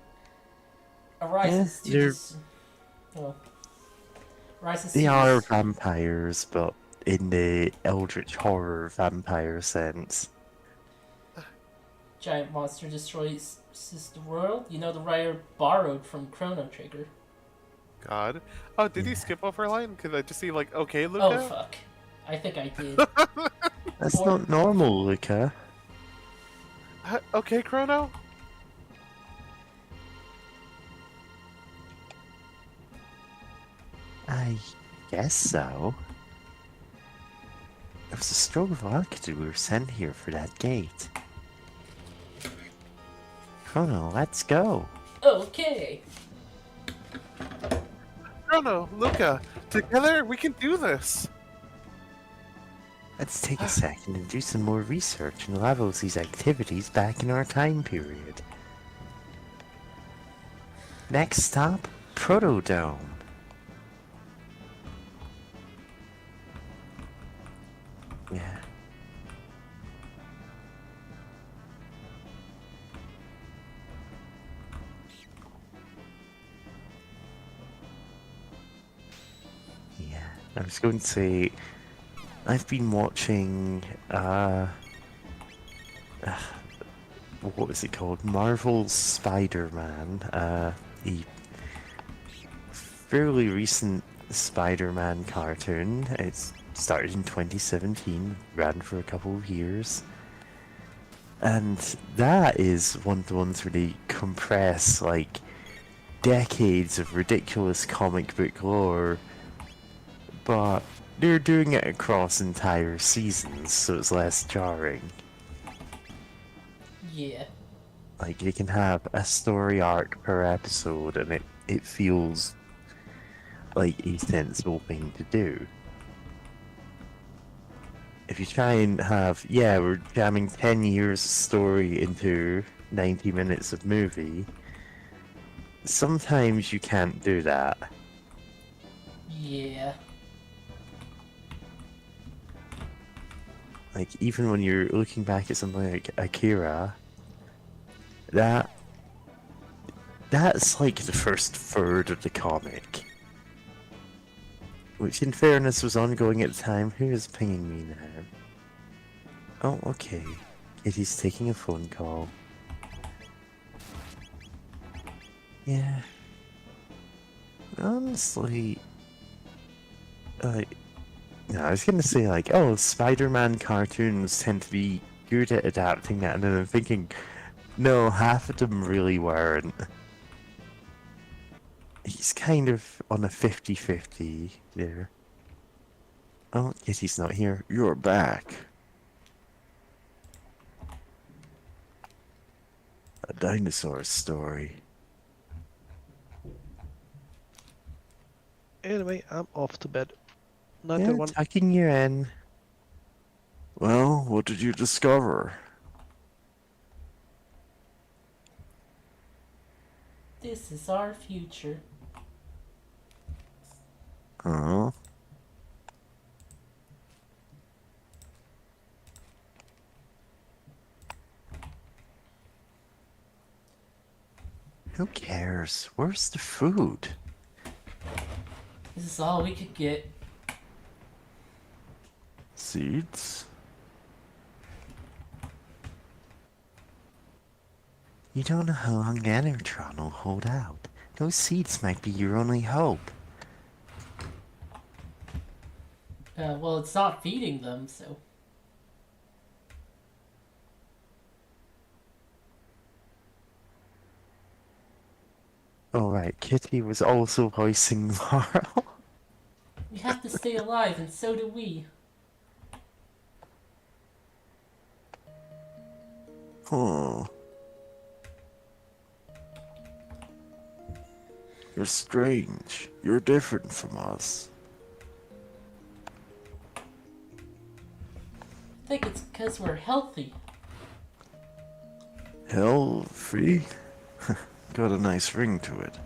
Arises Yeah, to they're- just... Well, arises They to are just- vampires, but in the eldritch horror vampire sense. Giant monster destroys the world. You know, the writer borrowed from Chrono Trigger. God. Oh, did he skip over a line? Because I just see, like, okay, Luca? Oh, fuck. I think I did. That's Or- not normal, Luca. Okay, Chrono? I guess so. There was a stroke of luck that we were sent here for that gate. Chrono, let's go. Okay. Chrono, Luca, together we can do this. Let's take a second and do some more research on Lavos' activities back in our time period. Next stop, Protodome. Yeah. Yeah, I was going to say, I've been watching, what was it called? Marvel's Spider-Man, a fairly recent Spider-Man cartoon. It's started in 2017, ran for a couple of years. And that is one of the ones where they compress, like, decades of ridiculous comic book lore, but they're doing it across entire seasons, so it's less jarring. Yeah. Like, they can have a story arc per episode, and it feels like a sensible thing to do. If you try and have, yeah, we're jamming 10 years of story into 90 minutes of movie, sometimes you can't do that. Yeah. Like, even when you're looking back at something like Akira, that That's like the first third of the comic. Which, in fairness, was ongoing at the time. Who is pinging me now? Oh, okay. Kitty's taking a phone call. Yeah. Honestly... no, I was gonna say, like, oh, Spider-Man cartoons tend to be good at adapting that, and then I'm thinking, no, half of them really weren't. He's kind of on a 50-50 there. Oh, yes, he's not here. You're back. A dinosaur story. Anyway, I'm off to bed. Night, Yeah, everyone. tucking you in. Well, what did you discover? This is our future. Oh. Who cares? Where's the food? This is all we could get. Seeds? You don't know how long Anartron will hold out. Those seeds might be your only hope. Well, it's not feeding them, so... Oh right, Kitty was also voicing Marl. We have to stay alive, and so do we. Oh. You're strange. You're different from us. I think it's because we're healthy. Healthy? Got a nice ring to it.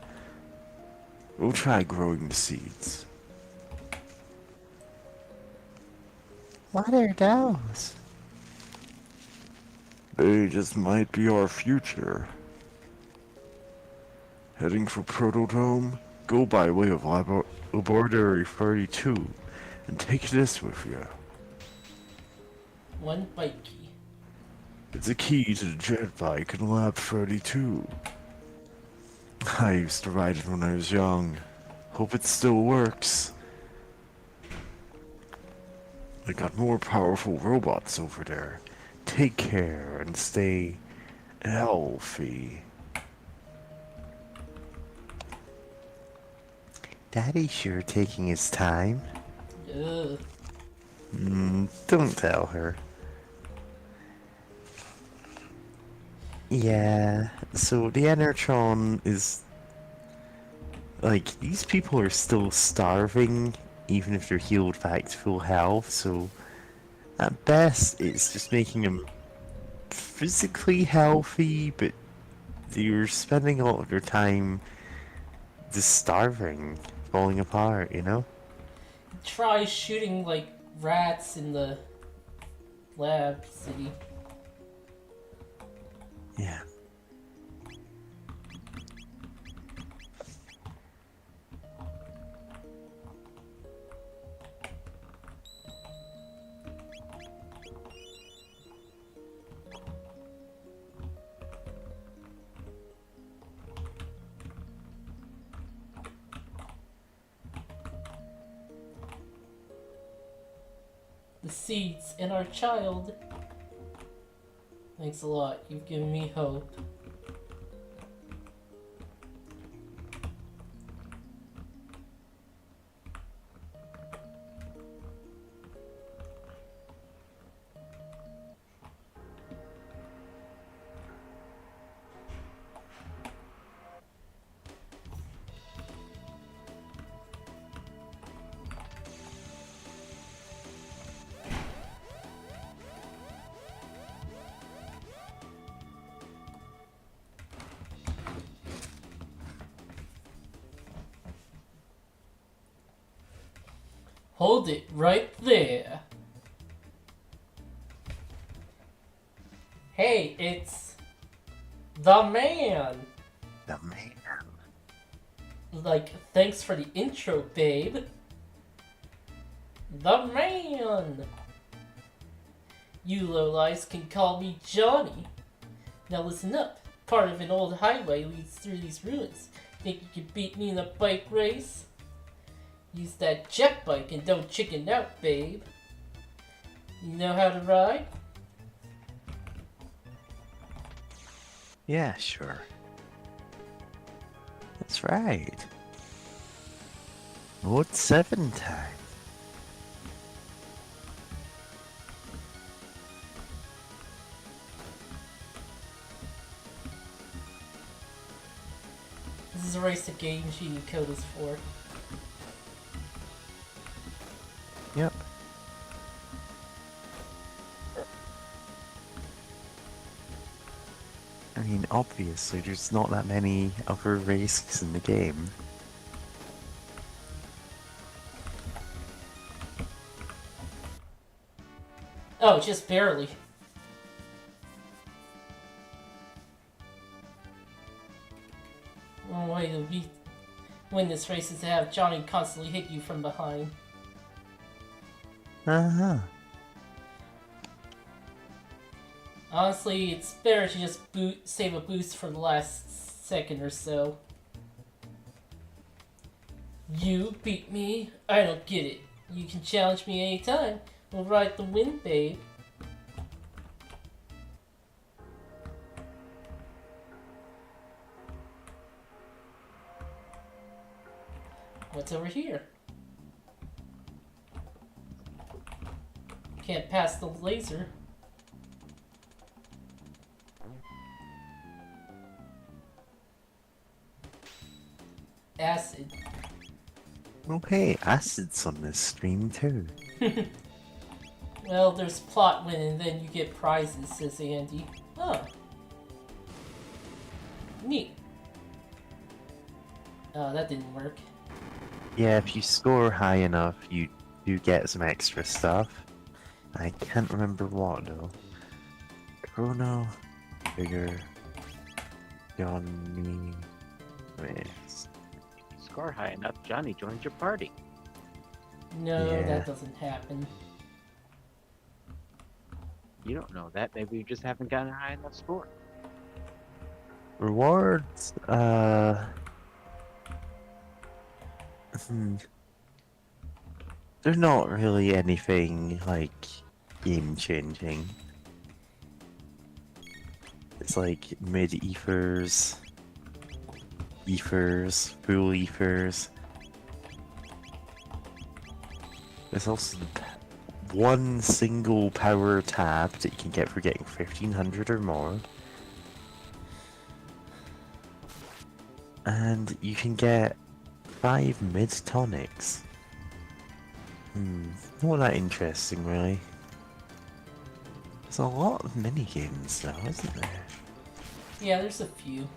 We'll try growing the seeds. What are those? They just might be our future. Heading for Protodome? Go by way of Laboratory 32 and take this with you. One bike key. It's a key to the jet bike in Lab 32. I used to ride it when I was young. Hope it still works. I got more powerful robots over there. Take care and stay healthy. Daddy's sure taking his time. Ugh. Don't tell her. Yeah, so the Enertron is... Like, these people are still starving, even if they're healed back to full health, so... At best, it's just making them physically healthy, but they're spending a lot of their time just starving, falling apart, you know? Try shooting, like, rats in the lab city. Yeah. The seeds in our child. Thanks a lot. You've given me hope. Hold it right there. Hey, it's the man. The man. Like, thanks for the intro, babe. The man! You lowlifes can call me Johnny. Now listen up. Part of an old highway leads through these ruins. Think you can beat me in a bike race? Use that jet bike and don't chicken out, babe. You know how to ride? Yeah, sure. That's right. What 7 time? This is a race the game cheating code is for. Yep. I mean, obviously, there's not that many other races in the game. Oh, just barely. One way to win this race is to have Johnny constantly hit you from behind. Uh-huh. Honestly, it's better to just save a boost for the last second or so. You beat me? I don't get it. You can challenge me anytime. We'll ride the wind, babe. What's over here? Can't pass the laser. Acid. Okay, acid's on this stream too. Well, there's plot win and then you get prizes, says Andy. Oh. Neat. Oh, that didn't work. Yeah, if you score high enough, you do get some extra stuff. I can't remember what though. Chrono, bigger, Johnny, Miss. Score high enough, Johnny joins your party. No, Yeah. that doesn't happen. You don't know that. Maybe you just haven't gotten a high enough score. Rewards, they're not really anything like game changing. It's like mid ethers, full ethers. There's also one single power tab that you can get for getting 1500 or more. And you can get 5 mid tonics. Not that interesting, really. There's a lot of mini games, though, isn't there? Yeah, there's a few.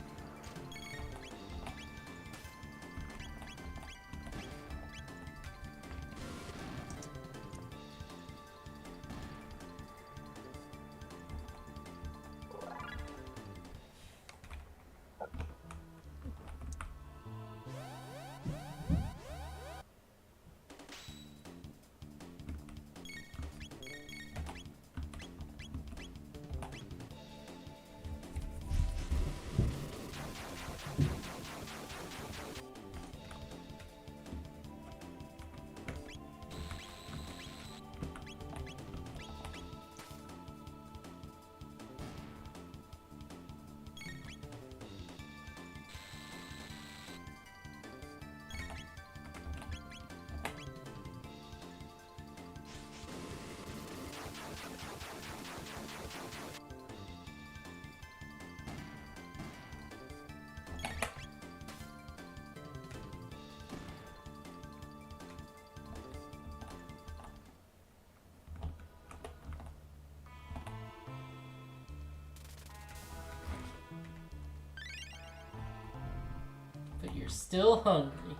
But you're still hungry.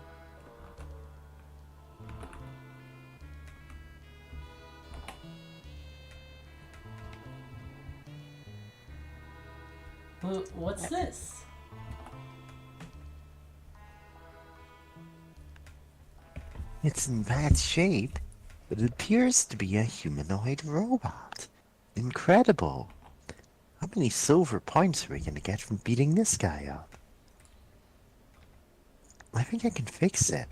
What's this? It's in bad shape, but it appears to be a humanoid robot. Incredible. How many silver points are we gonna get from beating this guy up? I think I can fix it.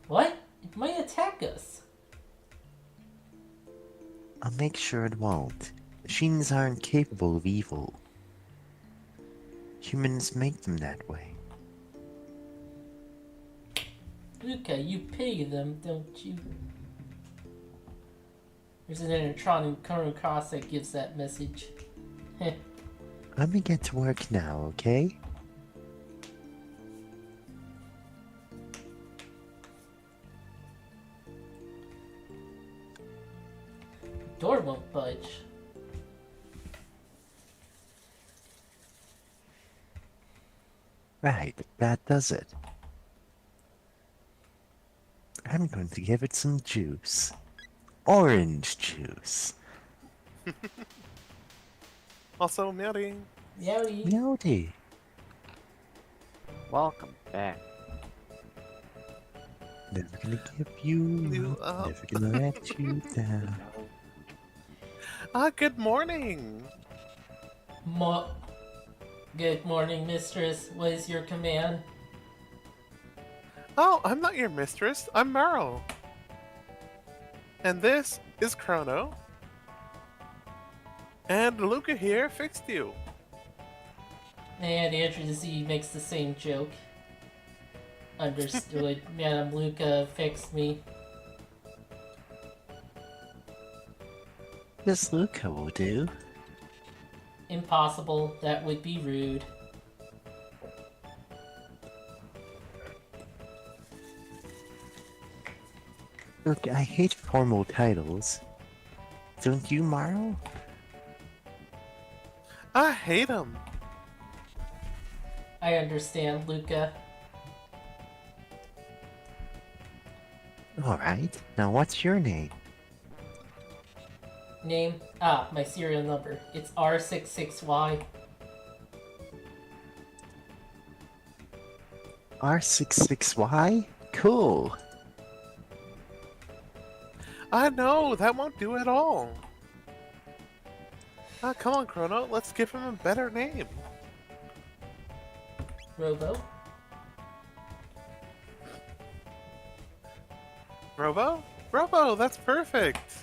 What? It might attack us. I'll make sure it won't. Machines aren't capable of evil. Humans make them that way. Luca, you pity them, don't you? There's an electronic chrono cross that gives that message. Let me get to work now, okay? Door won't budge. Right, that does it. I'm going to give it some juice. Orange juice. Also, Meowdy. Meowdy. Meowdy. Welcome back. Never gonna give you You up, up. never gonna let you down. Good morning. Good morning, mistress. What is your command? Oh, I'm not your mistress. I'm Merle. And this is Chrono. And Luca here fixed you. And Andrew Z makes the same joke. Understood. Madam Luca fixed me. This Luca will do. Impossible. That would be rude. Look, I hate formal titles. Don't you, Marl? I hate him. I understand, Luca. Alright, now what's your name? Name? Ah, my serial number. It's R66Y. R66Y? Cool. I know, that won't do at all. Come on, Chrono, let's give him a better name. Robo? Robo? Robo, that's perfect.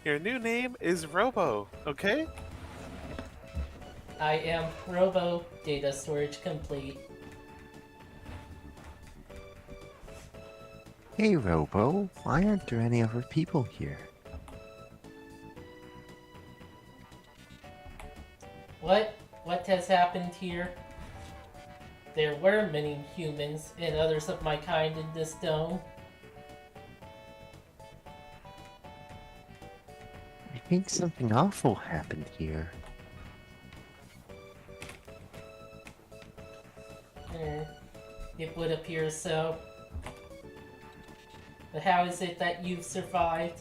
Your new name is Robo, okay? I am Robo. Data storage complete. Hey, Robo, why aren't there any other people here? What has happened here? There were many humans and others of my kind in this dome. I think something awful happened here. It would appear so. But how is it that you've survived?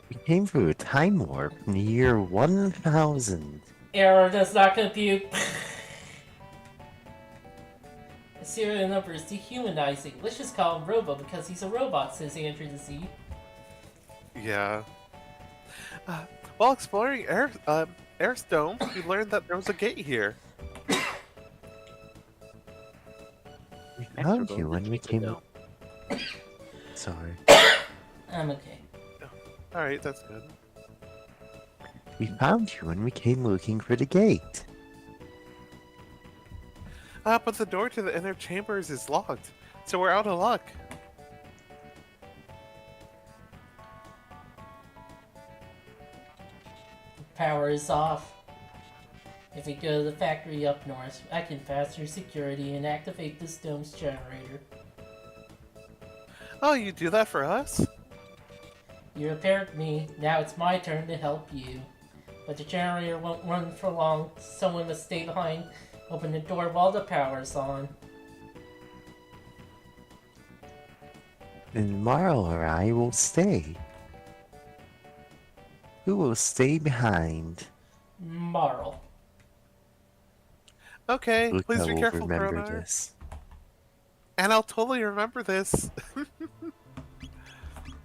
We came through a time warp in the year 1000. Error does not compute. The serial number is dehumanizing. Let's just call him Robo because he's a robot, says Andrew the Z. Yeah. While exploring Air's dome, we learned that there was a gate here. We Next, found we're you going when to we the came. dome. Sorry. I'm okay. Alright, that's good. We found you when we came looking for the gate. But the door to the inner chambers is locked, so we're out of luck. Power is off. If we go to the factory up north, I can pass through security and activate this dome's generator. Oh, you do that for us? You repaired me, now it's my turn to help you. But the generator won't run for long, someone must stay behind, open the door while the power's on. Then Marl or I will stay. Who will stay behind? Marl. Okay, please Luca be will careful, remember Chrono. this. And I'll totally remember this.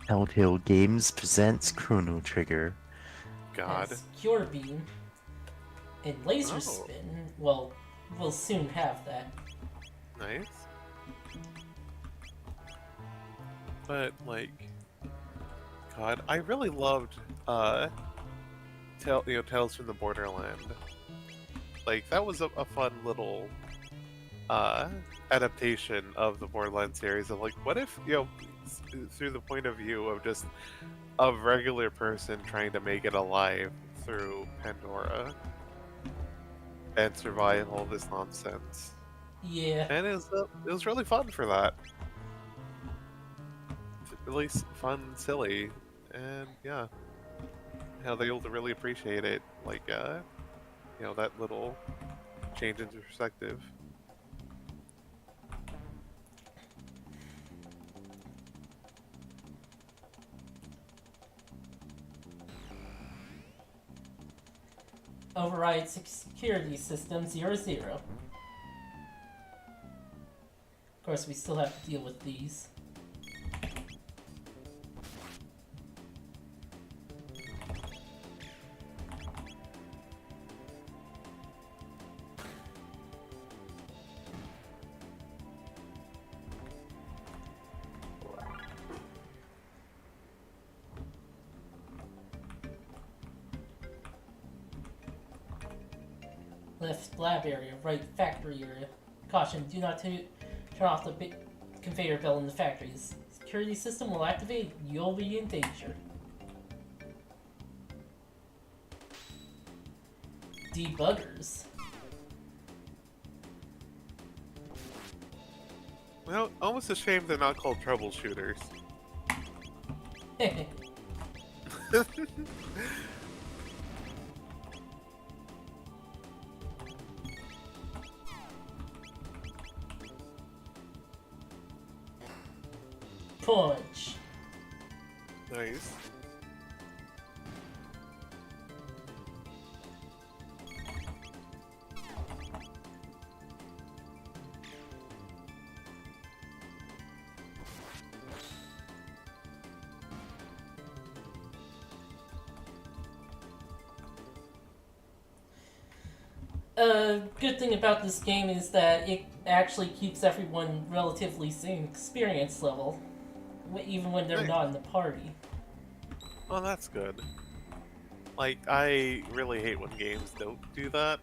Telltale Games presents Chrono Trigger. God. Has Cure Beam and Laser Oh. Spin. Well, we'll soon have that. Nice. But like, God, I really loved Tales from the Borderland. Like that was a fun little adaptation of the Borderland series of like, what if through the point of view of just a regular person trying to make it alive through Pandora and survive all this nonsense. Yeah. And it was really fun for that. Really fun, silly, and yeah, how they able to really appreciate it. Like, that little change in perspective. Override security system 00. Of course, we still have to deal with these. Left lab area, right factory area. Caution, do not turn off the conveyor belt in the factory. The security system will activate, you'll be in danger. Debuggers. Well, almost a shame they're not called troubleshooters. Punch. Nice. Good thing about this game is that it actually keeps everyone relatively same experience level, even when they're Nice. not in the party. Well, that's good. Like, I really hate when games don't do that.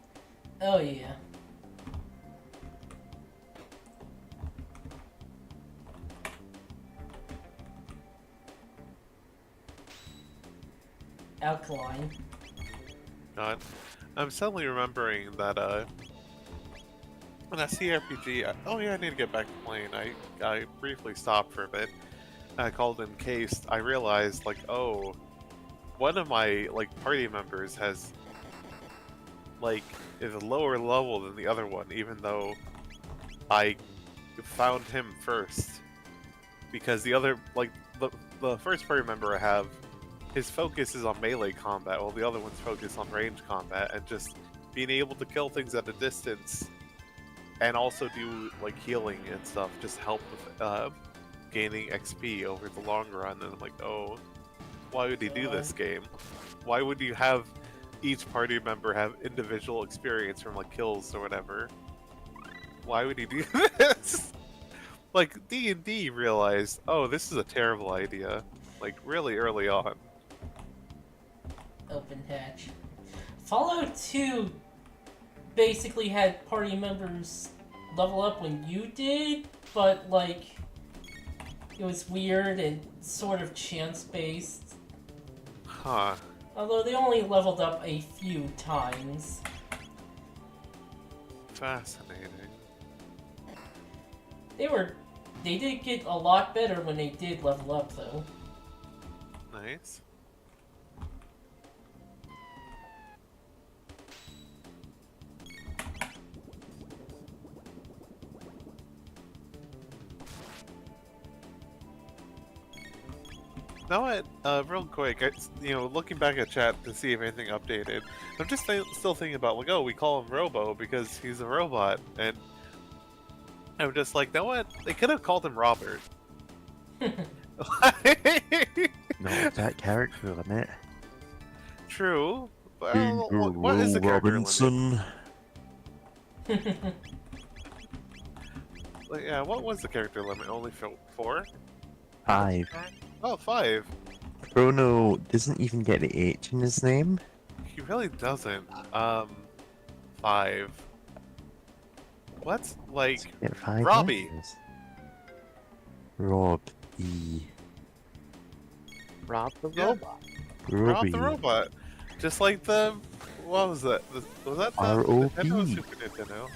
Oh yeah. Alkaline. God. I'm suddenly remembering that, when I see RPG, oh yeah, I need to get back to playing. I briefly stopped for a bit. I called Encased. I realized, like, oh, one of my, like, party members is a lower level than the other one, even though I found him first. Because the other, like, the first party member I have, his focus is on melee combat, while the other one's focused on range combat, and just being able to kill things at a distance, and also do, like, healing and stuff, just help with gaining XP over the long run. And I'm like, oh, why would he do this game? Why would you have each party member have individual experience from, like, kills or whatever? Why would he do this? Like, D&D realized, oh, this is a terrible idea, like, really early on. Open hatch. Fallout 2 basically had party members level up when you did, but like it was weird and sort of chance based. Huh. Although they only leveled up a few times. Fascinating. They did get a lot better when they did level up though. Nice. know what? Real quick, looking back at chat to see if anything updated, I'm just still thinking about like, oh, we call him Robo because he's a robot, and I'm just like, know what? They could have called him Robert. Not that character limit. True. But Bingo, what is the character limit? Robinson. Like, yeah, what was the character limit? Only 4? 5. Oh, 5. Chrono doesn't even get the H in his name. He really doesn't. 5. What's like Get 5 Robbie? letters. Rob E. Rob the Yeah. robot. Rob the robot? Just like the what was that? Was that the R.O.P. Nintendo or Super Nintendo?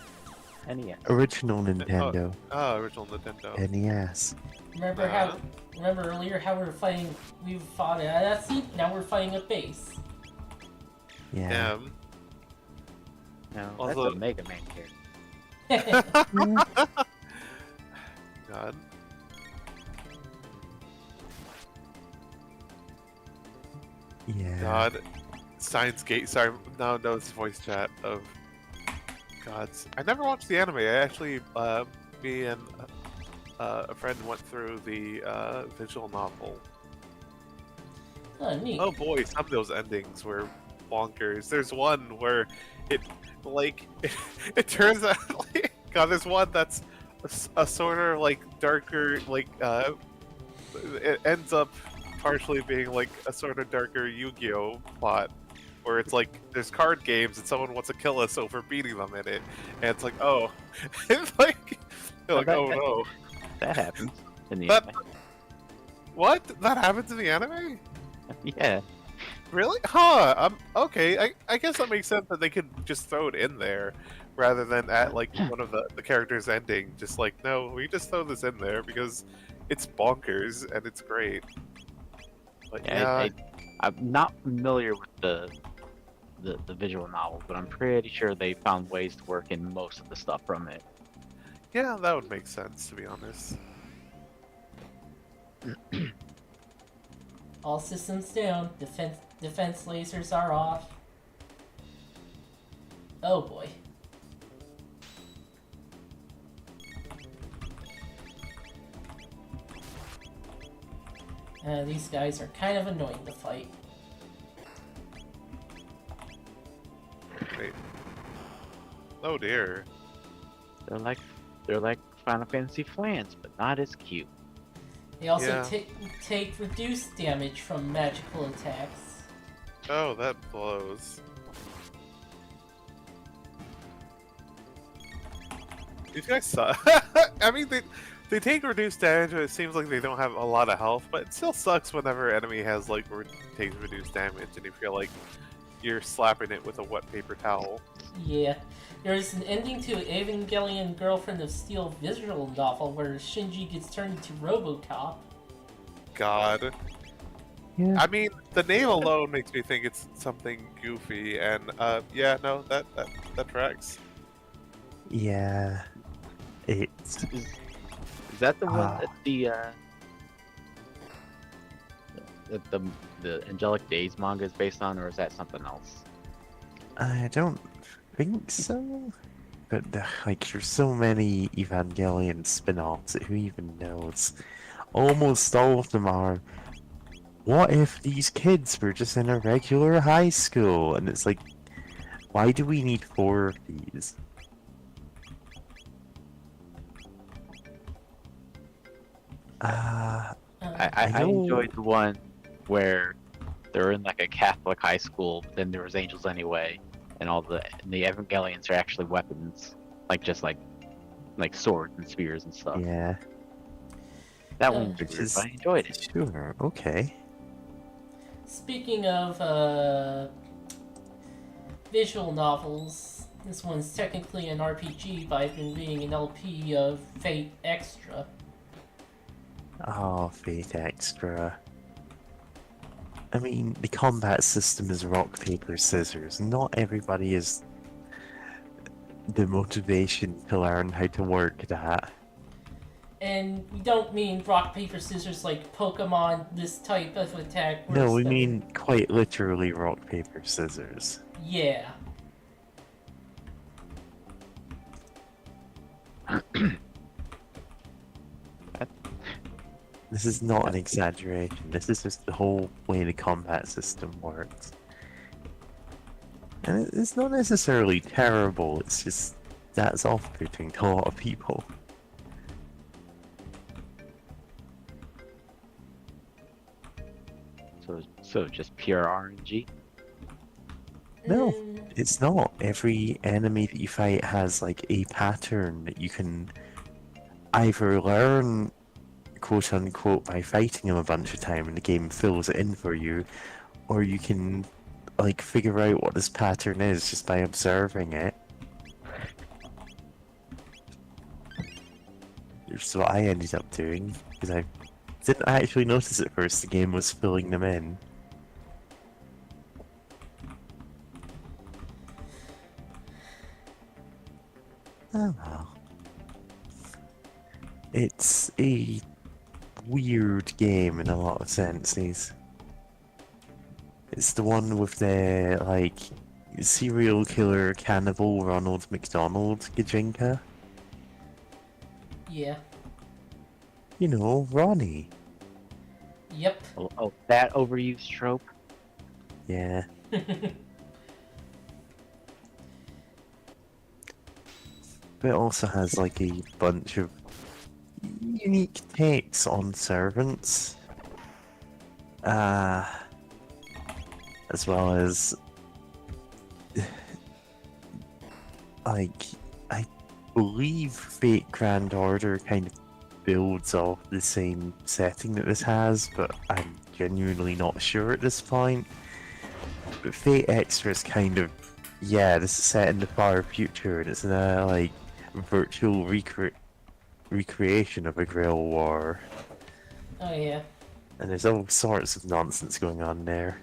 NES. Original Nintendo. Oh, original Nintendo. NES. Remember earlier how we fought a seat, now we're fighting a base. Yeah. Damn. No, Also- that's a Mega Man character. God. Yeah. God. Science Gate. Sorry, no, it's voice chat of gods. I never watched the anime. I actually, me and a friend went through the visual novel. Oh, neat. Oh boy, some of those endings were bonkers. There's one where it, like, it turns out, like, God, there's one that's a sort of like darker, like, it ends up partially being like a sort of darker Yu-Gi-Oh plot, where it's like there's card games and someone wants to kill us over beating them in it, and it's like, oh, it's like, you're like, oh no, That happens in the That- anime. what? That happens in the anime? Yeah. Really? Huh. Okay. I guess that makes sense that they could just throw it in there rather than at like one of the characters ending. Just like, no, we just throw this in there because it's bonkers and it's great. But Yeah, yeah, I'm not familiar with the visual novel, but I'm pretty sure they found ways to work in most of the stuff from it. yeah, that would make sense to be honest. All systems down. Defense lasers are off. Oh boy. These guys are kind of annoying to fight. Wait. Oh dear. They're like Final Fantasy flans, but not as cute. They also Yeah. take reduced damage from magical attacks. Oh, that blows. These guys suck. I mean, they take reduced damage, but it seems like they don't have a lot of health. But it still sucks whenever enemy has like takes reduced damage, and you feel like you're slapping it with a wet paper towel. Yeah. There's an ending to Evangelion Girlfriend of Steel visual novel where Shinji gets turned into RoboCop. God. Yeah. I mean, the name alone makes me think it's something goofy, and yeah, no, that tracks. Yeah. It's Is that the one Ah. that the Angelic Days manga is based on, or is that something else? I don't think so. But like, there's so many Evangelion spin-offs that who even knows? Almost all of them are. What if these kids were just in a regular high school? And it's like, why do we need 4 of these? Uh, I know- enjoyed the one where they're in like a Catholic high school, but then there was angels anyway, and the Evangelions are actually weapons, like just like swords and spears and stuff. Yeah, That one was Which weird, is- but I enjoyed it. sure, okay. Speaking of visual novels, this one's technically an RPG, but I've been reading an LP of Fate Extra. Oh, Fate Extra. I mean, the combat system is rock, paper, scissors. Not everybody is the motivation to learn how to work that. And we don't mean rock, paper, scissors like Pokemon, this type of attack. Where No, we it's- mean quite literally rock, paper, scissors. Yeah. This is not an exaggeration. This is just the whole way the combat system works. And it's not necessarily terrible, it's just that's off-putting to a lot of people. So just pure RNG. No. Mm, It's not. Every enemy that you fight has like a pattern that you can either learn, quote unquote, by fighting them a bunch of time and the game fills it in for you, or you can like figure out what this pattern is just by observing it. Which is what I ended up doing, because I didn't actually notice at first the game was filling them in. Oh well. It's a weird game in a lot of senses. It's the one with the, like, serial killer cannibal Ronald McDonald Gajinka. yeah. You know, Ronnie. Yep. Oh, that overused trope. Yeah. But it also has like a bunch of unique takes on servants. As well as like I believe Fate Grand Order kind of builds off the same setting that this has, but I'm genuinely not sure at this point. But Fate Extra is kind of, yeah, this is set in the far future, and it's in a like virtual recreation of a Grail War, Oh yeah. and there's all sorts of nonsense going on there.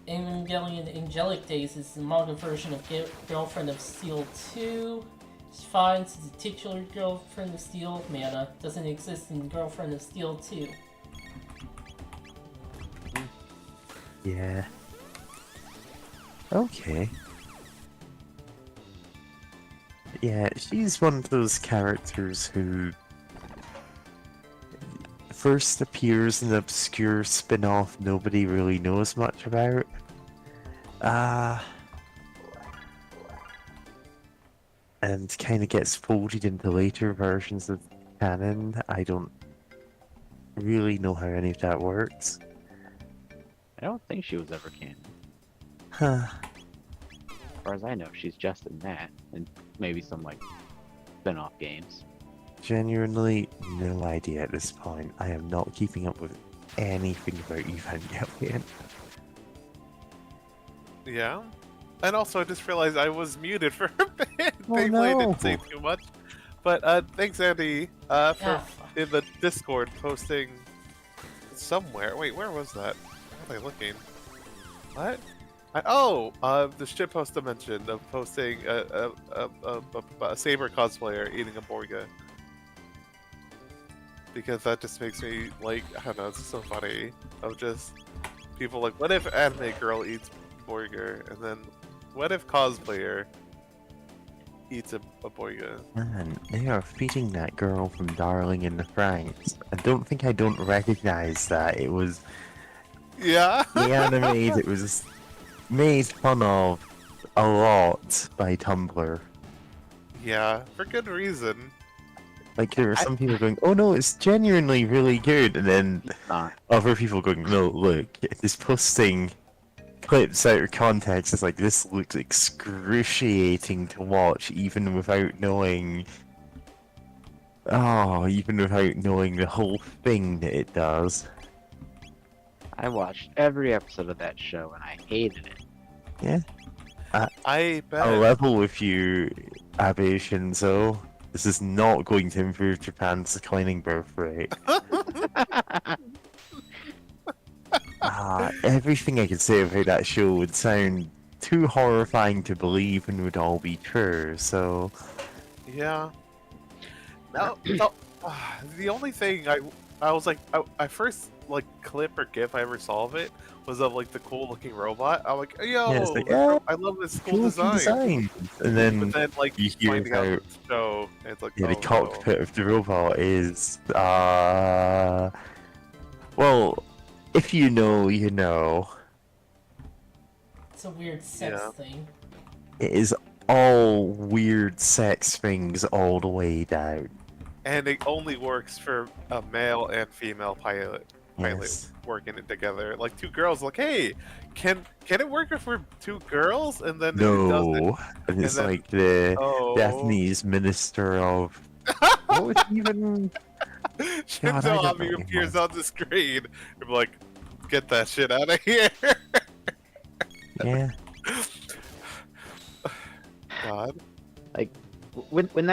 Evangelion Angelic Days is the manga version of Girlfriend of Steel 2. It's fine since the titular Girlfriend of Steel mana doesn't exist in Girlfriend of Steel 2. Yeah. Okay. Yeah, she's one of those characters who first appears in an obscure spin-off nobody really knows much about. And kind of gets folded into later versions of canon. I don't really know how any of that works. I don't think she was ever canon. Huh. As far as I know, she's just in that, and maybe some like spin-off games. Genuinely no idea at this point. I am not keeping up with anything about Evangelion. Yeah. And also, I just realized I was muted for a bit. Oh, Thankfully, I didn't no. say too much. But thanks, Andy, for Ah, fuck. in the Discord posting somewhere. Wait, where was that? Where am I looking? What? The shitpost I mentioned of posting a Saber cosplayer eating a Borga. Because that just makes me, like, I don't know, it's so funny. Of just people like, what if anime girl eats Borga? And then, what if cosplayer eats a Borga? Man, they are feeding that girl from Darling in the Franxx. I don't recognize that. It was Yeah. the anime that was made fun of a lot by Tumblr. Yeah, for good reason. Like, there were some people going, oh no, it's genuinely really good, and then It's not. other people going, no, look, this posting clips out of context is like, this looks excruciating to watch, even without knowing... Oh, even without knowing the whole thing that it does. I watched every episode of that show and I hated it. I bet. I'll level with you, Abe Shinzo. This is not going to improve Japan's declining birth rate. Everything I could say about that show would sound too horrifying to believe and would all be true. So Yeah. No, no. The only thing I was like I first like clip or gif I ever saw of it was of like the cool looking robot. I'm like, yeah, it's yo, like yeah, I love this cool cool looking design. design. And But then then like you hear finding out about the show, it's like, yeah, the oh no. cockpit of the robot is well, if you know, you know. It's a weird sex Yeah. thing. It is all weird sex things all the way down. And it only works for a male and female pilot Yes. working it together. Like two girls, like, hey, can it work for two girls? And then it doesn't. No. And it's then- like the Oh, Japanese minister of what was he even God, I Shinzo don't know Abe what he appears was. on the screen. I'm like, get that shit out of here. Yeah. God. when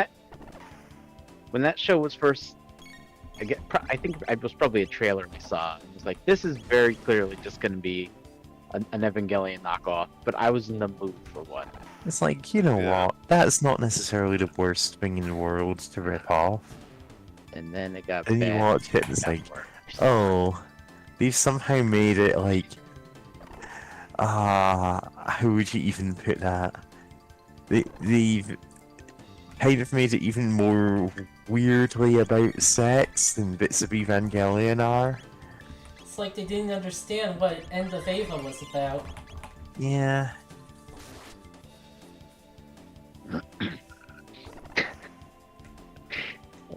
that show was first, I think it was probably a trailer we saw. It was like, this is very clearly just going to be an Evangelion knockoff, but I was in the mood for one. It's like, you know Yeah. what? That's not necessarily the worst thing in the world to rip off. And then it got Then you bad. watch it and it's got like, worse. oh, they've somehow made it like how would you even put that? They've kind of made it even more weirdly about sex than bits of Evangelion are. It's like they didn't understand what End of Ava was about. Yeah.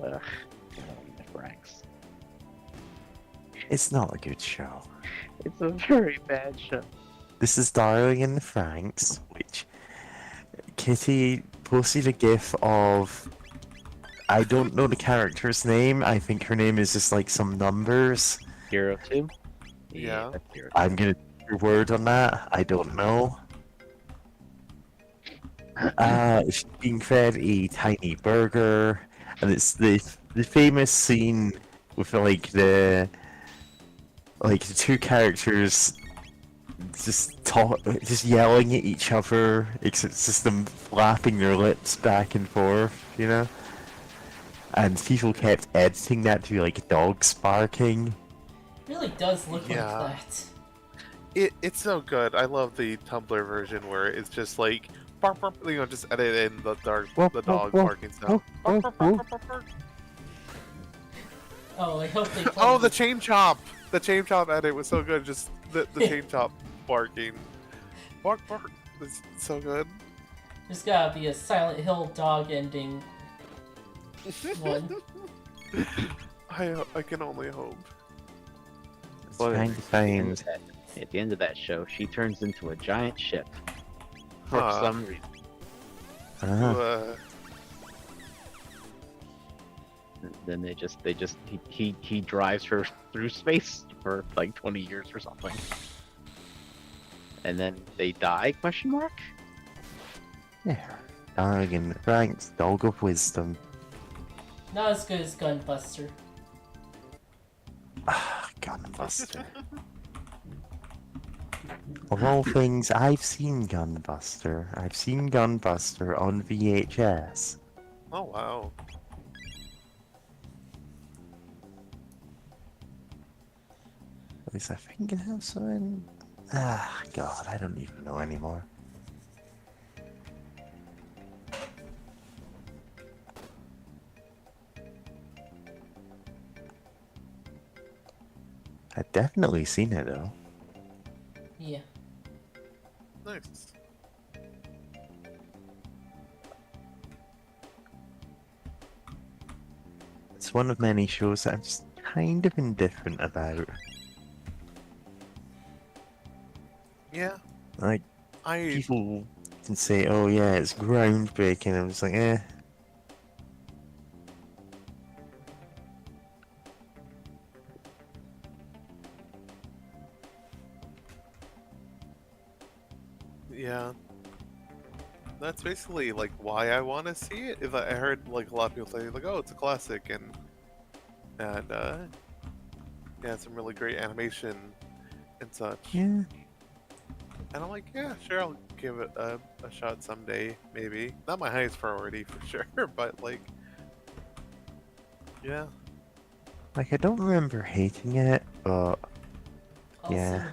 Ugh. The Franks. It's not a good show. It's a very bad show. This is Darling in the Franks, which Kitty posted a gif of. I don't know the character's name. I think her name is just like some numbers. Hero 2? Yeah. That's Hero 2. I'm gonna take your word on that. I don't know. She's being fed a tiny burger, and it's the famous scene with the two characters just yelling at each other. It's just them flapping their lips back and forth, you know. And people kept editing that to be like dogs barking. It really does look Yeah. like that. It's so good. I love the Tumblr version where it's just like bark, bark, you know, just edit in the dog barking sound. Bark, bark, bark, bark, bark, bark. Oh, I hope they. Oh, the chain chomp! The chain chomp edit was so good. Just the chain chomp barking. Bark, bark. It's so good. There's gotta be a Silent Hill dog ending one. I can only hope. It's Well, trying to find. At the end of that show, she turns into a giant ship. For Huh. some reason. Ah, Then he drives her through space for like 20 years or something. And then they die, question mark? there. Darling in the Franks, dog of wisdom. Not as good as Gunbuster. Ah, Gunbuster. Of all things, I've seen Gunbuster. I've seen Gunbuster on VHS. Oh wow. At least I think it has something. Ah, God, I don't even know anymore. I've definitely seen it though. Yeah. Nice. It's one of many shows that I'm just kind of indifferent about. Yeah. Like, I people can say, oh yeah, it's groundbreaking. I'm just like, eh. yeah. That's basically like why I want to see it. If I heard like a lot of people say like, oh, it's a classic, and yeah, some really great animation and such. Yeah. And I'm like, yeah, sure, I'll give it a shot someday, maybe. Not my highest priority for sure, but like, yeah. Like, I don't remember hating it, but Also, yeah.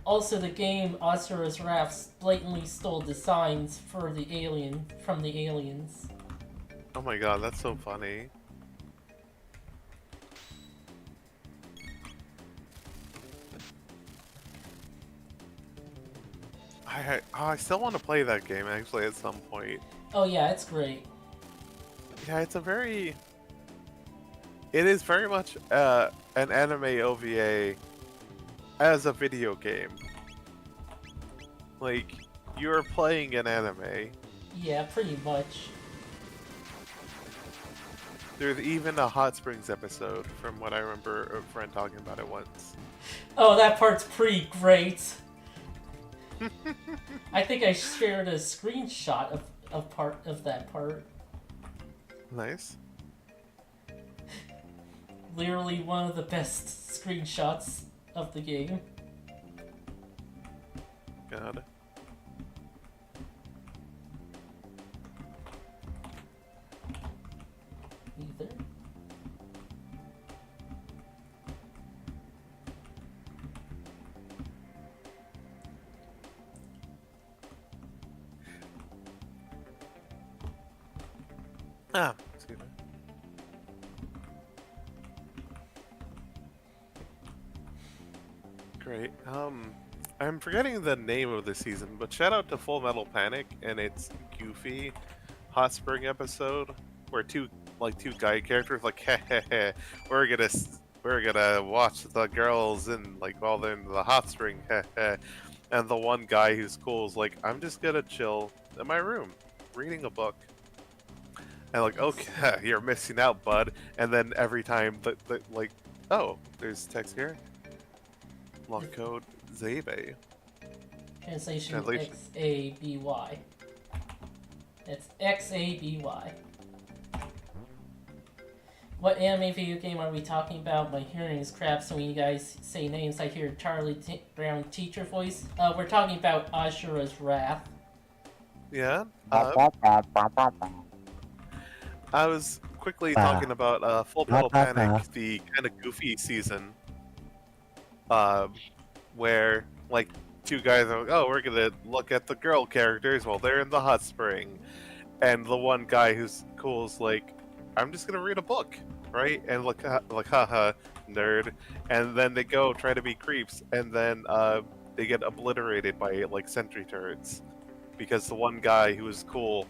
Also, the game Asura's Wrath blatantly stole designs from the aliens. Oh my god, that's so funny. I still want to play that game actually at some point. Oh yeah, it's great. Yeah, it is very much an anime OVA as a video game. Like, you're playing an anime. Yeah, pretty much. There's even a Hot Springs episode from what I remember a friend talking about it once. Oh, that part's pretty great. I think I shared a screenshot of part of that part. Nice. Literally one of the best screenshots of the game. God. Either. Excuse me. Great. I'm forgetting the name of the season, but shout out to Full Metal Panic and its goofy Hot Spring episode where two guy characters like, heh, we're gonna watch the girls in like while they're in the hot spring, heh, and the one guy who's cool is like, I'm just gonna chill in my room reading a book. And like, okay, you're missing out, bud. And then every time the like, oh, there's text here. Long code Zabe. Translation Translation. XABY. It's XABY. What anime video game are we talking about? My hearing is crap, so when you guys say names, I hear Charlie Brown teacher voice. We're talking about Ashura's Wrath. Yeah. I was quickly talking about Full Metal Panic, the kind of goofy season, where like two guys are like, oh, we're gonna look at the girl characters while they're in the hot spring, and the one guy who's cool is like, I'm just gonna read a book, right? And like haha, nerd. And then they go try to be creeps, and then they get obliterated by like sentry turrets because the one guy who was cool,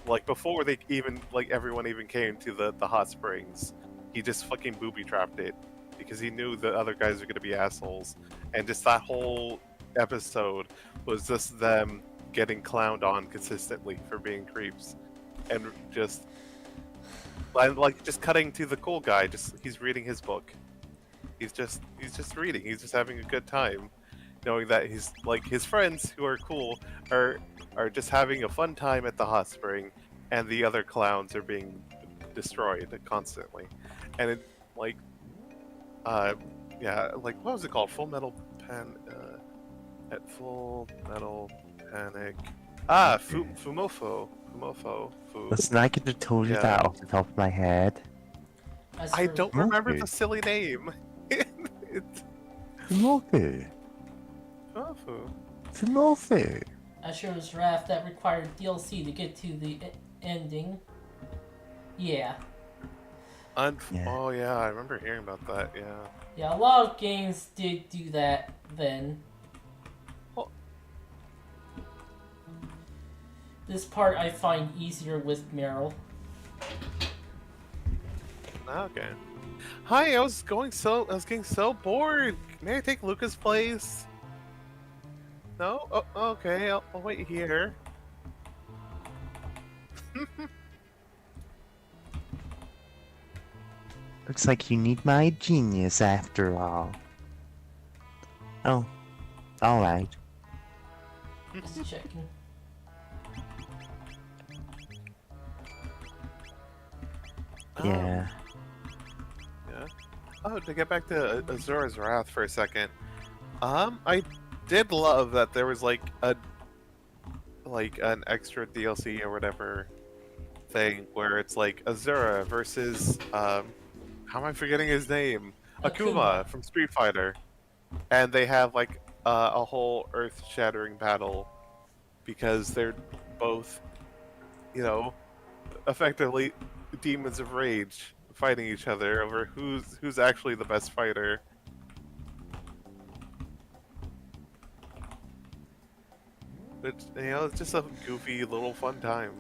like before they even like everyone even came to the hot springs, he just fucking booby trapped it because he knew the other guys were gonna be assholes, and just that whole episode was just them getting clowned on consistently for being creeps, and just like just cutting to the cool guy, just he's reading his book. He's just reading. He's just having a good time, knowing that he's like his friends who are cool are just having a fun time at the hot spring, and the other clowns are being destroyed constantly. And it like yeah, like what was it called? Full Metal Panic. Fumofo. Listen, I could have told you Yeah. that off the top of my head. As I for- don't remember Okay. the silly name. It's Fumofo. Fumofu. Fumofo. Ashura's Wrath that required DLC to get to the ending. Yeah. Yeah. Oh yeah, I remember hearing about that. Yeah. Yeah, a lot of games did do that then. Oh. This part I find easier with Meryl. Okay. Hi, I was getting so bored. May I take Lucas' place? No? Oh, okay, I'll wait here. Looks like you need my genius after all. Oh, alright. Just checking. Yeah. Yeah. Oh, to get back to Azura's Wrath for a second. I did love that there was like a like an extra DLC or whatever thing where it's like Azura versus how am I forgetting his name? Akuma from Street Fighter, and they have like a whole earth-shattering battle because they're both, you know, effectively demons of rage fighting each other over who's actually the best fighter. Which, you know, it's just a goofy little fun time.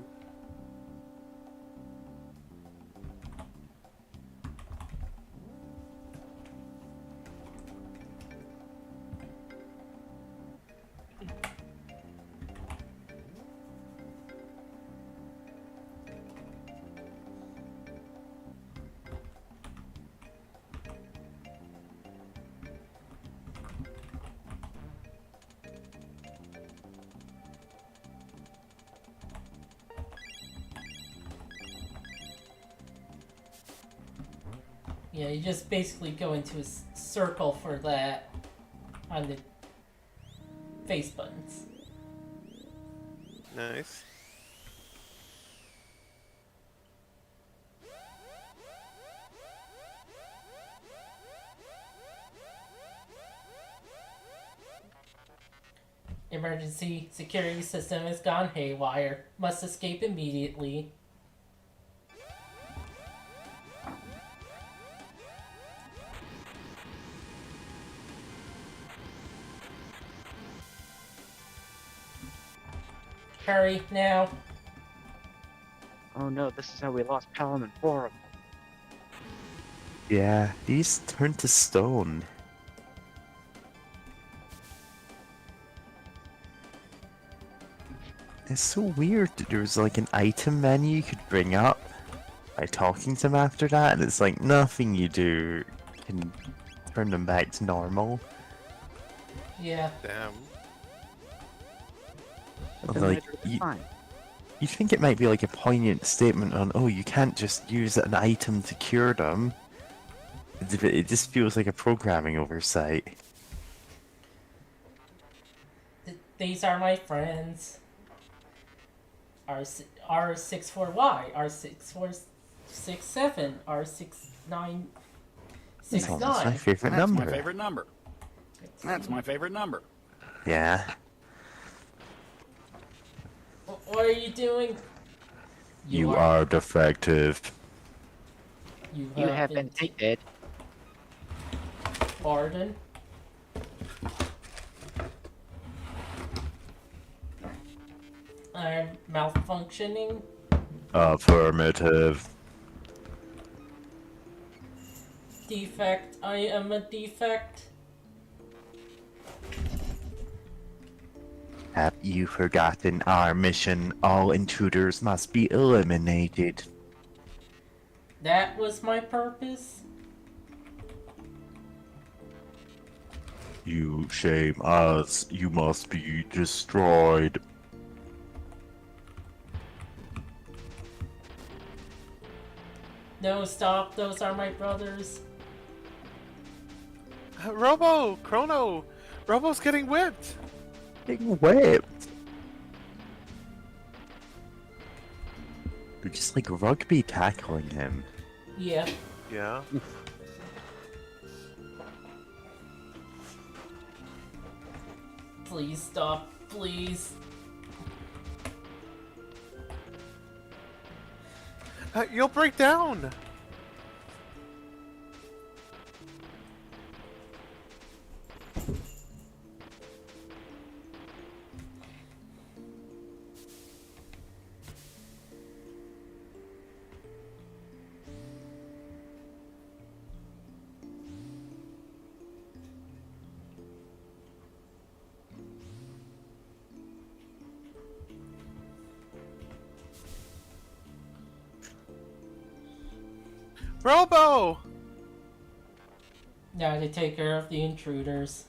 Yeah, you just basically go into a circle for that on the face buttons. Nice. Emergency security system has gone haywire. Must escape immediately. Hurry, now. Oh no, this is how we lost Pelham and Forum. Yeah, these turn to stone. It's so weird that there's like an item menu you could bring up by talking to them after that, and it's like nothing you do can turn them back to normal. Yeah. Damn. Like, you think it might be like a poignant statement on, oh, you can't just use an item to cure them. It just feels like a programming oversight. These are my friends. R64Y, R6467, R6969. That's my favorite number. My favorite number. That's my favorite number. Yeah. What are you doing? You are defective. You have been tainted. Pardon? I'm malfunctioning. Affirmative. Defect. I am a defect. Have you forgotten our mission? All intruders must be eliminated. That was my purpose? You shame us. You must be destroyed. No, stop. Those are my brothers. Chrono! Robo's getting whipped! Getting whipped. They're just like rugby tackling him. Yeah. Yeah. Please stop. Please. You'll break down! Robo! Now to take care of the intruders.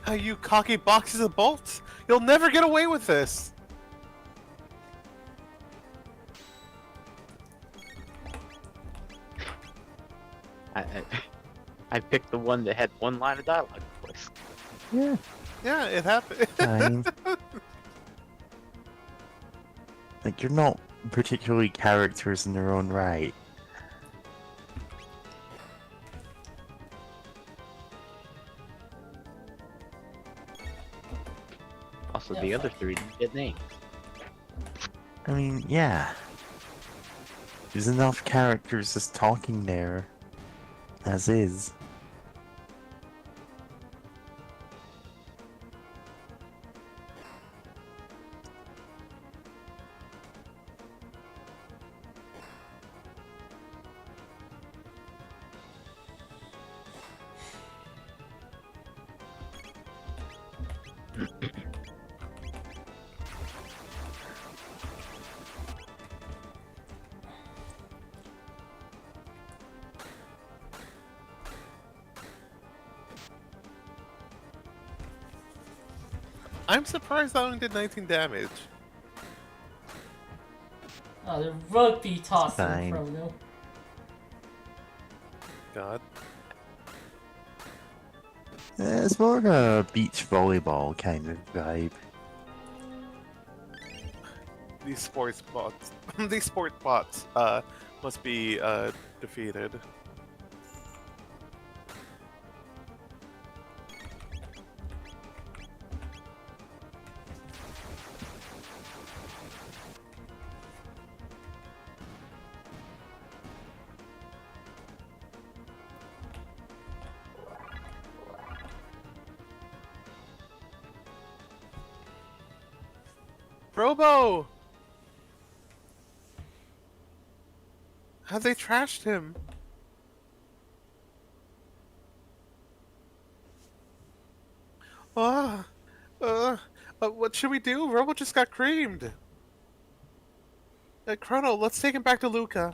You cocky boxes of bolts! You'll never get away with this! I picked the one that had one line of dialogue, of course. Yeah. Yeah, it happened. Fine. Like, you're not particularly characters in their own right. Also, Yeah, the other fuck. 3 didn't get names. I mean, yeah. There's enough characters just talking there. As is. I'm surprised that only did 19 damage. Oh, the rugby tossing Fine. chrono. God. It's more a beach volleyball kind of vibe. These sports bots. These sport bots must be defeated. Robo! How they trashed him? Ah, what should we do? Robo just got creamed. Chrono, let's take him back to Luca.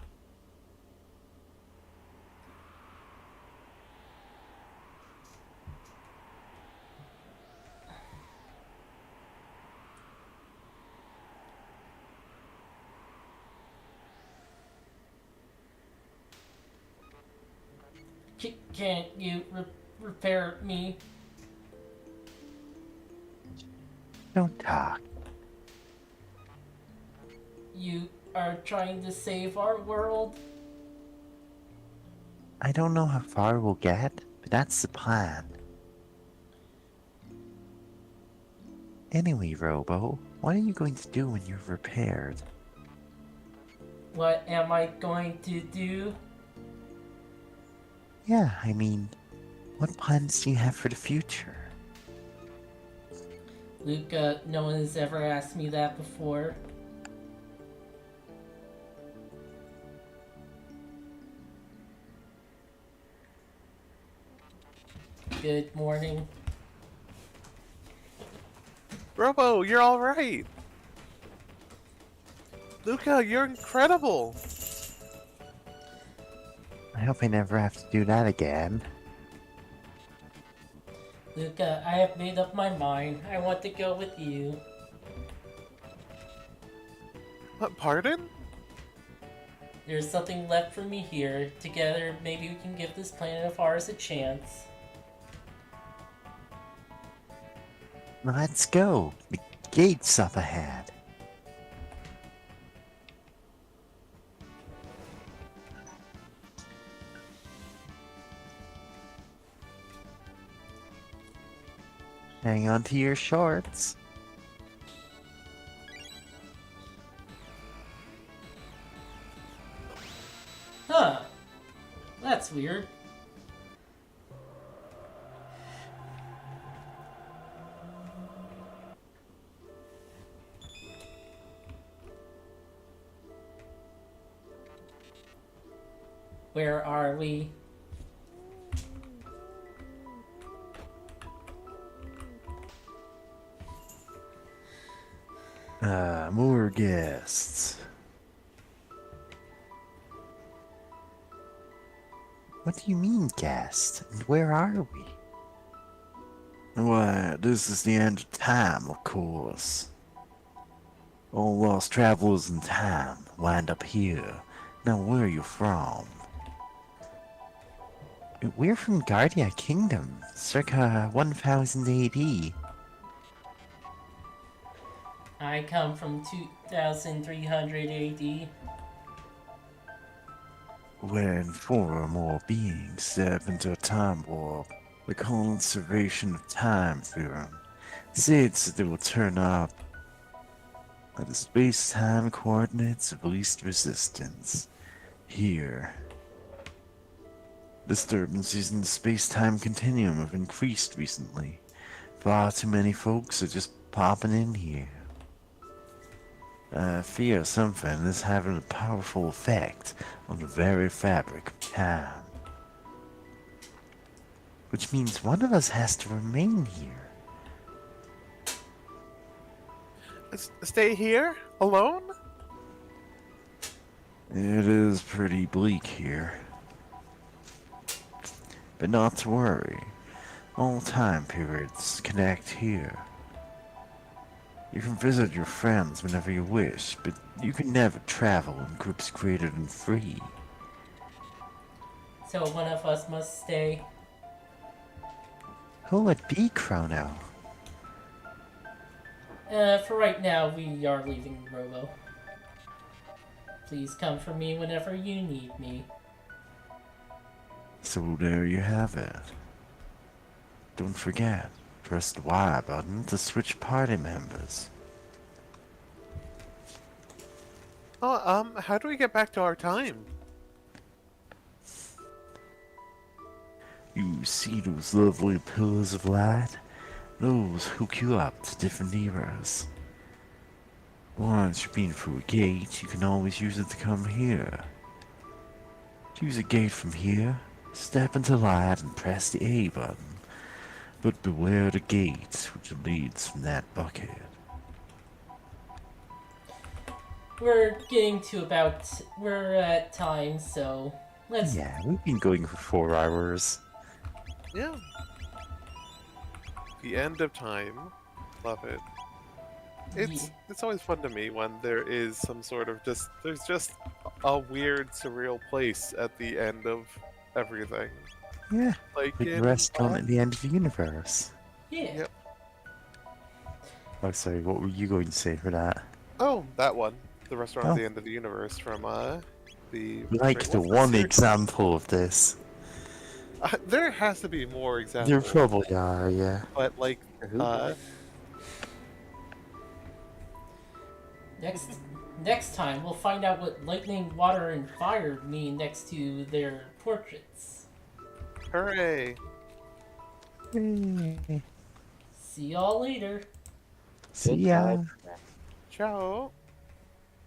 Can't you repair me? Don't talk. You are trying to save our world? I don't know how far we'll get, but that's the plan. Anyway, Robo, what are you going to do when you're repaired? What am I going to do? Yeah, I mean, what plans do you have for the future? Luca, no one has ever asked me that before. Good morning. Robo, you're alright. Luca, you're incredible. I hope I never have to do that again. Luca, I have made up my mind. I want to go with you. Pardon? There's something left for me here. Together, maybe we can give this planet of ours a chance. Let's go. The gate's up ahead. Hang on to your shorts. Huh. That's weird. Where are we? More guests. What do you mean, guest? And where are we? Why, this is the end of time, of course. All lost travelers in time wind up here. Now, where are you from? We're from Guardia Kingdom, circa 1000 AD. I come from 2300 AD. When four or more beings step into a time warp, the conservation of time theorem states that they will turn up at the space-time coordinates of least resistance. Here. Disturbances in the space-time continuum have increased recently. Far too many folks are just popping in here. I fear something is having a powerful effect on the very fabric of time. Which means one of us has to remain here. Stay here? Alone? It is pretty bleak here. But not to worry. All time periods connect here. You can visit your friends whenever you wish, but you can never travel in groups greater than 3. So one of us must stay. Who would be Chrono? For right now, we are leaving Robo. Please come for me whenever you need me. So there you have it. Don't forget, press the Y button to switch party members. Oh, how do we get back to our time? You see those lovely pillars of light? Those hook you up to different eras. Once you've been through a gate, you can always use it to come here. Use a gate from here, step into light and press the A button. But beware the gate which leads from that bucket. We're getting to about... We're at time, so... Let's... Yeah, we've been going for 4 hours. Yeah. The end of time. Love it. It's always fun to me when there is some sort of there's just a weird surreal place at the end of everything. Yeah, Like big in restaurant at the end of the universe. Yeah. Yep. Oh, sorry, what were you going to say for that? Oh, that one. The restaurant at Oh. the end of the universe from the Like wait, the what's one series? example of this. There has to be more There examples. probably are, yeah. But like Next time, we'll find out what lightning, water, and fire mean next to their portraits. hooray. See y'all later. See ya. Ciao.